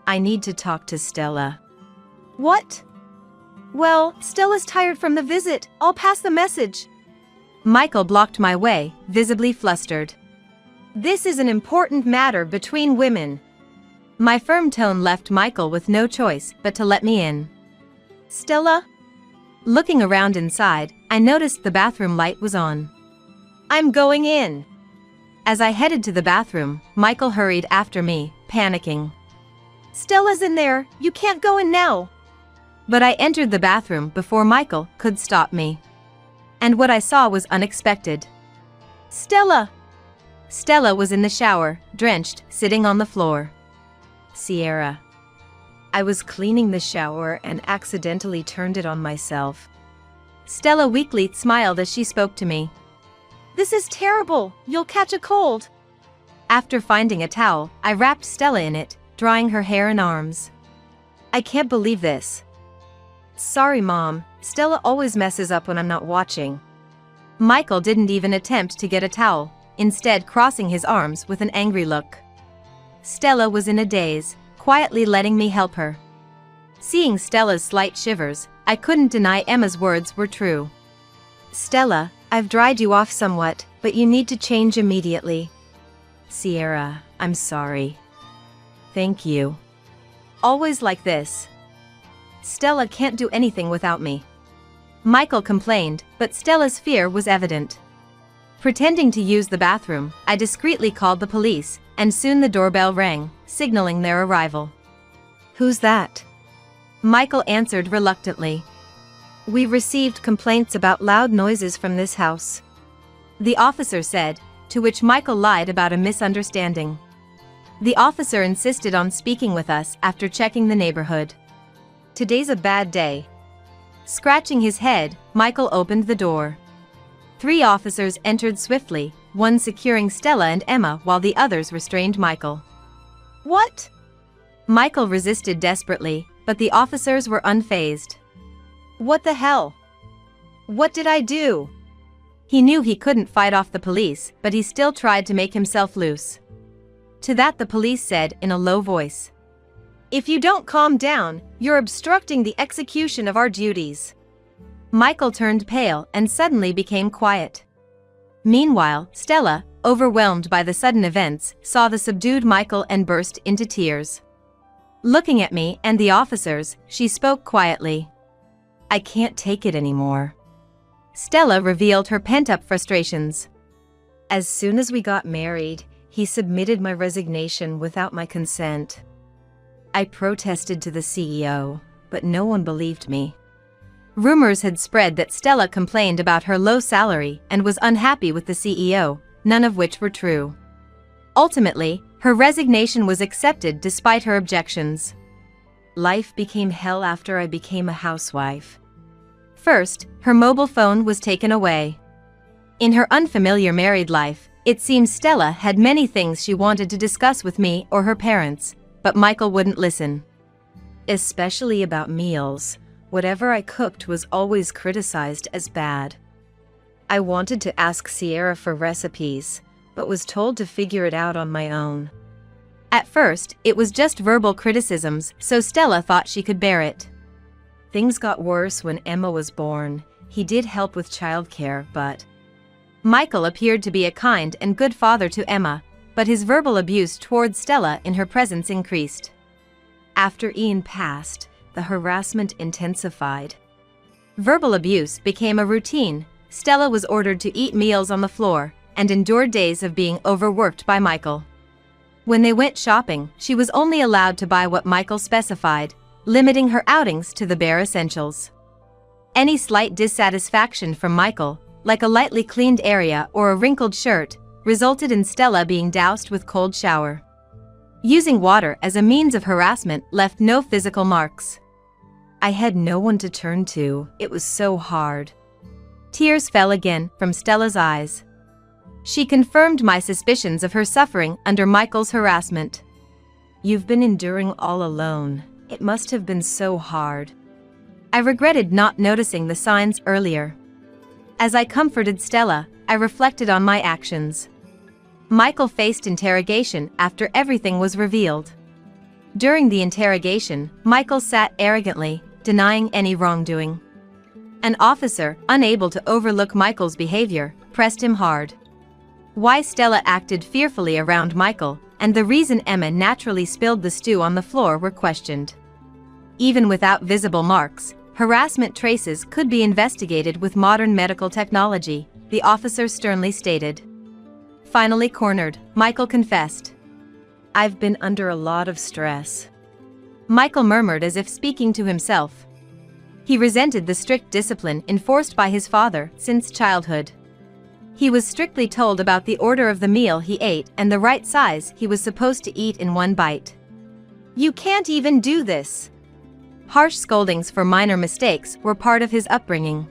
I need to talk to Stella. What? Well, Stella's tired from the visit. I'll pass the message. Michael blocked my way, visibly flustered. This is an important matter between women. My firm tone left Michael with no choice but to let me in. Stella? Looking around inside, I noticed the bathroom light was on. I'm going in. As I headed to the bathroom, Michael hurried after me, panicking. Stella's in there, you can't go in now. But I entered the bathroom before Michael could stop me. And what I saw was unexpected. Stella! Stella was in the shower, drenched, sitting on the floor. Sierra. I was cleaning the shower and accidentally turned it on myself. Stella weakly smiled as she spoke to me. This is terrible, you'll catch a cold. After finding a towel, I wrapped Stella in it, drying her hair and arms. I can't believe this. Sorry, Mom, Stella always messes up when I'm not watching. Michael didn't even attempt to get a towel, instead crossing his arms with an angry look. Stella was in a daze, quietly letting me help her. Seeing Stella's slight shivers, I couldn't deny Emma's words were true. Stella, I've dried you off somewhat, but you need to change immediately. Sierra, I'm sorry. Thank you. Always like this. Stella can't do anything without me. Michael complained, but Stella's fear was evident. Pretending to use the bathroom, I discreetly called the police, and soon the doorbell rang, signaling their arrival. Who's that? Michael answered reluctantly. We received complaints about loud noises from this house. The officer said, to which Michael lied about a misunderstanding. The officer insisted on speaking with us after checking the neighborhood. Today's a bad day. Scratching his head, Michael opened the door. 3 officers entered swiftly, one securing Stella and Emma while the others restrained Michael. What? Michael resisted desperately, but the officers were unfazed. What the hell? What did I do? He knew he couldn't fight off the police, but he still tried to make himself loose. To that the police said in a low voice, If you don't calm down, you're obstructing the execution of our duties. Michael turned pale and suddenly became quiet. Meanwhile, Stella, overwhelmed by the sudden events, saw the subdued Michael and burst into tears. Looking at me and the officers, she spoke quietly. I can't take it anymore. Stella revealed her pent-up frustrations. As soon as we got married, he submitted my resignation without my consent. I protested to the CEO, but no one believed me. Rumors had spread that Stella complained about her low salary and was unhappy with the CEO, none of which were true. Ultimately, her resignation was accepted despite her objections. life became hell after I became a housewife. First, her mobile phone was taken away. In her unfamiliar married life, it seems Stella had many things she wanted to discuss with me or her parents, but Michael wouldn't listen. Especially about meals. Whatever I cooked was always criticized as bad. I wanted to ask Sierra for recipes, but was told to figure it out on my own. At first, it was just verbal criticisms, so Stella thought she could bear it. Things got worse when Emma was born. He did help with childcare, but Michael appeared to be a kind and good father to Emma, but his verbal abuse towards Stella in her presence increased. After Ian passed, the harassment intensified. Verbal abuse became a routine. Stella was ordered to eat meals on the floor and endured days of being overworked by Michael. When they went shopping, she was only allowed to buy what Michael specified, limiting her outings to the bare essentials. Any slight dissatisfaction from Michael, like a lightly cleaned area or a wrinkled shirt, resulted in Stella being doused with cold shower. Using water as a means of harassment left no physical marks. I had no one to turn to. It was so hard. Tears fell again from Stella's eyes. She confirmed my suspicions of her suffering under Michael's harassment. You've been enduring all alone. It must have been so hard. I regretted not noticing the signs earlier. As I comforted Stella, I reflected on my actions. Michael faced interrogation after everything was revealed. During the interrogation, Michael sat arrogantly, denying any wrongdoing. An officer, unable to overlook Michael's behavior, pressed him hard. Why Stella acted fearfully around Michael, and the reason Emma naturally spilled the stew on the floor were questioned. Even without visible marks, harassment traces could be investigated with modern medical technology, the officer sternly stated. Finally cornered, Michael confessed. I've been under a lot of stress. Michael murmured as if speaking to himself. He resented the strict discipline enforced by his father since childhood. He was strictly told about the order of the meal he ate and the right size he was supposed to eat in one bite. You can't even do this. Harsh scoldings for minor mistakes were part of his upbringing.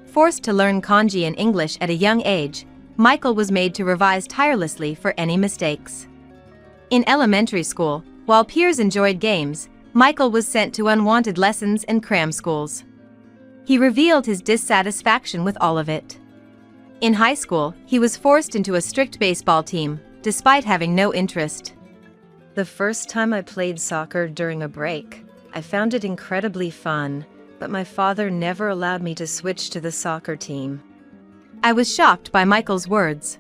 Forced to learn kanji and English at a young age, Michael was made to revise tirelessly for any mistakes. In elementary school, while peers enjoyed games, Michael was sent to unwanted lessons and cram schools. He revealed his dissatisfaction with all of it. In high school, he was forced into a strict baseball team, despite having no interest. The first time I played soccer during a break, I found it incredibly fun, but my father never allowed me to switch to the soccer team. I was shocked by Michael's words.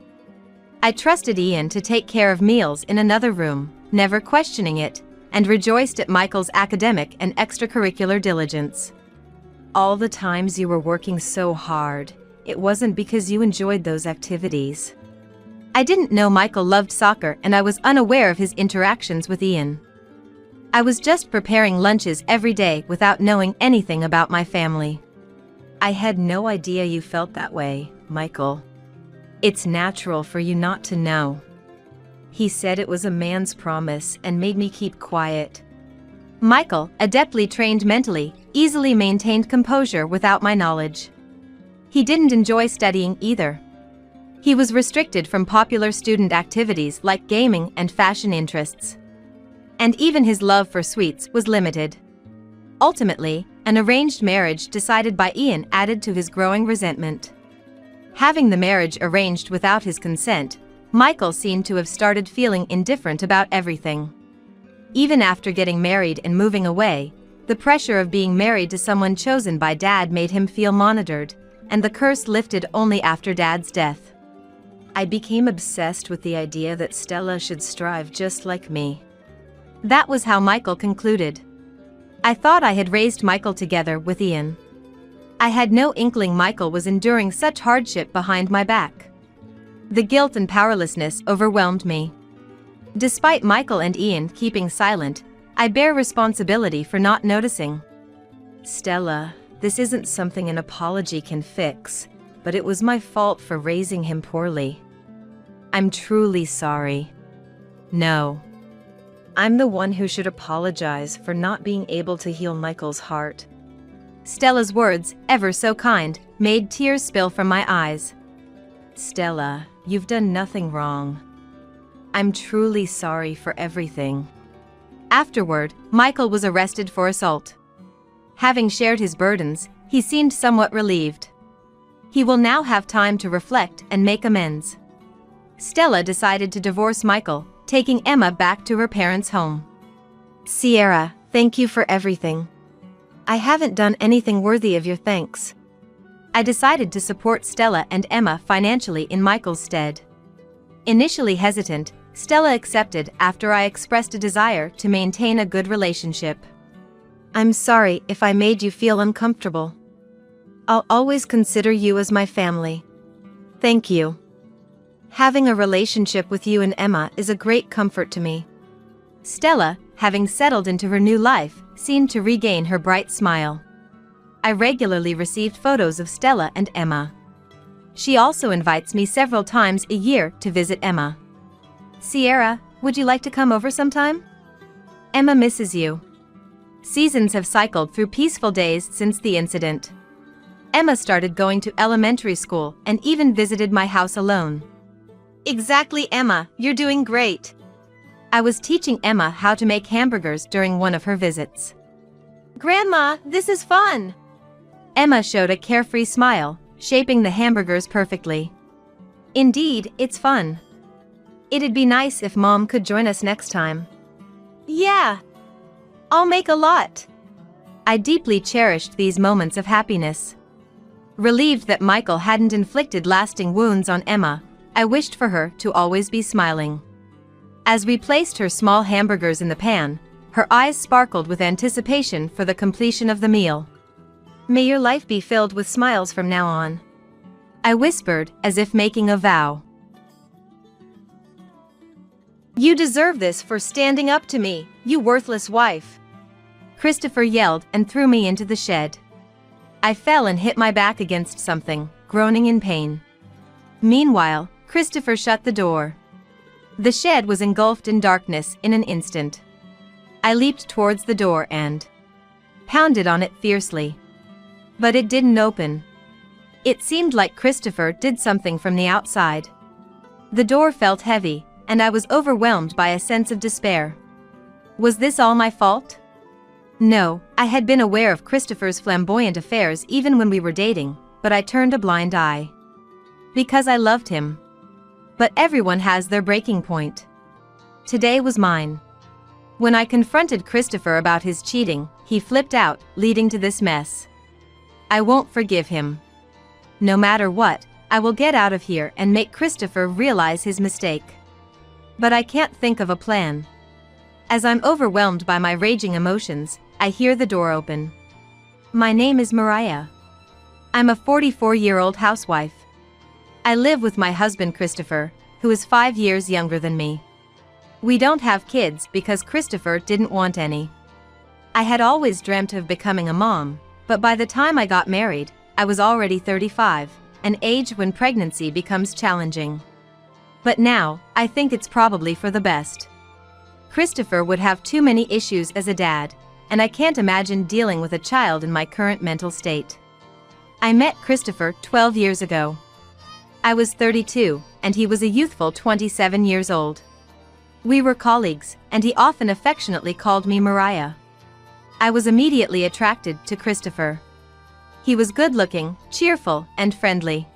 I trusted Ian to take care of meals in another room, never questioning it, and rejoiced at Michael's academic and extracurricular diligence. All the times you were working so hard, it wasn't because you enjoyed those activities. I didn't know Michael loved soccer and I was unaware of his interactions with Ian. I was just preparing lunches every day without knowing anything about my family. I had no idea you felt that way, Michael. It's natural for you not to know. He said it was a man's promise and made me keep quiet. Michael, adeptly trained mentally, easily maintained composure without my knowledge. He didn't enjoy studying either. He was restricted from popular student activities like gaming and fashion interests. And even his love for sweets was limited. Ultimately, an arranged marriage decided by Ian added to his growing resentment. Having the marriage arranged without his consent, Michael seemed to have started feeling indifferent about everything. Even after getting married and moving away, the pressure of being married to someone chosen by Dad made him feel monitored, and the curse lifted only after Dad's death. I became obsessed with the idea that Stella should strive just like me. That was how Michael concluded. I thought I had raised Michael together with Ian. I had no inkling Michael was enduring such hardship behind my back. The guilt and powerlessness overwhelmed me. Despite Michael and Ian keeping silent, I bear responsibility for not noticing. Stella, this isn't something an apology can fix, but it was my fault for raising him poorly. I'm truly sorry. No. I'm the one who should apologize for not being able to heal Michael's heart. Stella's words, ever so kind, made tears spill from my eyes. Stella, you've done nothing wrong. I'm truly sorry for everything. Afterward, Michael was arrested for assault. Having shared his burdens, he seemed somewhat relieved. He will now have time to reflect and make amends. Stella decided to divorce Michael, taking Emma back to her parents' home. Sierra, thank you for everything. I haven't done anything worthy of your thanks. I decided to support Stella and Emma financially in Michael's stead. Initially hesitant, Stella accepted after I expressed a desire to maintain a good relationship. I'm sorry if I made you feel uncomfortable. I'll always consider you as my family. Thank you. Having a relationship with you and Emma is a great comfort to me. Stella, having settled into her new life, seemed to regain her bright smile. I regularly received photos of Stella and Emma. She also invites me several times a year to visit Emma. Sierra, would you like to come over sometime? Emma misses you. Seasons have cycled through peaceful days since the incident. Emma started going to elementary school and even visited my house alone. Exactly, Emma, you're doing great. I was teaching Emma how to make hamburgers during one of her visits. Grandma, this is fun. Emma showed a carefree smile, shaping the hamburgers perfectly. Indeed, it's fun. It'd be nice if Mom could join us next time. Yeah. I'll make a lot. I deeply cherished these moments of happiness. Relieved that Michael hadn't inflicted lasting wounds on Emma, I wished for her to always be smiling. As we placed her small hamburgers in the pan, her eyes sparkled with anticipation for the completion of the meal. May your life be filled with smiles from now on. I whispered, as if making a vow. You deserve this for standing up to me, you worthless wife. Christopher yelled and threw me into the shed. I fell and hit my back against something, groaning in pain. Meanwhile, Christopher shut the door. The shed was engulfed in darkness in an instant. I leaped towards the door and pounded on it fiercely. But it didn't open. It seemed like Christopher did something from the outside. The door felt heavy, and I was overwhelmed by a sense of despair. Was this all my fault? No, I had been aware of Christopher's flamboyant affairs even when we were dating, but I turned a blind eye. Because I loved him. But everyone has their breaking point. Today was mine. When I confronted Christopher about his cheating, he flipped out, leading to this mess. I won't forgive him. No matter what, I will get out of here and make Christopher realize his mistake. But I can't think of a plan. As I'm overwhelmed by my raging emotions, I hear the door open. My name is Mariah. I'm a 44-year-old housewife. I live with my husband Christopher, who is 5 years younger than me. We don't have kids because Christopher didn't want any. I had always dreamt of becoming a mom, but by the time I got married, I was already 35, an age when pregnancy becomes challenging. But now, I think it's probably for the best. Christopher would have too many issues as a dad, and I can't imagine dealing with a child in my current mental state. I met Christopher 12 years ago. I was 32, and he was a youthful 27 years old. We were colleagues, and he often affectionately called me Mariah. I was immediately attracted to Christopher. He was good-looking, cheerful, and friendly.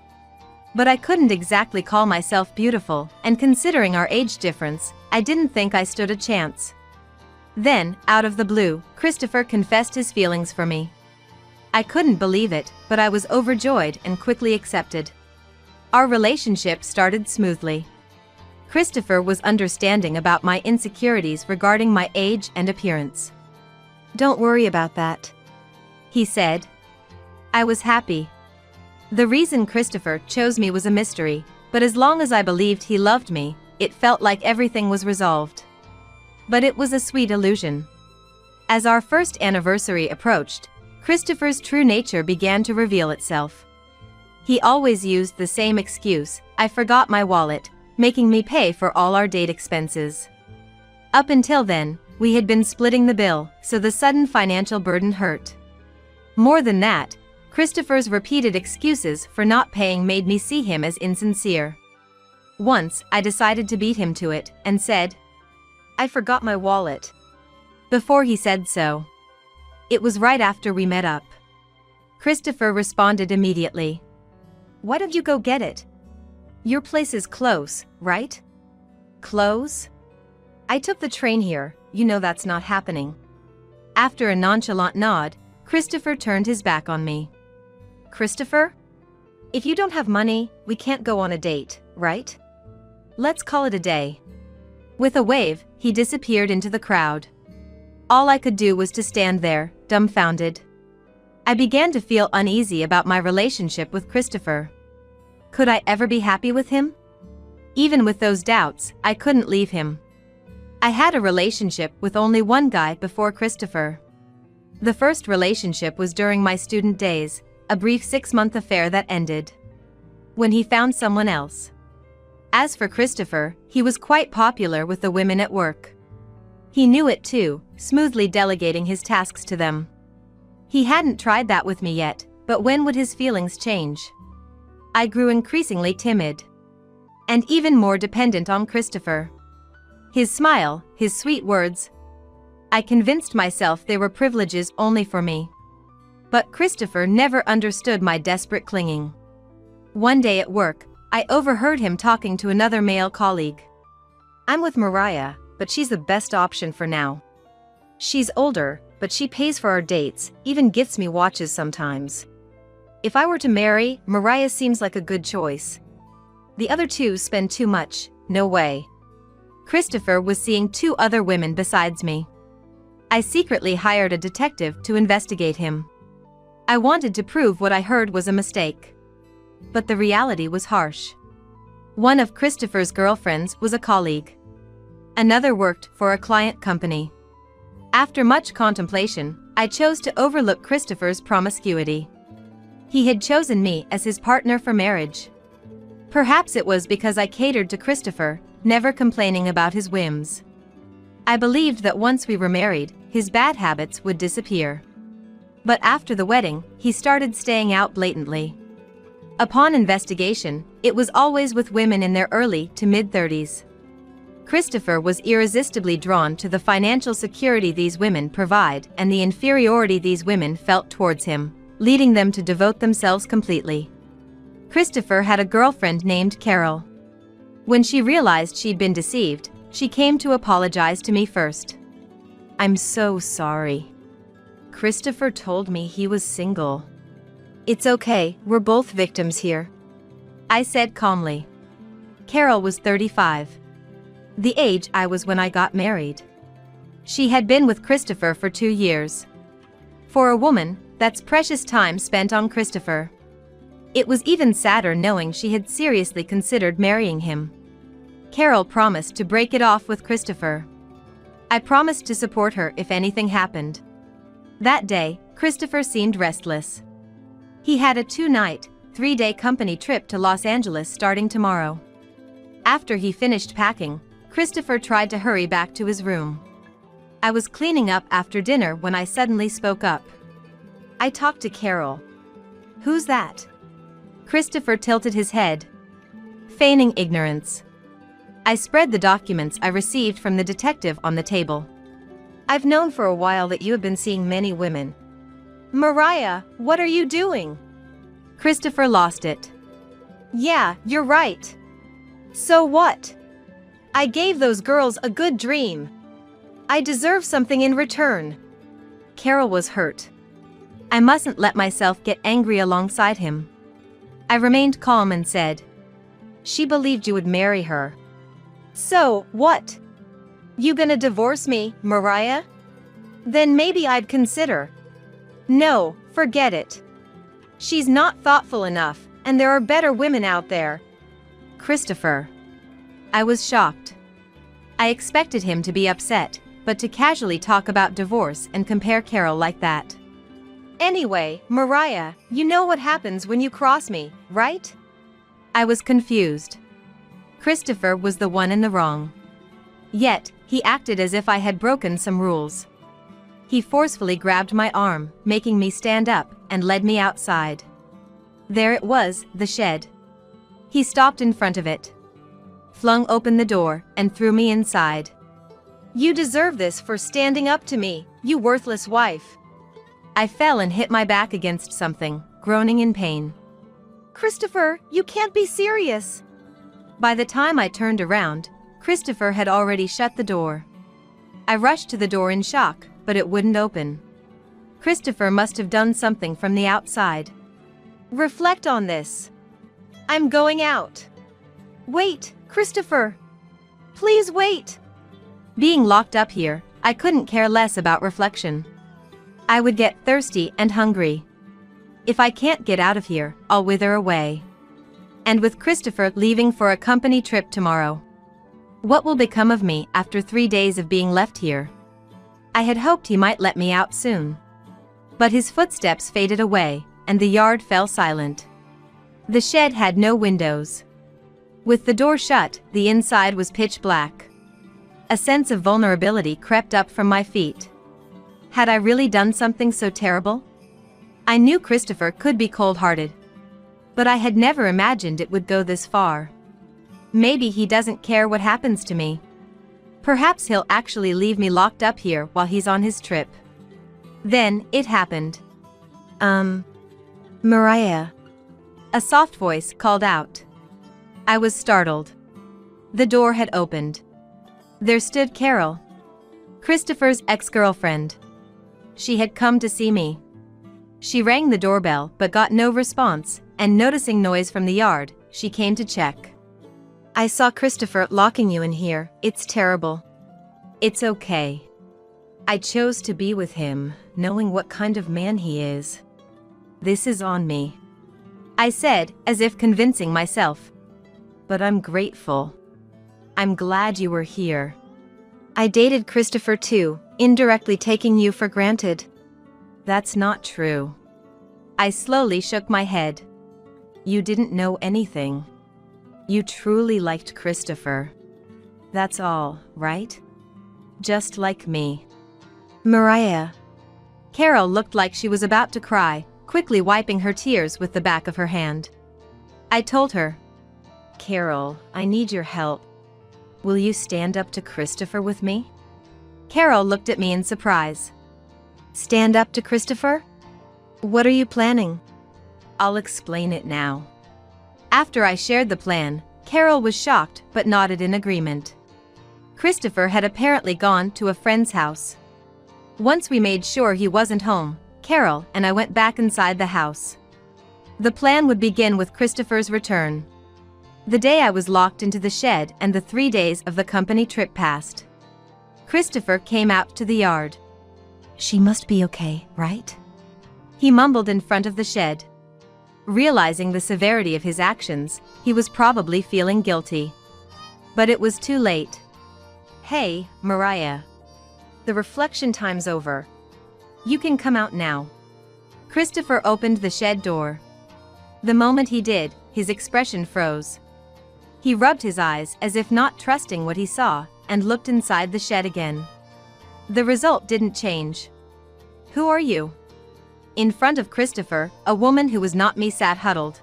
But I couldn't exactly call myself beautiful, and considering our age difference, I didn't think I stood a chance. Then, out of the blue, Christopher confessed his feelings for me. I couldn't believe it, but I was overjoyed and quickly accepted. Our relationship started smoothly. Christopher was understanding about my insecurities regarding my age and appearance. Don't worry about that, he said. I was happy. The reason Christopher chose me was a mystery, but as long as I believed he loved me, it felt like everything was resolved. But it was a sweet illusion. As our first anniversary approached, Christopher's true nature began to reveal itself. He always used the same excuse, I forgot my wallet, making me pay for all our date expenses. Up until then, we had been splitting the bill, so the sudden financial burden hurt. More than that, Christopher's repeated excuses for not paying made me see him as insincere. Once, I decided to beat him to it and said, "I forgot my wallet." Before he said so. It was right after we met up. Christopher responded immediately. "Why don't you go get it? Your place is close, right?" "Close? I took the train here, you know that's not happening." After a nonchalant nod, Christopher turned his back on me. "Christopher? If you don't have money, we can't go on a date, right? Let's call it a day." With a wave, he disappeared into the crowd. All I could do was to stand there, dumbfounded. I began to feel uneasy about my relationship with Christopher. Could I ever be happy with him? Even with those doubts, I couldn't leave him. I had a relationship with only one guy before Christopher. The first relationship was during my student days, a brief 6-month affair that ended when he found someone else. As for Christopher, he was quite popular with the women at work. He knew it too, smoothly delegating his tasks to them. He hadn't tried that with me yet, but when would his feelings change? I grew increasingly timid. And even more dependent on Christopher. His smile, his sweet words. I convinced myself they were privileges only for me. But Christopher never understood my desperate clinging. One day at work, I overheard him talking to another male colleague. "I'm with Mariah, but she's the best option for now. She's older, but she pays for our dates, even gifts me watches sometimes. If I were to marry, Mariah seems like a good choice. The other two spend too much, no way." Christopher was seeing 2 other women besides me. I secretly hired a detective to investigate him. I wanted to prove what I heard was a mistake. But the reality was harsh. One of Christopher's girlfriends was a colleague. Another worked for a client company. After much contemplation, I chose to overlook Christopher's promiscuity. He had chosen me as his partner for marriage. Perhaps it was because I catered to Christopher, never complaining about his whims. I believed that once we were married, his bad habits would disappear. But after the wedding, he started staying out blatantly. Upon investigation, it was always with women in their early to mid-30s. Christopher was irresistibly drawn to the financial security these women provide and the inferiority these women felt towards him, leading them to devote themselves completely. Christopher had a girlfriend named Carol. When she realized she'd been deceived, she came to apologize to me first. "I'm so sorry. Christopher told me he was single." "It's okay, we're both victims here," I said calmly. Carol was 35. The age I was when I got married. She had been with Christopher for 2 years. For a woman, that's precious time spent on Christopher. It was even sadder knowing she had seriously considered marrying him. Carol promised to break it off with Christopher. I promised to support her if anything happened. That day, Christopher seemed restless. He had a 2-night, 3-day company trip to Los Angeles starting tomorrow. After he finished packing, Christopher tried to hurry back to his room. I was cleaning up after dinner when I suddenly spoke up. "I talked to Carol." "Who's that?" Christopher tilted his head, feigning ignorance. I spread the documents I received from the detective on the table. "I've known for a while that you have been seeing many women." "Mariah, what are you doing?" Christopher lost it. "Yeah, you're right. So what? I gave those girls a good dream. I deserve something in return." Carol was hurt. I mustn't let myself get angry alongside him. I remained calm and said, "She believed you would marry her." "So, what? You gonna divorce me, Mariah? Then maybe I'd consider." "No, forget it. She's not thoughtful enough, and there are better women out there." "Christopher." I was shocked. I expected him to be upset, but to casually talk about divorce and compare Carol like that. "Anyway, Mariah, you know what happens when you cross me, right?" I was confused. Christopher was the one in the wrong. Yet, he acted as if I had broken some rules. He forcefully grabbed my arm, making me stand up, and led me outside. There it was, the shed. He stopped in front of it, flung open the door, and threw me inside. You deserve this for standing up to me, you worthless wife. I fell and hit my back against something, groaning in pain. Christopher, you can't be serious. By the time I turned around, Christopher had already shut the door. I rushed to the door in shock, but it wouldn't open. Christopher must have done something from the outside. Reflect on this. I'm going out. Wait, Christopher. Please wait. Being locked up here, I couldn't care less about reflection. I would get thirsty and hungry. If I can't get out of here, I'll wither away. And with Christopher leaving for a company trip tomorrow, what will become of me after 3 days of being left here? I had hoped he might let me out soon. But his footsteps faded away, and the yard fell silent. The shed had no windows. With the door shut, the inside was pitch black. A sense of vulnerability crept up from my feet. Had I really done something so terrible? I knew Christopher could be cold-hearted, but I had never imagined it would go this far. Maybe he doesn't care what happens to me. Perhaps he'll actually leave me locked up here while he's on his trip. Then, it happened. Mariah. A soft voice called out. I was startled. The door had opened. There stood Carol, Christopher's ex-girlfriend. She had come to see me. She rang the doorbell but got no response, and noticing noise from the yard, she came to check. I saw Christopher locking you in here. It's terrible. It's okay. I chose to be with him, knowing what kind of man he is. This is on me, I said, as if convincing myself. But I'm grateful. I'm glad you were here. I dated Christopher too, indirectly taking you for granted. That's not true. I slowly shook my head. You didn't know anything. You truly liked Christopher. That's all, right? Just like me. Mariah. Carol looked like she was about to cry, quickly wiping her tears with the back of her hand. I told her, Carol, I need your help. Will you stand up to Christopher with me? Carol looked at me in surprise. Stand up to Christopher? What are you planning? I'll explain it now. After I shared the plan, Carol was shocked but nodded in agreement. Christopher had apparently gone to a friend's house. Once we made sure he wasn't home, Carol and I went back inside the house. The plan would begin with Christopher's return. The day I was locked into the shed and the 3 days of the company trip passed. Christopher came out to the yard. She must be okay, right? He mumbled in front of the shed. Realizing the severity of his actions, he was probably feeling guilty. But it was too late. Hey, Mariah. The reflection time's over. You can come out now. Christopher opened the shed door. The moment he did, his expression froze. He rubbed his eyes as if not trusting what he saw, and looked inside the shed again. The result didn't change. Who are you? In front of Christopher, a woman who was not me sat huddled.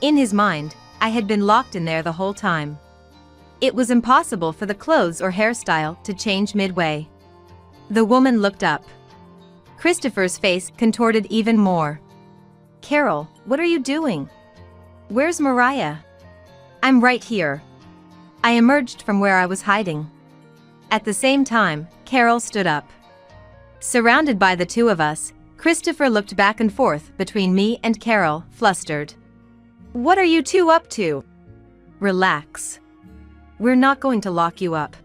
In his mind, I had been locked in there the whole time. It was impossible for the clothes or hairstyle to change midway. The woman looked up. Christopher's face contorted even more. Carol, what are you doing? Where's Mariah? I'm right here. I emerged from where I was hiding. At the same time, Carol stood up. Surrounded by the two of us, Christopher looked back and forth between me and Carol, flustered. What are you two up to? Relax. We're not going to lock you up.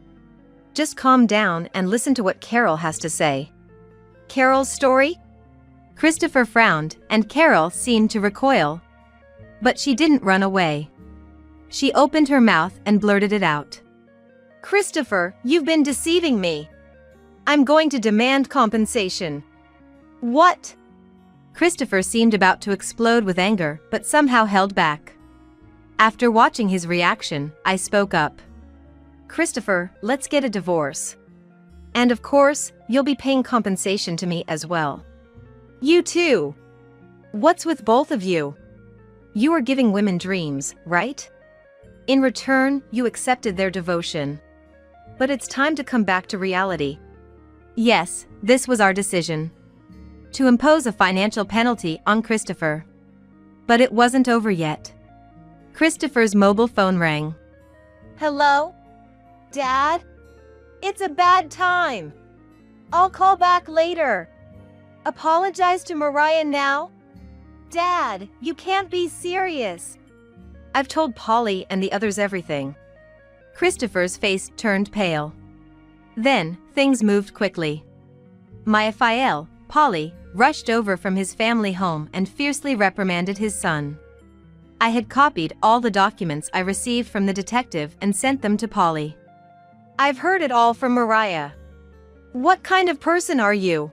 Just calm down and listen to what Carol has to say. Carol's story? Christopher frowned, and Carol seemed to recoil. But she didn't run away. She opened her mouth and blurted it out. Christopher, you've been deceiving me. I'm going to demand compensation. What? Christopher seemed about to explode with anger, but somehow held back. After watching his reaction, I spoke up. Christopher, let's get a divorce. And of course, you'll be paying compensation to me as well. You too. What's with both of you? You are giving women dreams, right? In return, you accepted their devotion. But it's time to come back to reality. Yes, this was our decision. To impose a financial penalty on Christopher. But it wasn't over yet. Christopher's mobile phone rang. Hello? Dad? It's a bad time. I'll call back later. Apologize to Mariah now? Dad, you can't be serious. I've told Polly and the others everything. Christopher's face turned pale. Then, things moved quickly. Raphael, Polly, rushed over from his family home and fiercely reprimanded his son. I had copied all the documents I received from the detective and sent them to Polly. I've heard it all from Mariah. What kind of person are you?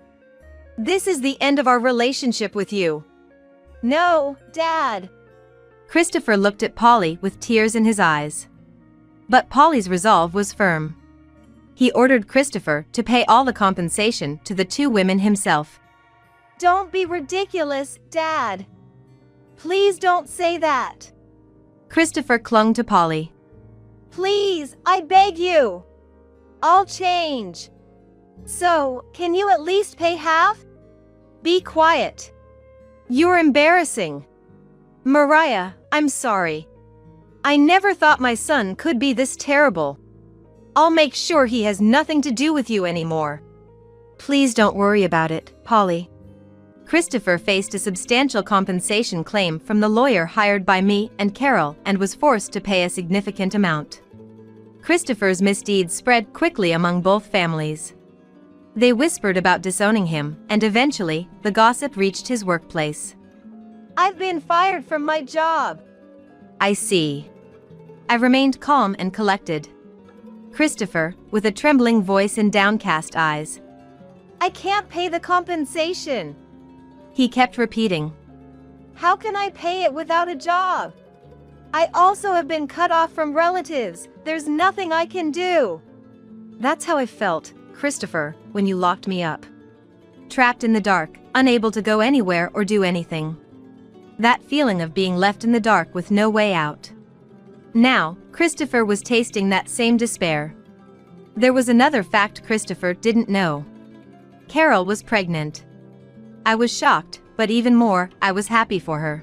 This is the end of our relationship with you. No, Dad. Christopher looked at Polly with tears in his eyes. But Polly's resolve was firm. He ordered Christopher to pay all the compensation to the two women himself. Don't be ridiculous, Dad. Please don't say that. Christopher clung to Polly. Please, I beg you. I'll change. So, can you at least pay half? Be quiet. You're embarrassing. Mariah, I'm sorry. I never thought my son could be this terrible. I'll make sure he has nothing to do with you anymore. Please don't worry about it, Polly. Christopher faced a substantial compensation claim from the lawyer hired by me and Carol and was forced to pay a significant amount. Christopher's misdeeds spread quickly among both families. They whispered about disowning him, and eventually, the gossip reached his workplace. I've been fired from my job. I see. I remained calm and collected. Christopher, with a trembling voice and downcast eyes. I can't pay the compensation. He kept repeating. How can I pay it without a job? I also have been cut off from relatives. There's nothing I can do. That's how I felt, Christopher, when you locked me up. Trapped in the dark, unable to go anywhere or do anything. That feeling of being left in the dark with no way out. Now, Christopher was tasting that same despair. There was another fact Christopher didn't know. Carol was pregnant. I was shocked, but even more, I was happy for her.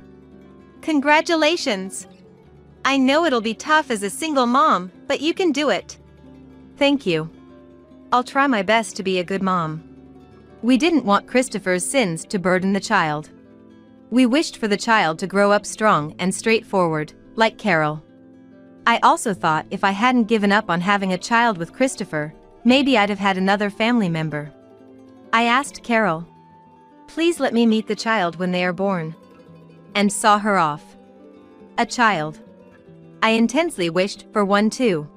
Congratulations! I know it'll be tough as a single mom, but you can do it. Thank you. I'll try my best to be a good mom. We didn't want Christopher's sins to burden the child. We wished for the child to grow up strong and straightforward, like Carol. I also thought if I hadn't given up on having a child with Christopher, maybe I'd have had another family member. I asked Carol, "Please let me meet the child when they are born," and saw her off. A child. I intensely wished for one too.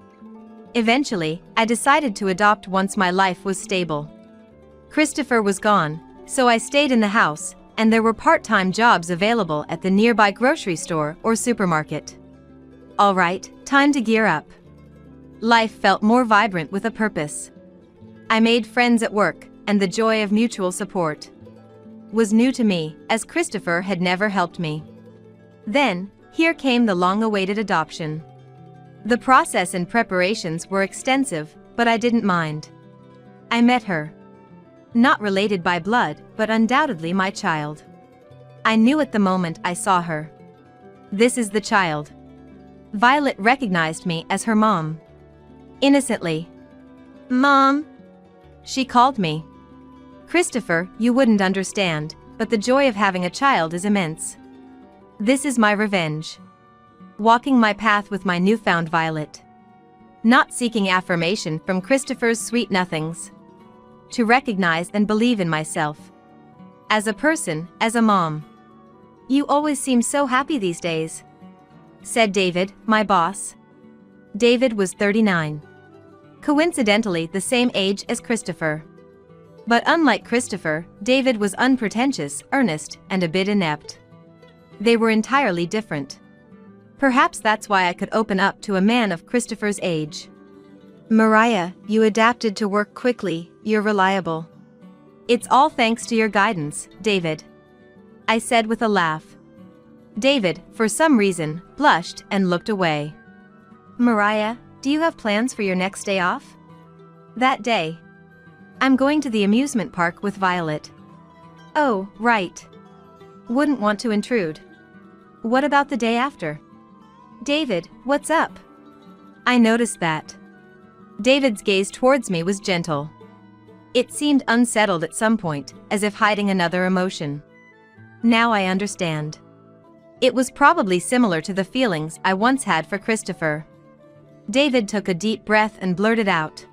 Eventually, I decided to adopt once my life was stable. Christopher was gone, so I stayed in the house, and there were part-time jobs available at the nearby grocery store or supermarket. All right, time to gear up. Life felt more vibrant with a purpose. I made friends at work, and the joy of mutual support was new to me, as Christopher had never helped me. Then, here came the long-awaited adoption. The process and preparations were extensive, but I didn't mind. I met her. Not related by blood, but undoubtedly my child. I knew at the moment I saw her. This is the child. Violet recognized me as her mom. Innocently. "Mom," she called me. "Christopher, you wouldn't understand, but the joy of having a child is immense. This is my revenge. Walking my path with my newfound Violet. Not seeking affirmation from Christopher's sweet nothings. To recognize and believe in myself. As a person, as a mom. You always seem so happy these days," said David, my boss. David was 39. Coincidentally the same age as Christopher. But unlike Christopher, David was unpretentious, earnest, and a bit inept. They were entirely different. Perhaps that's why I could open up to a man of Christopher's age. Mariah, you adapted to work quickly, you're reliable. It's all thanks to your guidance, David. I said with a laugh. David, for some reason, blushed and looked away. Mariah, do you have plans for your next day off? That day. I'm going to the amusement park with Violet. Oh, right. Wouldn't want to intrude. What about the day after? David, what's up? I noticed that. David's gaze towards me was gentle. It seemed unsettled at some point, as if hiding another emotion. Now I understand. It was probably similar to the feelings I once had for Christopher. David took a deep breath and blurted out.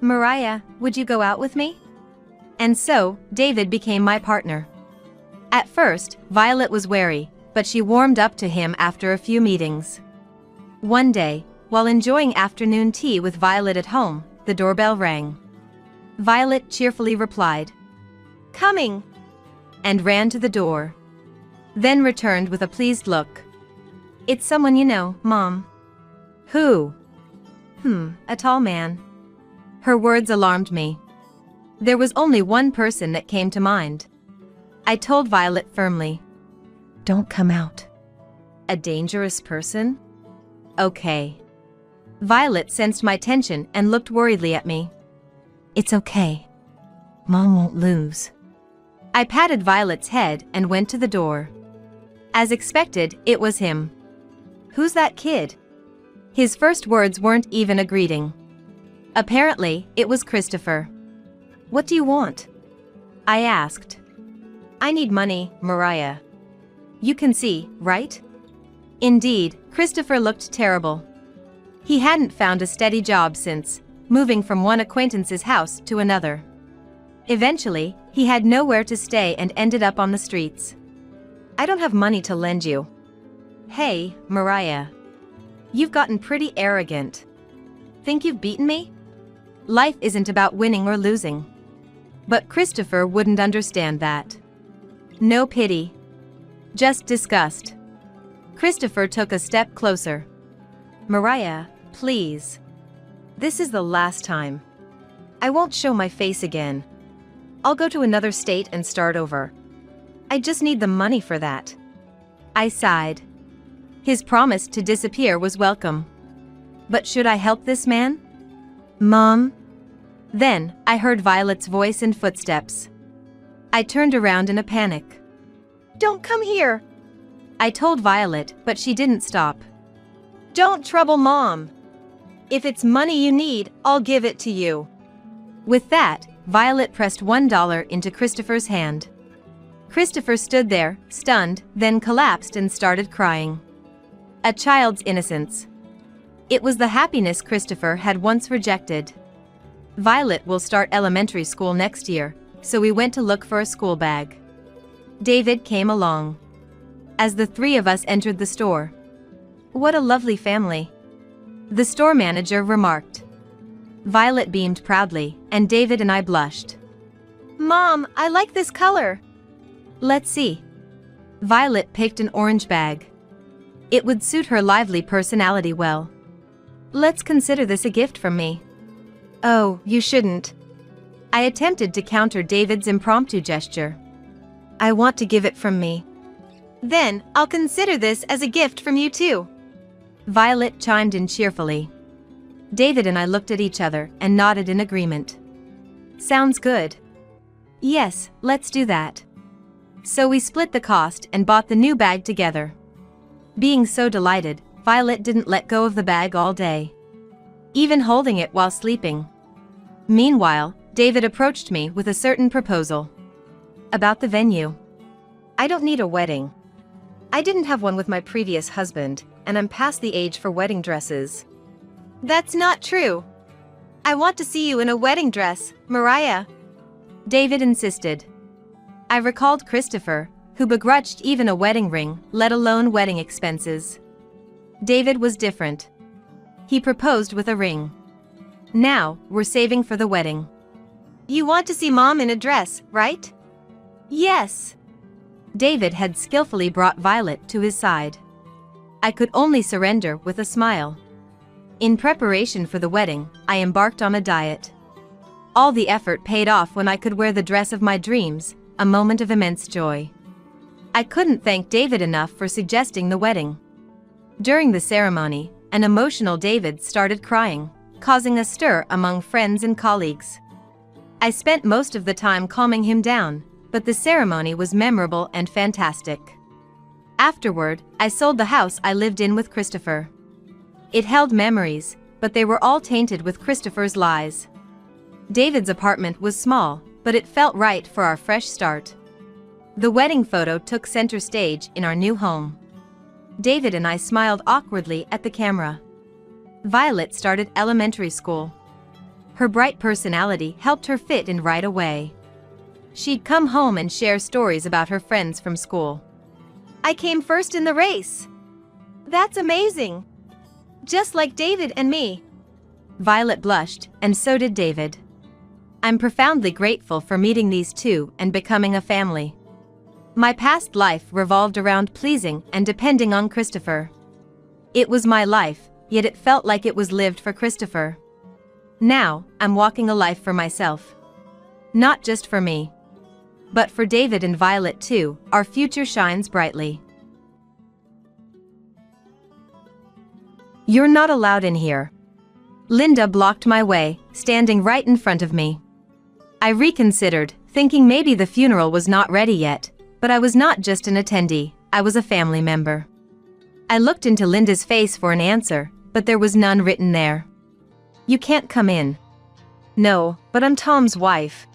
Mariah, would you go out with me? And so, David became my partner. At first, Violet was wary, but she warmed up to him after a few meetings. One day, while enjoying afternoon tea with Violet at home, the doorbell rang. Violet cheerfully replied, "Coming," and ran to the door. Then returned with a pleased look. "It's someone you know, Mom." "Who?" A tall man." Her words alarmed me. There was only one person that came to mind. I told Violet firmly, "Don't come out." "A dangerous person?" "Okay." Violet sensed my tension and looked worriedly at me. "It's okay. Mom won't lose." I patted Violet's head and went to the door. As expected, it was him. "Who's that kid?" His first words weren't even a greeting. Apparently, it was Christopher. "What do you want?" I asked. "I need money, Mariah. You can see, right?" Indeed, Christopher looked terrible. He hadn't found a steady job since moving from one acquaintance's house to another. Eventually, he had nowhere to stay and ended up on the streets. "I don't have money to lend you." "Hey, Mariah. You've gotten pretty arrogant. Think you've beaten me? Life isn't about winning or losing." But Christopher wouldn't understand that. No pity. Just disgust. Christopher took a step closer. "Mariah, please. This is the last time. I won't show my face again. I'll go to another state and start over. I just need the money for that." I sighed. His promise to disappear was welcome. But should I help this man? "Mom?" Then, I heard Violet's voice and footsteps. I turned around in a panic. "Don't come here," I told Violet, but she didn't stop. "Don't trouble Mom. If it's money you need, I'll give it to you." With that, Violet pressed $1 into Christopher's hand. Christopher stood there, stunned, then collapsed and started crying. A child's innocence. It was the happiness Christopher had once rejected. Violet will start elementary school next year, so we went to look for a school bag. David came along. As the three of us entered the store. "What a lovely family," the store manager remarked. Violet beamed proudly, and David and I blushed. "Mom, I like this color." "Let's see." Violet picked an orange bag. It would suit her lively personality well. "Let's consider this a gift from me." "Oh, you shouldn't." I attempted to counter David's impromptu gesture. "I want to give it from me." "Then, I'll consider this as a gift from you too." Violet chimed in cheerfully. David and I looked at each other and nodded in agreement. "Sounds good." "Yes, let's do that." So we split the cost and bought the new bag together. Being so delighted, Violet didn't let go of the bag all day, even holding it while sleeping. Meanwhile, David approached me with a certain proposal. About the venue. "I don't need a wedding. I didn't have one with my previous husband, and I'm past the age for wedding dresses." "That's not true. I want to see you in a wedding dress, Mariah," David insisted. I recalled Christopher, who begrudged even a wedding ring, let alone wedding expenses. David was different. He proposed with a ring. Now, we're saving for the wedding. "You want to see Mom in a dress, right?" "Yes." David had skillfully brought Violet to his side. I could only surrender with a smile. In preparation for the wedding, I embarked on a diet. All the effort paid off when I could wear the dress of my dreams, a moment of immense joy. I couldn't thank David enough for suggesting the wedding. During the ceremony, an emotional David started crying, causing a stir among friends and colleagues. I spent most of the time calming him down, but the ceremony was memorable and fantastic. Afterward, I sold the house I lived in with Christopher. It held memories, but they were all tainted with Christopher's lies. David's apartment was small, but it felt right for our fresh start. The wedding photo took center stage in our new home. David and I smiled awkwardly at the camera. Violet started elementary school. Her bright personality helped her fit in right away. She'd come home and share stories about her friends from school. I came first in the race. That's amazing. Just like David and me. Violet blushed, and so did David. I'm profoundly grateful for meeting these two and becoming a family. My past life revolved around pleasing and depending on Christopher. It was my life, yet it felt like it was lived for Christopher. Now, I'm walking a life for myself. Not just for me. But for David and Violet too, our future shines brightly. You're not allowed in here. Linda blocked my way, standing right in front of me. I reconsidered, thinking maybe the funeral was not ready yet, but I was not just an attendee, I was a family member. I looked into Linda's face for an answer, but there was none written there. You can't come in. No, but I'm Tom's wife.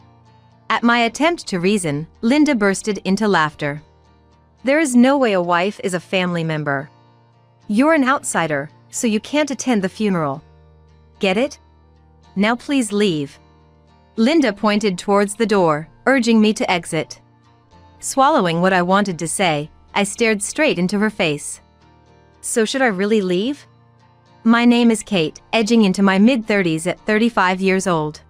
At my attempt to reason, Linda bursted into laughter. There is no way a wife is a family member. You're an outsider, so you can't attend the funeral. Get it? Now please leave. Linda pointed towards the door, urging me to exit. Swallowing what I wanted to say, I stared straight into her face. So should I really leave? My name is Kate, edging into my mid-30s at 35 years old.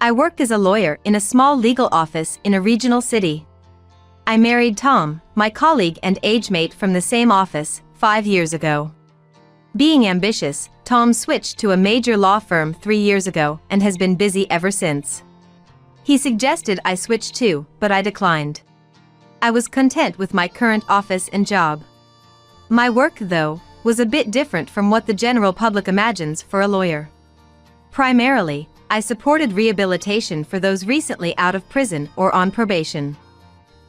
I work as a lawyer in a small legal office in a regional city. I married Tom, my colleague and age mate from the same office, 5 years ago. Being ambitious, Tom switched to a major law firm 3 years ago and has been busy ever since. He suggested I switch too, but I declined. I was content with my current office and job. My work, though, was a bit different from what the general public imagines for a lawyer. Primarily, I supported rehabilitation for those recently out of prison or on probation.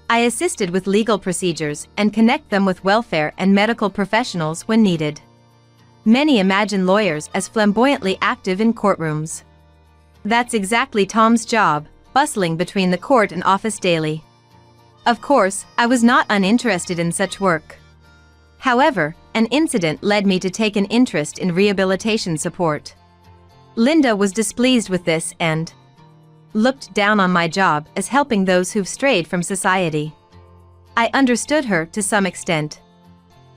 I assisted with legal procedures and connect them with welfare and medical professionals when needed. Many imagine lawyers as flamboyantly active in courtrooms. That's exactly Tom's job, bustling between the court and office daily. Of course, I was not uninterested in such work. However, an incident led me to take an interest in rehabilitation support. Linda was displeased with this and looked down on my job as helping those who've strayed from society. I understood her to some extent.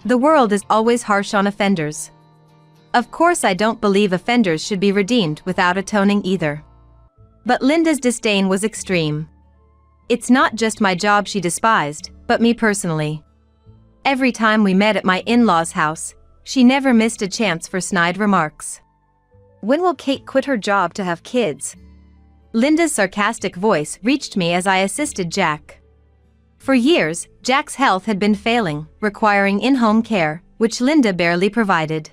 The world is always harsh on offenders. Of course, I don't believe offenders should be redeemed without atoning either. But Linda's disdain was extreme. It's not just my job she despised, but me personally. Every time we met at my in-laws' house, she never missed a chance for snide remarks. When will Kate quit her job to have kids? Linda's sarcastic voice reached me as I assisted Jack. For years, Jack's health had been failing, requiring in-home care, which Linda barely provided.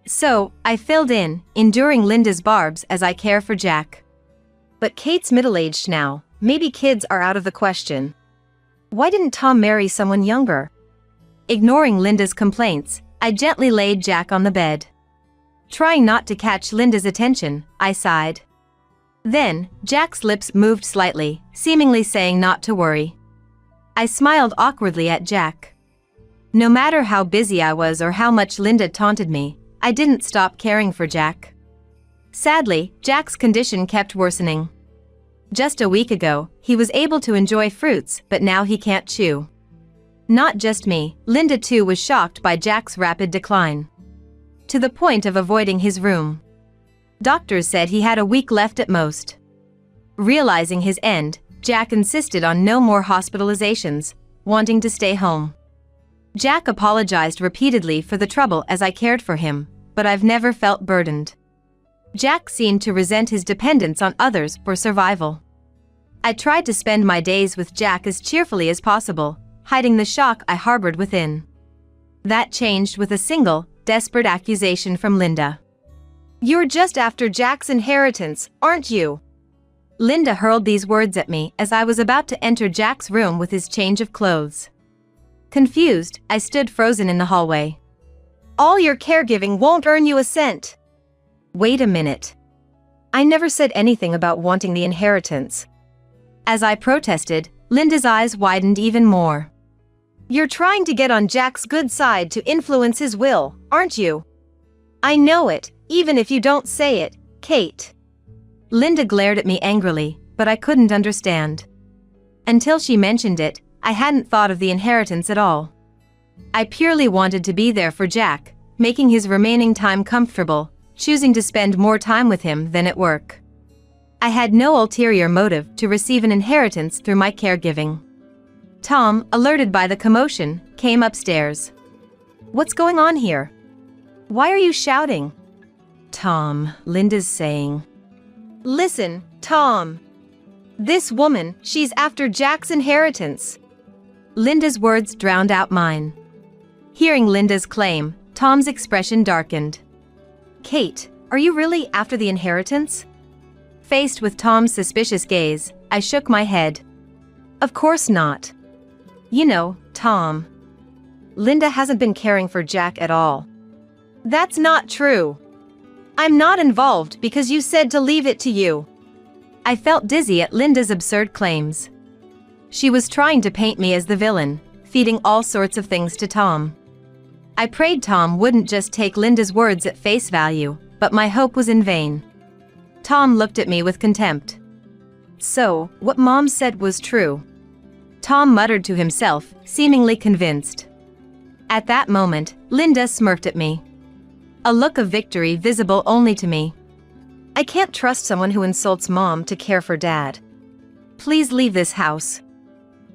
So, I filled in, enduring Linda's barbs as I care for Jack. But Kate's middle-aged now, maybe kids are out of the question. Why didn't Tom marry someone younger? Ignoring Linda's complaints, I gently laid Jack on the bed. Trying not to catch Linda's attention, I sighed. Then, Jack's lips moved slightly, seemingly saying not to worry. I smiled awkwardly at Jack. No matter how busy I was or how much Linda taunted me, I didn't stop caring for Jack. Sadly, Jack's condition kept worsening. Just a week ago, he was able to enjoy fruits, but now he can't chew. Not just me, Linda too was shocked by Jack's rapid decline. To the point of avoiding his room. Doctors said he had a week left at most. Realizing his end, Jack insisted on no more hospitalizations, wanting to stay home. Jack apologized repeatedly for the trouble as I cared for him, but I've never felt burdened. Jack seemed to resent his dependence on others for survival. I tried to spend my days with Jack as cheerfully as possible, hiding the shock I harbored within. That changed with a single, desperate accusation from Linda. "You're just after Jack's inheritance, aren't you?" Linda hurled these words at me as I was about to enter Jack's room with his change of clothes. Confused, I stood frozen in the hallway. "All your caregiving won't earn you a cent." Wait a minute. I never said anything about wanting the inheritance. As I protested, Linda's eyes widened even more. "You're trying to get on Jack's good side to influence his will, aren't you?" "I know it, even if you don't say it, Kate." Linda glared at me angrily, but I couldn't understand. Until she mentioned it, I hadn't thought of the inheritance at all. I purely wanted to be there for Jack, making his remaining time comfortable, choosing to spend more time with him than at work. I had no ulterior motive to receive an inheritance through my caregiving. Tom, alerted by the commotion, came upstairs. "What's going on here? Why are you shouting?" "Tom," Linda's saying. "Listen, Tom. This woman, she's after Jack's inheritance." Linda's words drowned out mine. Hearing Linda's claim, Tom's expression darkened. "Kate, are you really after the inheritance?" Faced with Tom's suspicious gaze, I shook my head. "Of course not. You know, Tom, Linda hasn't been caring for Jack at all." "That's not true. I'm not involved because you said to leave it to you." I felt dizzy at Linda's absurd claims. She was trying to paint me as the villain, feeding all sorts of things to Tom. I prayed Tom wouldn't just take Linda's words at face value, but my hope was in vain. Tom looked at me with contempt. "So, what Mom said was true?" Tom muttered to himself, seemingly convinced. At that moment, Linda smirked at me. A look of victory visible only to me. "I can't trust someone who insults Mom to care for Dad. Please leave this house."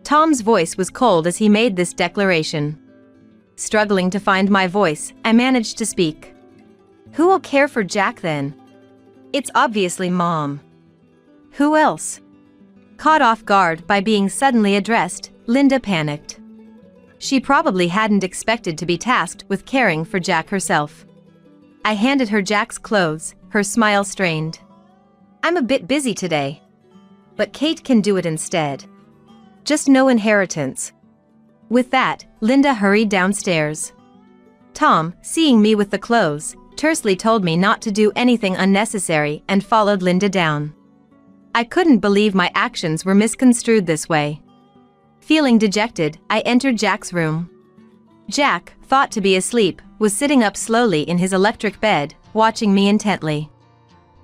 Tom's voice was cold as he made this declaration. Struggling to find my voice, I managed to speak. "Who will care for Jack then?" "It's obviously Mom." "Who else?" Caught off guard by being suddenly addressed, Linda panicked. She probably hadn't expected to be tasked with caring for Jack herself. I handed her Jack's clothes, her smile strained. "I'm a bit busy today. But Kate can do it instead. Just no inheritance." With that, Linda hurried downstairs. Tom, seeing me with the clothes, tersely told me not to do anything unnecessary and followed Linda down. I couldn't believe my actions were misconstrued this way. Feeling dejected, I entered Jack's room. Jack, thought to be asleep, was sitting up slowly in his electric bed, watching me intently.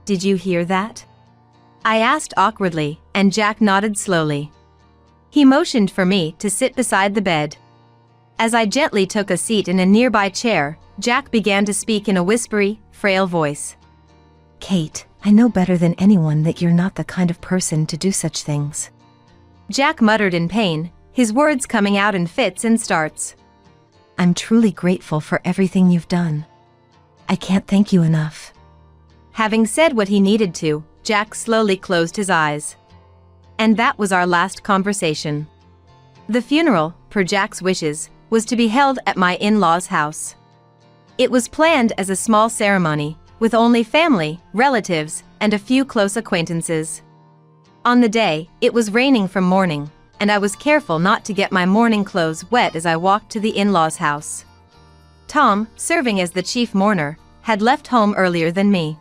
"Did you hear that?" I asked awkwardly, and Jack nodded slowly. He motioned for me to sit beside the bed. As I gently took a seat in a nearby chair, Jack began to speak in a whispery, frail voice. "Kate, I know better than anyone that you're not the kind of person to do such things." Jack muttered in pain, his words coming out in fits and starts. "I'm truly grateful for everything you've done. I can't thank you enough." Having said what he needed to, Jack slowly closed his eyes. And that was our last conversation. The funeral, per Jack's wishes, was to be held at my in-laws' house. It was planned as a small ceremony, with only family, relatives, and a few close acquaintances. On the day, it was raining from morning, and I was careful not to get my mourning clothes wet as I walked to the in-laws' house. Tom, serving as the chief mourner, had left home earlier than me.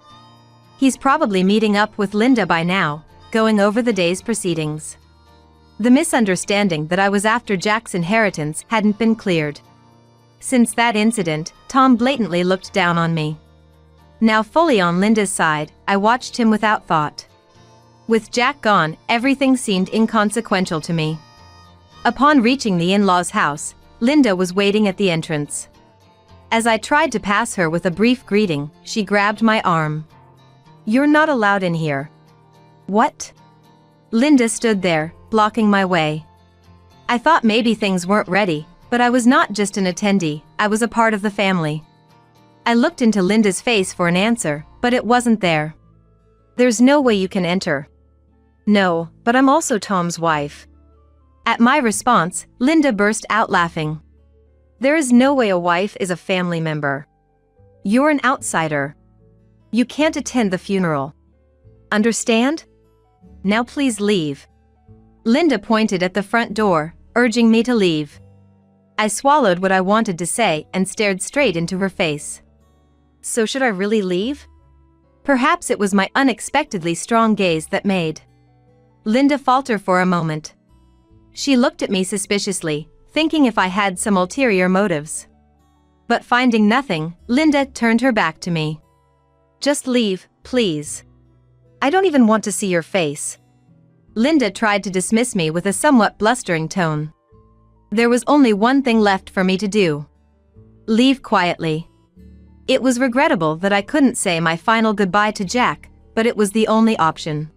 He's probably meeting up with Linda by now, going over the day's proceedings. The misunderstanding that I was after Jack's inheritance hadn't been cleared. Since that incident, Tom blatantly looked down on me. Now fully on Linda's side, I watched him without thought. With Jack gone, everything seemed inconsequential to me. Upon reaching the in-laws' house, Linda was waiting at the entrance. As I tried to pass her with a brief greeting, she grabbed my arm. "You're not allowed in here." "What?" Linda stood there, blocking my way. I thought maybe things weren't ready, but I was not just an attendee, I was a part of the family. I looked into Linda's face for an answer, but it wasn't there. There's no way you can enter. No, but I'm also Tom's wife. At my response, Linda burst out laughing. There is no way a wife is a family member. You're an outsider. You can't attend the funeral. Understand? Now please leave. Linda pointed at the front door, urging me to leave. I swallowed what I wanted to say and stared straight into her face. So should I really leave? Perhaps it was my unexpectedly strong gaze that made Linda falter for a moment. She looked at me suspiciously, thinking if I had some ulterior motives. But finding nothing, Linda turned her back to me. Just leave, please. I don't even want to see your face. Linda tried to dismiss me with a somewhat blustering tone. There was only one thing left for me to do. Leave quietly. It was regrettable that I couldn't say my final goodbye to Jack, but it was the only option.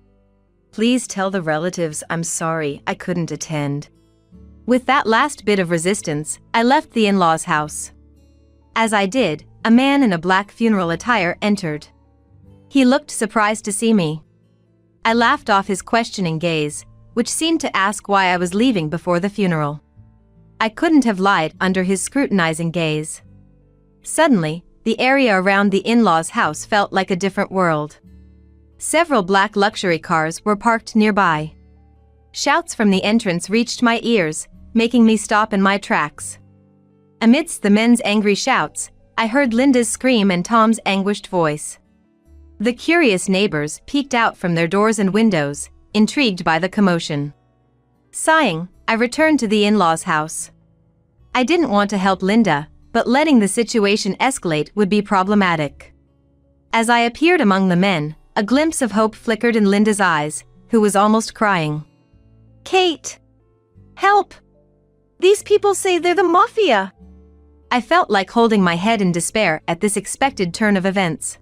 Please tell the relatives I'm sorry I couldn't attend. With that last bit of resistance, I left the in-laws' house. As I did, a man in a black funeral attire entered. He looked surprised to see me. I laughed off his questioning gaze, which seemed to ask why I was leaving before the funeral. I couldn't have lied under his scrutinizing gaze. Suddenly, the area around the in-laws' house felt like a different world. Several black luxury cars were parked nearby. Shouts from the entrance reached my ears, making me stop in my tracks. Amidst the men's angry shouts, I heard Linda's scream and Tom's anguished voice. The curious neighbors peeked out from their doors and windows, intrigued by the commotion. Sighing, I returned to the in-laws' house. I didn't want to help Linda, but letting the situation escalate would be problematic. As I appeared among the men, a glimpse of hope flickered in Linda's eyes, who was almost crying. Kate! Help! These people say they're the mafia! I felt like holding my head in despair at this expected turn of events.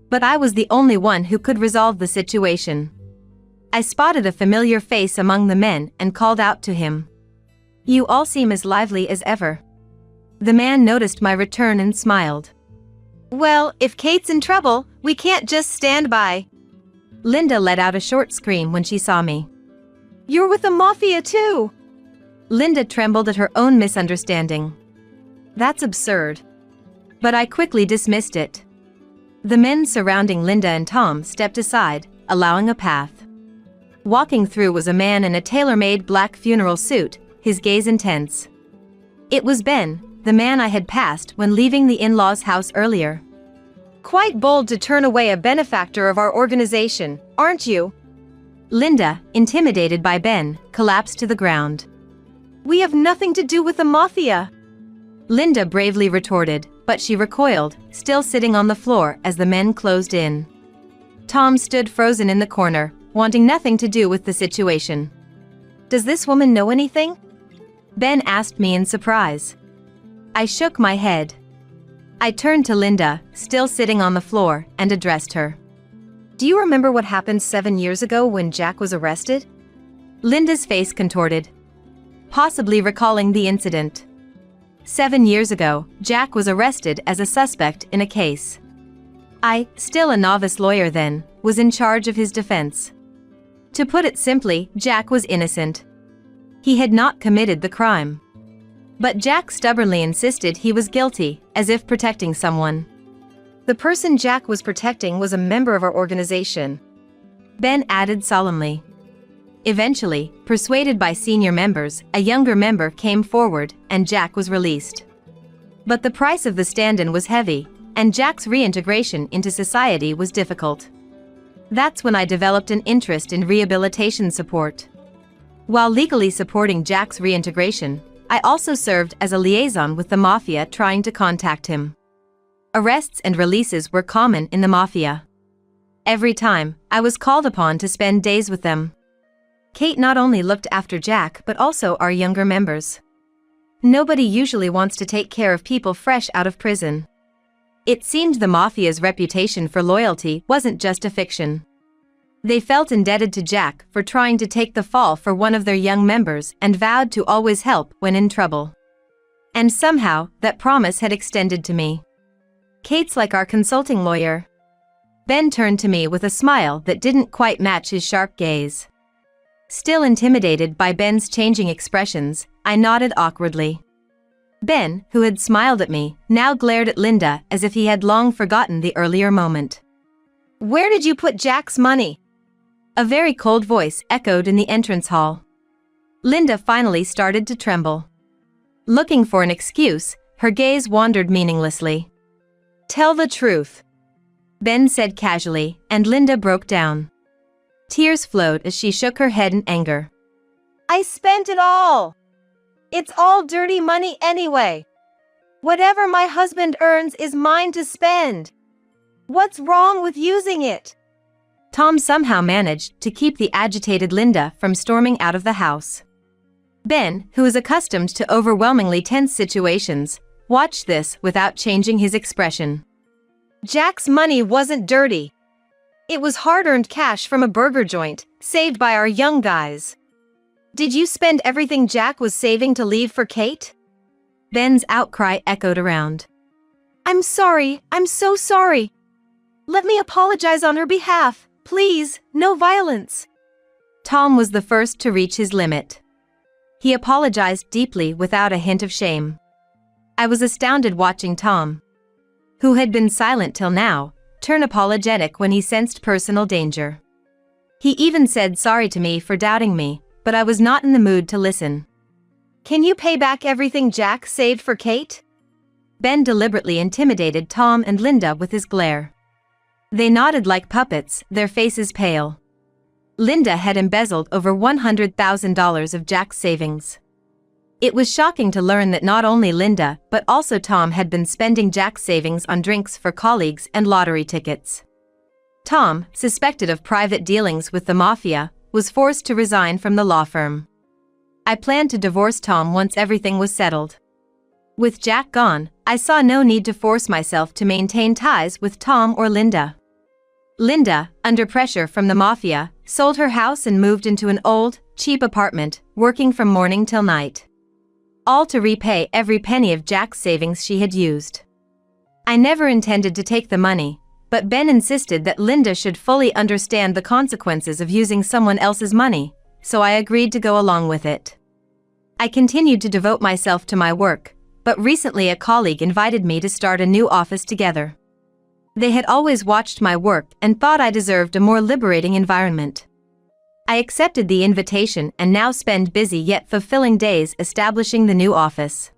But I was the only one who could resolve the situation. I spotted a familiar face among the men and called out to him. You all seem as lively as ever. The man noticed my return and smiled. Well, if Kate's in trouble, we can't just stand by. Linda let out a short scream when she saw me. You're with the mafia too! Linda trembled at her own misunderstanding. That's absurd. But I quickly dismissed it. The men surrounding Linda and Tom stepped aside, allowing a path. Walking through was a man in a tailor-made black funeral suit, his gaze intense. It was Ben, the man I had passed when leaving the in-laws' house earlier. Quite bold to turn away a benefactor of our organization, aren't you? Linda, intimidated by Ben, collapsed to the ground. We have nothing to do with the mafia. Linda bravely retorted, but she recoiled, still sitting on the floor as the men closed in. Tom stood frozen in the corner, wanting nothing to do with the situation. Does this woman know anything? Ben asked me in surprise. I shook my head. I turned to Linda, still sitting on the floor, and addressed her. Do you remember what happened 7 years ago when Jack was arrested? Linda's face contorted, possibly recalling the incident. 7 years ago, Jack was arrested as a suspect in a case. I, still a novice lawyer then, was in charge of his defense. To put it simply, Jack was innocent. He had not committed the crime. But Jack stubbornly insisted he was guilty, as if protecting someone. The person Jack was protecting was a member of our organization, Ben added solemnly. Eventually, persuaded by senior members, a younger member came forward, and Jack was released. But the price of the stand-in was heavy, and Jack's reintegration into society was difficult. That's when I developed an interest in rehabilitation support. While legally supporting Jack's reintegration, I also served as a liaison with the mafia trying to contact him. Arrests and releases were common in the mafia. Every time, I was called upon to spend days with them. Kate not only looked after Jack but also our younger members. Nobody usually wants to take care of people fresh out of prison. It seemed the mafia's reputation for loyalty wasn't just a fiction. They felt indebted to Jack for trying to take the fall for one of their young members and vowed to always help when in trouble. And somehow, that promise had extended to me. Kate's like our consulting lawyer. Ben turned to me with a smile that didn't quite match his sharp gaze. Still intimidated by Ben's changing expressions, I nodded awkwardly. Ben, who had smiled at me, now glared at Linda as if he had long forgotten the earlier moment. Where did you put Jack's money? A very cold voice echoed in the entrance hall. Linda finally started to tremble. Looking for an excuse, her gaze wandered meaninglessly. Tell the truth, Ben said casually, and Linda broke down. Tears flowed as she shook her head in anger. I spent it all. It's all dirty money anyway. Whatever my husband earns is mine to spend. What's wrong with using it? Tom somehow managed to keep the agitated Linda from storming out of the house. Ben, who was accustomed to overwhelmingly tense situations, watched this without changing his expression. Jack's money wasn't dirty. It was hard-earned cash from a burger joint, saved by our young guys. Did you spend everything Jack was saving to leave for Kate? Ben's outcry echoed around. I'm sorry, I'm so sorry. Let me apologize on her behalf, please, no violence. Tom was the first to reach his limit. He apologized deeply without a hint of shame. I was astounded watching Tom, who had been silent till now, turn apologetic when he sensed personal danger. He even said sorry to me for doubting me, but I was not in the mood to listen. Can you pay back everything Jack saved for Kate? Ben deliberately intimidated Tom and Linda with his glare. They nodded like puppets, their faces pale. Linda had embezzled over $100,000 of Jack's savings. It was shocking to learn that not only Linda but also Tom had been spending Jack's savings on drinks for colleagues and lottery tickets. Tom, suspected of private dealings with the mafia, was forced to resign from the law firm. I planned to divorce Tom once everything was settled. With Jack gone, I saw no need to force myself to maintain ties with Tom or Linda. Linda, under pressure from the mafia, sold her house and moved into an old, cheap apartment, working from morning till night. All to repay every penny of Jack's savings she had used. I never intended to take the money, but Ben insisted that Linda should fully understand the consequences of using someone else's money, so I agreed to go along with it. I continued to devote myself to my work, but recently a colleague invited me to start a new office together. They had always watched my work and thought I deserved a more liberating environment. I accepted the invitation and now spend busy yet fulfilling days establishing the new office.